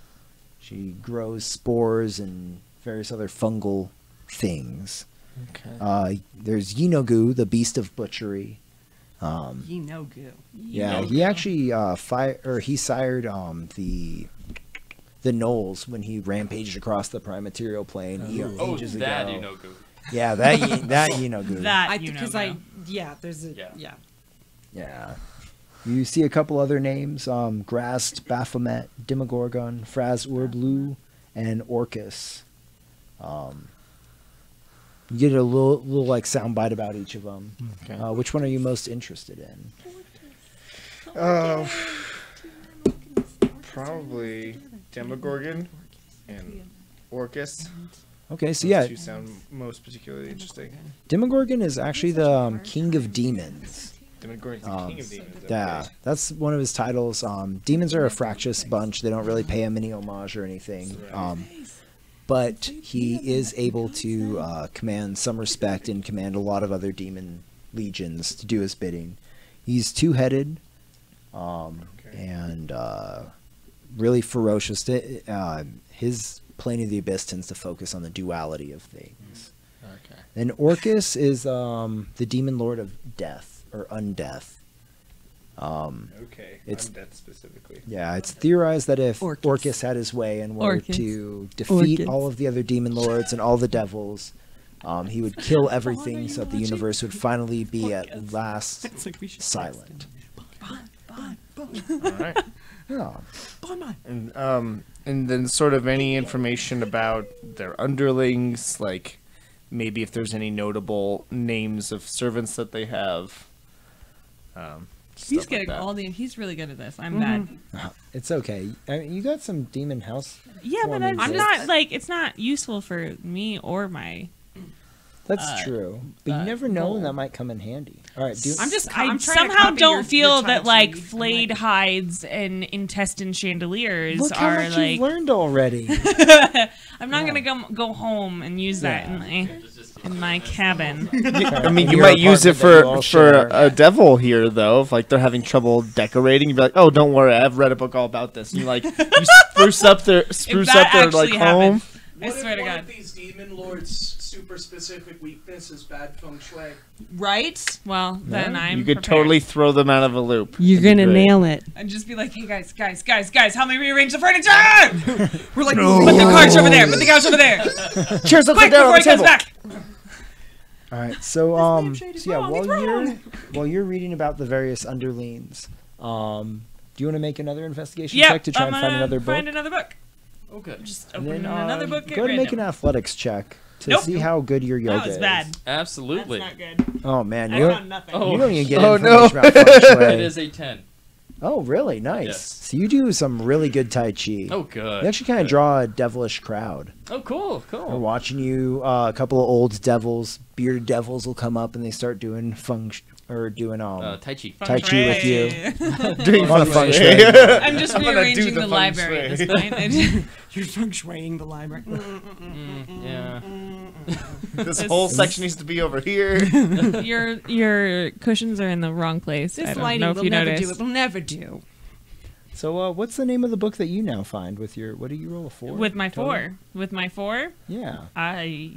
She grows spores and various other fungal things. Okay. There's Yinogu, the beast of butchery. You know, goo. Yeah, he actually he sired the Knolls when he rampaged across the prime material plane Oh, ages that ago. you know, good. Yeah, that you know good. That Because there's a Yeah. Yeah. You see a couple other names: Grast, Baphomet, Demogorgon, Fraz Urblu, and Orcus. You get a little like soundbite about each of them. Okay. Which one are you most interested in? Probably Demogorgon and Orcus. Okay, so Those yeah, two sound most particularly interesting. Demogorgon is actually the king of demons. Demogorgon's the king of demons. Yeah, okay. that's one of his titles. Demons are a fractious bunch. They don't really pay him any homage or anything. But he is able to command some respect and command a lot of other demon legions to do his bidding. He's two-headed and really ferocious. His Plane of the Abyss tends to focus on the duality of things. Okay. And Orcus is the demon lord of death or undeath. Okay. It's- Undead specifically. Yeah, it's theorized that if Orcus. Orcus had his way and were Orcus. to defeat Orcus. all of the other demon lords and all the devils, he would kill everything so that the universe would finally be at last silent. All right. Yeah. And then sort of any information about their underlings, like maybe if there's any notable names of servants that they have. He's stuff like getting that. all the. He's really good at this. I'm bad. It's okay. I mean, you got some demon house. Yeah, but forming I'm bits. not like it's not useful for me or my. That's true, but you never know when that might come in handy. All right, do I trying to somehow copy don't your feel Tai that Chi. like I'm flayed like- hides and intestine chandeliers look how are much like. you've learned already. I'm not gonna go home and use that in my cabin. I mean, In you your might use it apartment that you all for share. a devil here, though. If like they're having trouble decorating, you'd be like, "Oh, don't worry, I've read a book all about this." And you like you spruce up their like actually home. happened. I swear to One God. of these demon lords' super specific weakness is bad feng shui. Right? Well, then I'm. You could prepared. totally throw them out of a loop. You're That'd be gonna great. nail it. And just be like, hey guys, help me rearrange the furniture! We're like, put the couch over there, put the couch over there. Cheers up Quick before he comes back! All right, so shade is so yeah, wrong, it's while you're reading about the various underlings, do you want to make another investigation Yeah, check to try I'm and find gonna another book? find another book. Okay. Just And open then, another book. go ahead and make an athletics check to Nope. see how good your yoga That was is. bad. That's Absolutely. not good. Oh man, I you found nothing. Oh. you don't even get Oh, information no. about feng shui. It is a 10. Oh really? Nice. Yes. So you do some really good tai chi. Oh, good. You actually kind of draw a devilish crowd. Oh, cool, We're cool. watching you. A couple of old devils, bearded devils, will come up and they start doing doing Tai Chi. Tai Chi with you. Doing On a feng feng shui. shui. I'm just I'm gonna do rearranging the the feng library at shui. this point. I just- You're feng shuiing the library. Yeah. This whole section needs to be over here. your cushions are in the wrong place. I This don't lighting know if will you never noticed. do. It will never do. So, what's the name of the book that you now find with your? What do you roll a 4? With my total? 4. With my 4, Yeah. I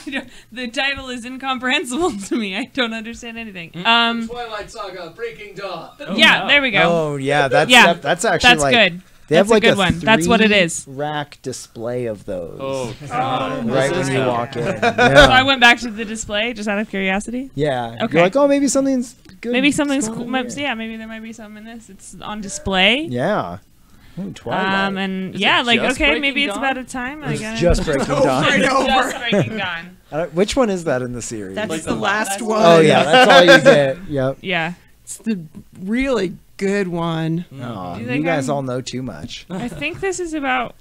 don't, the title is incomprehensible to me. I don't understand anything. Twilight Saga, Breaking Dawn. Yeah, wow. there we go. Oh yeah, that's Yeah, that's actually That's like good. they That's have like a good one. That's what it is. Rack display of those. Oh, God. right This when is you how- walk in. So I Yeah. went back to the display just out of curiosity. Yeah. Okay. You're like, oh, maybe something's good. Maybe something's going cool. on here. Yeah, maybe there might be something in this. It's on display. Yeah. Ooh, Twilight. And Is yeah, it like just okay, Breaking maybe it's Dawn? about a time. It's Like, just Breaking Dawn. just Breaking Dawn. Which one is that in the series? That's Like the the last last one. Oh yeah, that's all you get. Yep. Yeah, It's the really good one. Oh, You you think guys I'm- all know too much. I think this is about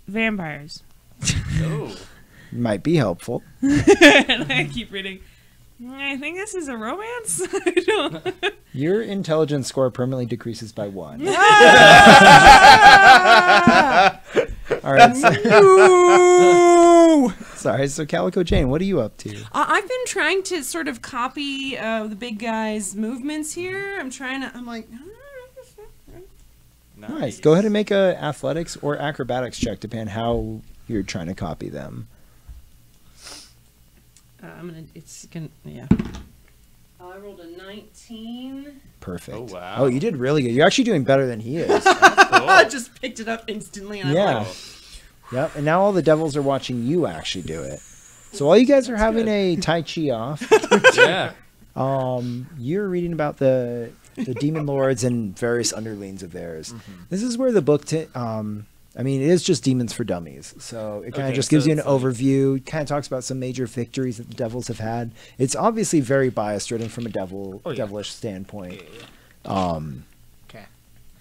vampires. Oh. Might be helpful. And I keep reading. I think this is a romance. I don't. Your intelligence score permanently decreases by 1. All right. Ooh. Sorry. So Calico Jane, what are you up to? I've been trying to sort of copy the big guy's movements here. I'm like, Nice. Go ahead and make a athletics or acrobatics check, depending how you're trying to copy them. yeah. I rolled a 19. Perfect. Oh, wow. Oh, you did really good. You're actually doing better than he is. I just picked it up instantly. And Yeah. I'm like, Yep, and now all the devils are watching you actually do it. So while you guys are having a Tai Chi off, Yeah. you're reading about the demon lords and various underlings of theirs. This is where the book, I mean, it is just Demons for Dummies. So it kind of Okay, just so gives you an it's like- overview, kind of talks about some major victories that the devils have had. It's obviously very biased, written from a devilish standpoint. Okay.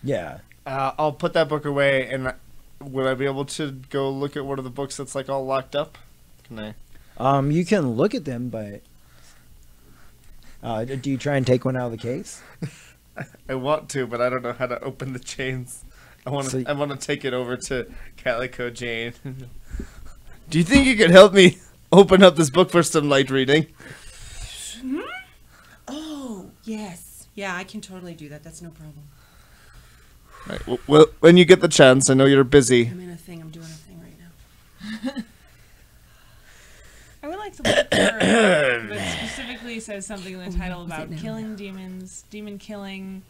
Yeah. I'll put that book away, and would I be able to go look at one of the books that's like all locked up? Can I? You can look at them, but do you try and take one out of the case? I want to, but I don't know how to open the chains. I want to. So- I want to take it over to Calico Jane. Do you think you could help me open up this book for some light reading? Oh, yes. Yeah, I can totally do that. That's no problem. Right. Well, when you get the chance, I know you're busy. I'm in a thing. I'm doing a thing right now. I would like to look for that specifically says something in the title was it about now? killing demons, demon killing,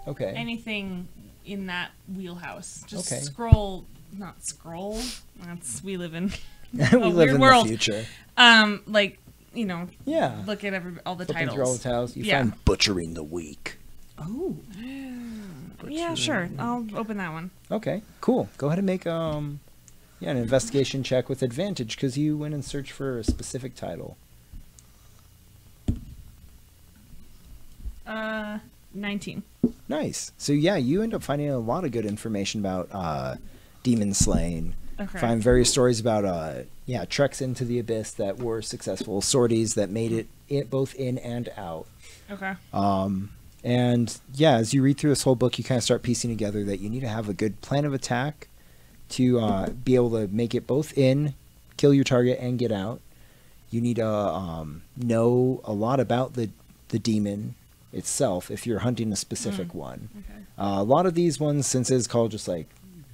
Okay. anything in that wheelhouse. Just Okay. not scroll. That's we live in we a live weird in world. the future. Like you know, Yeah. look at all the Flipping titles. through all the titles, you Yeah. find Butchering the Weak. Oh. Yeah, sure. I'll open that one. Okay, cool. Go ahead and make an investigation check with advantage because you went and searched for a specific title. 19. Nice. So yeah, you end up finding a lot of good information about demon slaying. Okay. Find various stories about treks into the abyss that were successful, sorties that made it both in and out. Okay. And yeah, as you read through this whole book, you kind of start piecing together that you need to have a good plan of attack to be able to make it both in, kill your target, and get out. You need to know a lot about the demon itself if you're hunting a specific one. Okay. A lot of these ones, since it's called just like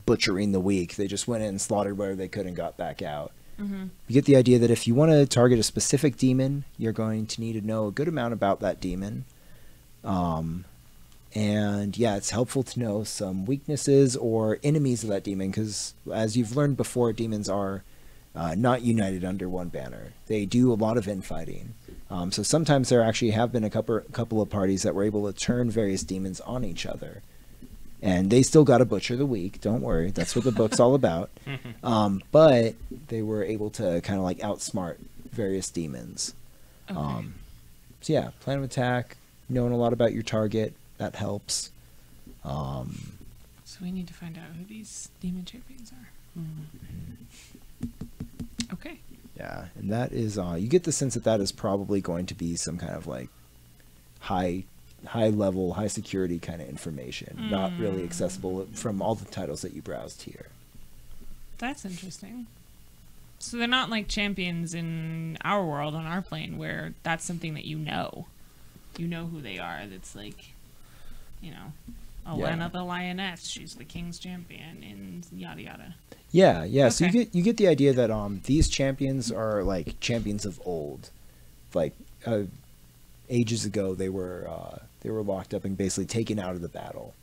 Butchering the Weak, they just went in and slaughtered whatever they could and got back out. Mm-hmm. You get the idea that if you want to target a specific demon, you're going to need to know a good amount about that demon. And yeah, it's helpful to know some weaknesses or enemies of that demon because, as you've learned before, demons are not united under one banner. They do a lot of infighting. So sometimes there actually have been a couple of parties that were able to turn various demons on each other. And they still got to butcher the weak. Don't worry. That's what the book's all about. But they were able to kind of like outsmart various demons. Okay. So yeah, plan of attack, knowing a lot about your target, that helps. So we need to find out who these demon champions are. Okay. Yeah, and that is, you get the sense that is probably going to be some kind of like high level, high security kind of information, not really accessible from all the titles that you browsed here. That's interesting. So they're not like champions in our world on our plane where that's something that you know. You know who they are. That's like, you know, Olenna the Lioness. She's the king's champion and yada yada. Yeah. So Okay. you get the idea that these champions are like champions of old, like ages ago they were locked up and basically taken out of the battle.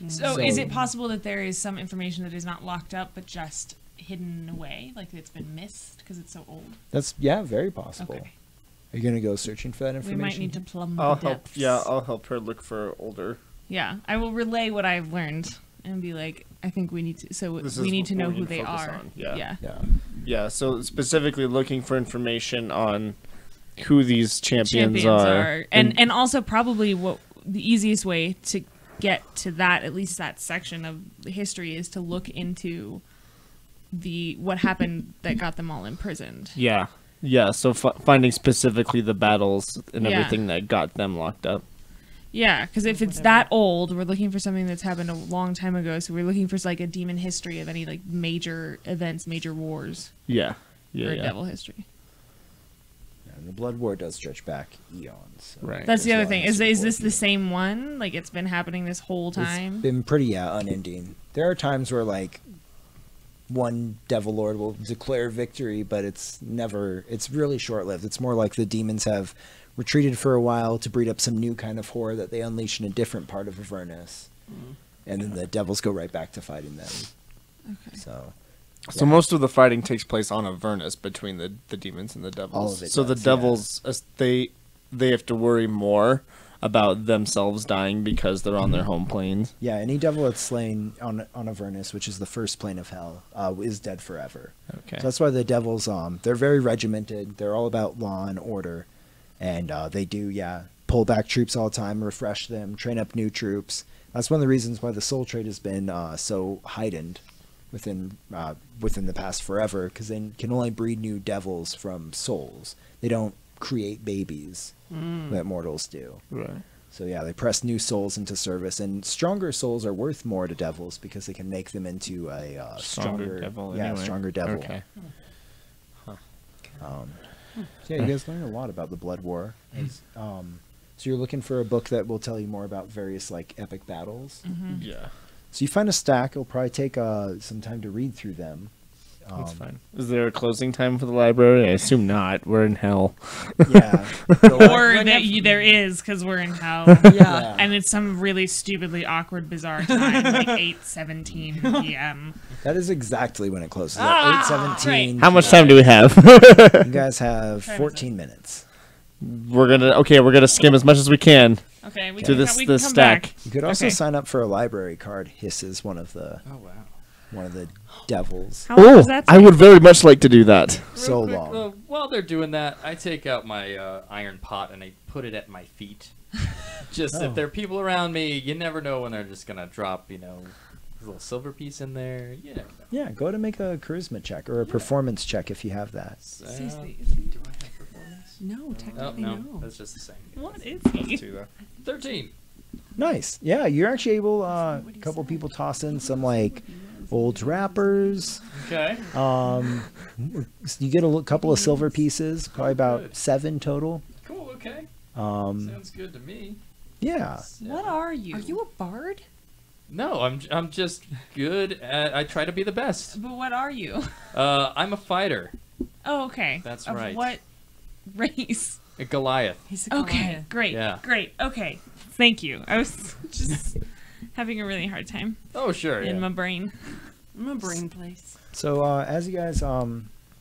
So is it possible that there is some information that is not locked up but just hidden away, like it's been missed because it's so old? That's very possible. Okay. Are you gonna go searching for that We information? might need to plumb the I'll help. depths. Yeah, I'll help her look for older. Yeah, I will relay what I've learned and be like, I think we need to. So This we is need to what know we who need to they focus are. on, yeah. Yeah. Yeah, so specifically looking for information on who these champions are. and also probably what the easiest way to get to that, at least that section of the history, is to look into what happened that got them all imprisoned. Yeah. Yeah, so finding specifically the battles and Yeah. everything that got them locked up. Yeah, because if it's that old, we're looking for something that's happened a long time ago. So we're looking for like a demon history of any like major events, major wars, Yeah. or Yeah, a yeah. devil history. And the Blood War does stretch back eons. So Right. That's the there's a other lot thing. of Is support this the here. same one? Like it's been happening this whole time? It's been pretty unending. There are times where like one Devil Lord will declare victory, but it's really short lived. It's more like the demons have retreated for a while to breed up some new kind of horror that they unleash in a different part of Avernus. And then the devils go right back to fighting them. Okay. So So most of the fighting takes place on Avernus between the demons and the devils. All of it So the does, yeah. devils, they have to worry more about themselves dying because they're on their home planes. Yeah, any devil that's slain on Avernus, which is the first plane of hell, is dead forever. Okay. So that's why the devils, they're very regimented. They're all about law and order, and they do, pull back troops all the time, refresh them, train up new troops. That's one of the reasons why the soul trade has been so heightened within the past forever, because they can only breed new devils from souls. They don't create babies that mortals do. Right. So yeah, they press new souls into service, and stronger souls are worth more to devils because they can make them into a stronger devil. Yeah, Anyway. stronger devil. Okay. So yeah, you guys learn a lot about the Blood War. So you're looking for a book that will tell you more about various like epic battles. Yeah. So you find a stack. It'll probably take some time to read through them. That's fine. Is there a closing time for the library? I assume not. We're in hell. Yeah. Or there is, because we're in hell. Yeah. And it's some really stupidly awkward, bizarre time, like 8:17 p.m. That is exactly when it closes. At 8:17. How much time do we have? You guys have Time is 14 minutes. We're gonna skim as much as we can Okay, we through can, this we can this come stack. back. You could also Okay. sign up for a library card. Hisses one of the devils. How long Oh, does that I take? would very much like to do that. So Real quick, long. while they're doing that, I take out my iron pot and I put it at my feet. Just Oh. if there are people around me, you never know when they're just gonna drop, a little silver piece in there. You never know. Yeah, go ahead and make a charisma check or a performance check if you have that. Do I have performance? No, Oh technically no, no. that's just the same. What is he? 13. Nice. Yeah, you're actually able. A couple people toss in some like old wrappers. Okay. You get a couple of silver pieces, probably about good. 7 total. Cool. Okay. Um, Sounds good to me. yeah. What are you? Are you a bard? No, I'm just good at. I try to be the best. But what are you? I'm a fighter. Oh, okay. That's Of right. What race? A Goliath. He's a Okay, Goliath. great. Yeah. Great. Okay. Thank you. I was just having a really hard time Oh sure. in Yeah. my brain. I'm a brain place. So as you guys,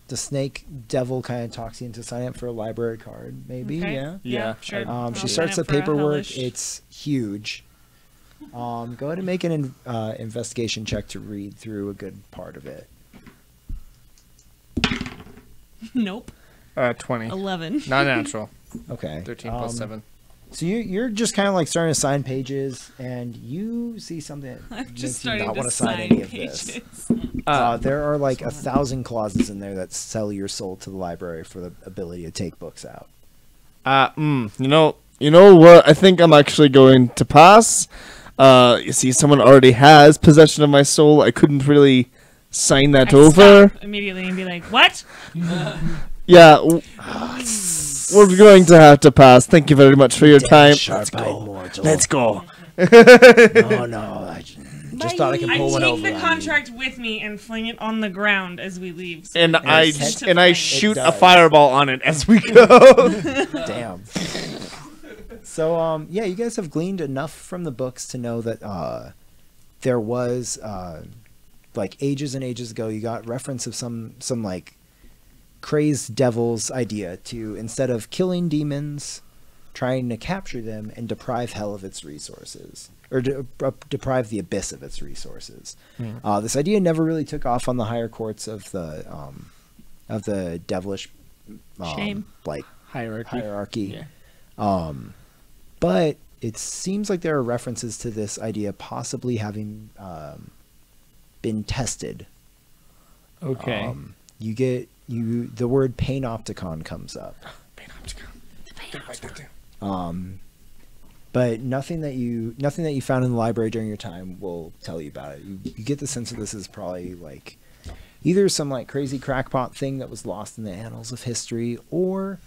the snake devil kind of talks you into signing up for a library card, maybe. Okay. Yeah. Yeah. Sure. She I'll sign starts the up for a paperwork. hellish- It's huge. Go ahead and make an investigation check to read through a good part of it. Nope. 20. 11. Not natural. Okay. 13 plus 7. So you're just kind of like starting to sign pages, and you see something that I'm makes just you starting not to want to sign sign any of pages. this. There are like 1,000 clauses in there that sell your soul to the library for the ability to take books out. You know what? I think I'm actually going to pass. You see, someone already has possession of my soul. I couldn't really sign that I over. stop immediately and be like, "What?" Yeah, we're going to have to pass. Thank you very much for your time. Sharp-eyed mortal. Let's go. No, I just thought I could I pull one take over the on contract with me and fling it on the ground as we leave. so And we I can catch and I the shoot a does. fireball on it as we go. you. Damn. So yeah, you guys have gleaned enough from the books to know that there was like ages and ages ago, you got reference of some like crazed devil's idea to, instead of killing demons, trying to capture them and deprive hell of its resources, or deprive the abyss of its resources. This idea never really took off on the higher courts of the devilish Shame. like Hierarchy. hierarchy. But it seems like there are references to this idea possibly having been tested. Okay. The word panopticon comes up. But nothing that you found in the library during your time will tell you about it. You get the sense that this is probably like either some like crazy crackpot thing that was lost in the annals of history, or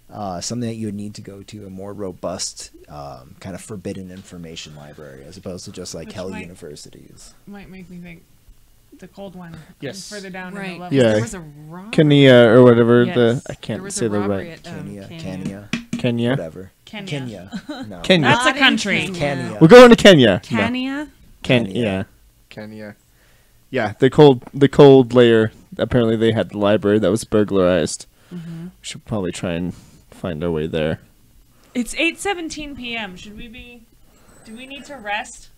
something that you would need to go to a more robust kind of forbidden information library, as opposed to just like Which hell might- universities. Might make me think the cold one. Yes. Further down in Right. the level. Yeah. There was a robbery. Kenya or whatever Yes. I There can't was say a the robbery right. at Kenya, Kenya. Kenya. whatever. Kenya. Kenya. No. Kenya. That's a Not in country. Kenya. Kenya. We're going to Kenya. Kenya. Kenya. Kenya. Kenya. Yeah, the cold layer. Apparently, they had the library that was burglarized. We should probably try and find our way there. It's 8:17 p.m. Should we be? Do we need to rest?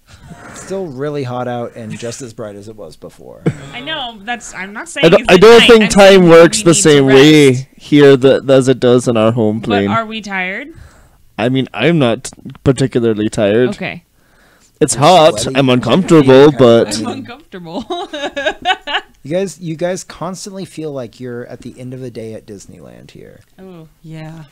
It's still really hot out and just as bright as it was before. I know that's. I'm not saying. I don't, it's I don't at think night. I'm saying time we works the need to same way rest. here as it does in our home But plane. are we tired? I mean, I'm not particularly tired. Okay. It's You're hot. sweaty. I'm uncomfortable, but I'm uncomfortable. You guys constantly feel like you're at the end of the day at Disneyland here. Oh. Yeah.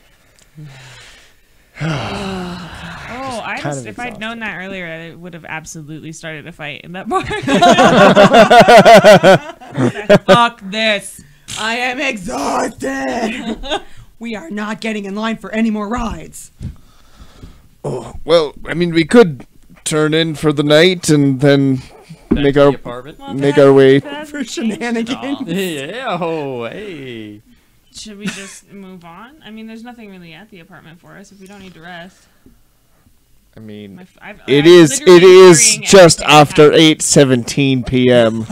Oh, I kind just, of if I'd known exhausting. that earlier, I would have absolutely started a fight in that bar. Fuck this. I am exhausted. We are not getting in line for any more rides. well, I mean, we could turn in for the night and then Back make to our the apartment. Well, make that- our way. that hasn't For changed at all. shenanigans. Yeah. Oh, hey. Should we just move on? I mean, there's nothing really at the apartment for us if we don't need to rest. I mean, I'm it is literally just carrying after everything 8:17 p.m.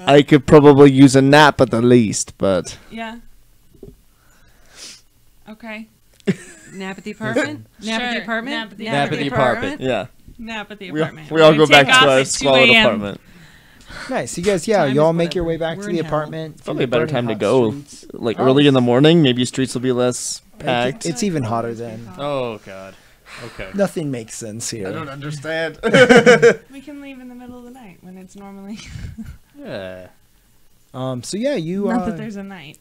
I could probably use a nap at the least, but Yeah. Okay. Nap at the apartment? Nap at the Sure. apartment? Nap at the Nap at the apartment. yeah, Nap at the we apartment. all We're go gonna back take to off our at 2 squalid a.m. apartment. Nice. You guys, yeah, Time you is all make your way whatever. back We're to the in hell. apartment. through Probably a the better burning time to hot go, streets. like Oh. early in the morning. Maybe streets will be less packed. It's even hotter then. Oh God. Okay. Nothing makes sense here. understand. We can leave in the middle of the night when it's normally. Yeah. So yeah, you Not that there's a night.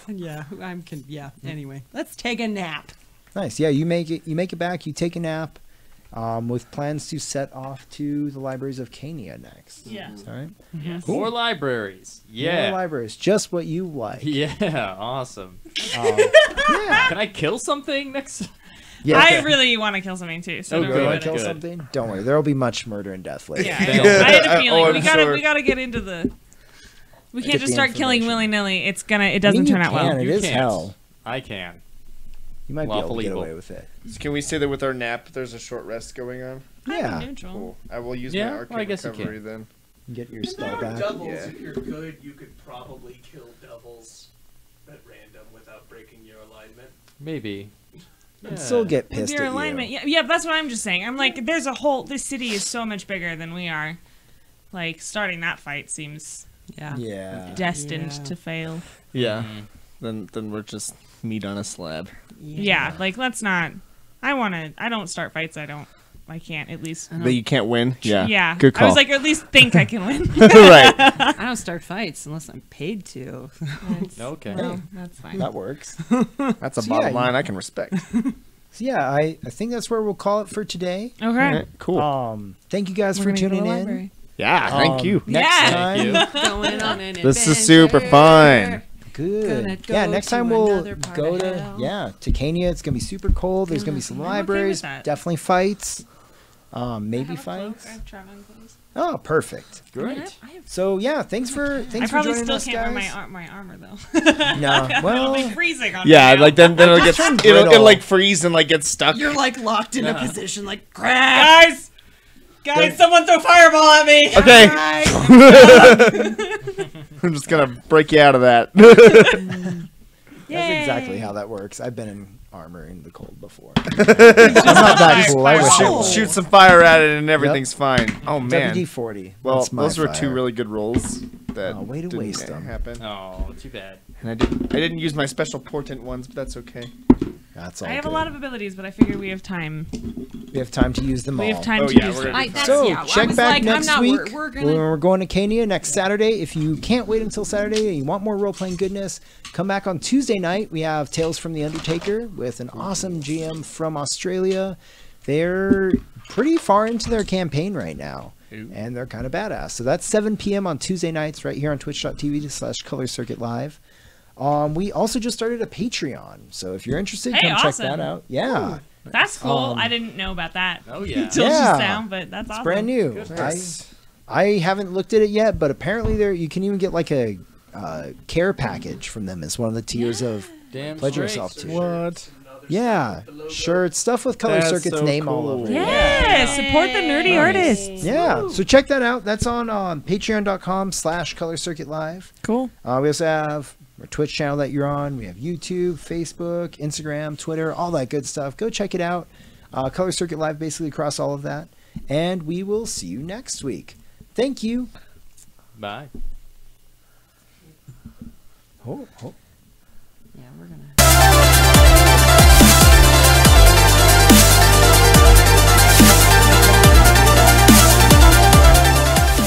Yeah, anyway. Let's take a nap. nice. Yeah, you make it back. You take a nap, with plans to set off to the libraries of Cania next. Yeah. All right. Yes. More libraries. More Yeah. libraries, just what you like. Yeah. Awesome. Yeah. Can I kill something next? Yeah. I really want to kill something too. So Oh, don't You worry want about to kill it. Good. something? Don't worry. There will be much murder and death later. Yeah, Fail. I had a Oh, feeling I'm we gotta sure. we gotta get into the. We can't Get just the start killing information. willy nilly. It I doesn't mean, you turn out well. can. It You is can't. hell. I can. You might be able Lawful to get evil. away with it. Can we say that with our nap, there's a short rest going on? Yeah. I'm neutral. Cool. I will use Yeah, my well, arcade I guess you recovery then. Get your If spell there were back. doubles, Yeah. if you're good, you could probably kill doubles at random without breaking your alignment. Maybe. I'd still get With pissed your at alignment, you. yeah, that's what I'm just saying. I'm like, there's a whole. This city is so much bigger than we are. Like starting that fight seems Yeah. Yeah. destined Yeah. to fail. Yeah. Mhm. Then we're just meat on a slab. Yeah, like let's not. I don't start fights. I can't at least. That you can't win. Yeah. Yeah. Good call. I was like, at least think I can win. right. I don't start fights unless I'm paid to. Okay. No, that's fine. That works. That's a So, bottom yeah, line I can respect. So yeah, I think that's where we'll call it for today. Okay. Alright, cool. Thank you guys We're for gonna go to tuning the in. library. yeah. Thank you. Next Yeah. time, Thank you. Going on an This is super fun. good. Gonna Yeah, go next to time we'll another part go of to hell. to Cania. It's gonna be super cold. There's gonna be some I'm okay with libraries, that. definitely fights, maybe I have a cloak. fights. I have traveling clothes. Oh, perfect. Great. I have. So yeah, thanks for I probably joining still us, can't guys. wear my armor though. No, It'll well, be freezing on Yeah, me now. like then it'll get turned it'll brittle. like freeze and like get stuck. You're like locked in a Yeah. position like crap. Guys, someone throw fireball at me. Okay. Right. I'm just gonna break you out of that. that's exactly how that works. I've been in armor in the cold before. I'm not that cool. I wish I shoot, was. shoot some fire at it and everything's fine. Oh man. WD-40. Well, That's my those were two fire. really good rolls. That Oh, way to didn't waste 'em. happen. Oh, too bad. And I didn't use my special portent ones, but that's okay. That's all. I have a good. lot of abilities, but I figure we have time. We have time to use them all. We have time Oh, to yeah, use we're them. gonna I, that's, So yeah, I check was back like, next I'm not, week We're when gonna. we're going to Cania next Saturday. If you can't wait until Saturday and you want more role playing goodness, come back on Tuesday night. We have Tales from the Undertaker with an awesome GM from Australia. They're pretty far into their campaign right now, and they're kind of badass. So that's 7 p.m. on Tuesday nights right here on twitch.tv/Color Circuit Live. We also just started a Patreon, so if you're interested, Hey, come check awesome. that out. Yeah, That's cool. Um, I didn't know about that. Oh yeah. Until Yeah. just now, but that's awesome. brand new. Goodness. I haven't looked at it yet, but apparently there you can even get like a care package from them as one of the tiers of Damn pledge straight. yourself to. What? Another other Yeah, stuff with the logo. shirts, stuff with Color That's Circuit's so name all cool. over it. Yeah, support the nerdy artists. Yeah, so check that out. That's on patreon.com/Color Circuit Live. Cool. We also have our Twitch channel that you're on. We have YouTube, Facebook, Instagram, Twitter, all that good stuff. Go check it out. Color Circuit Live basically across all of that. And we will see you next week. Thank you. Bye. Oh. Yeah, we're gonna.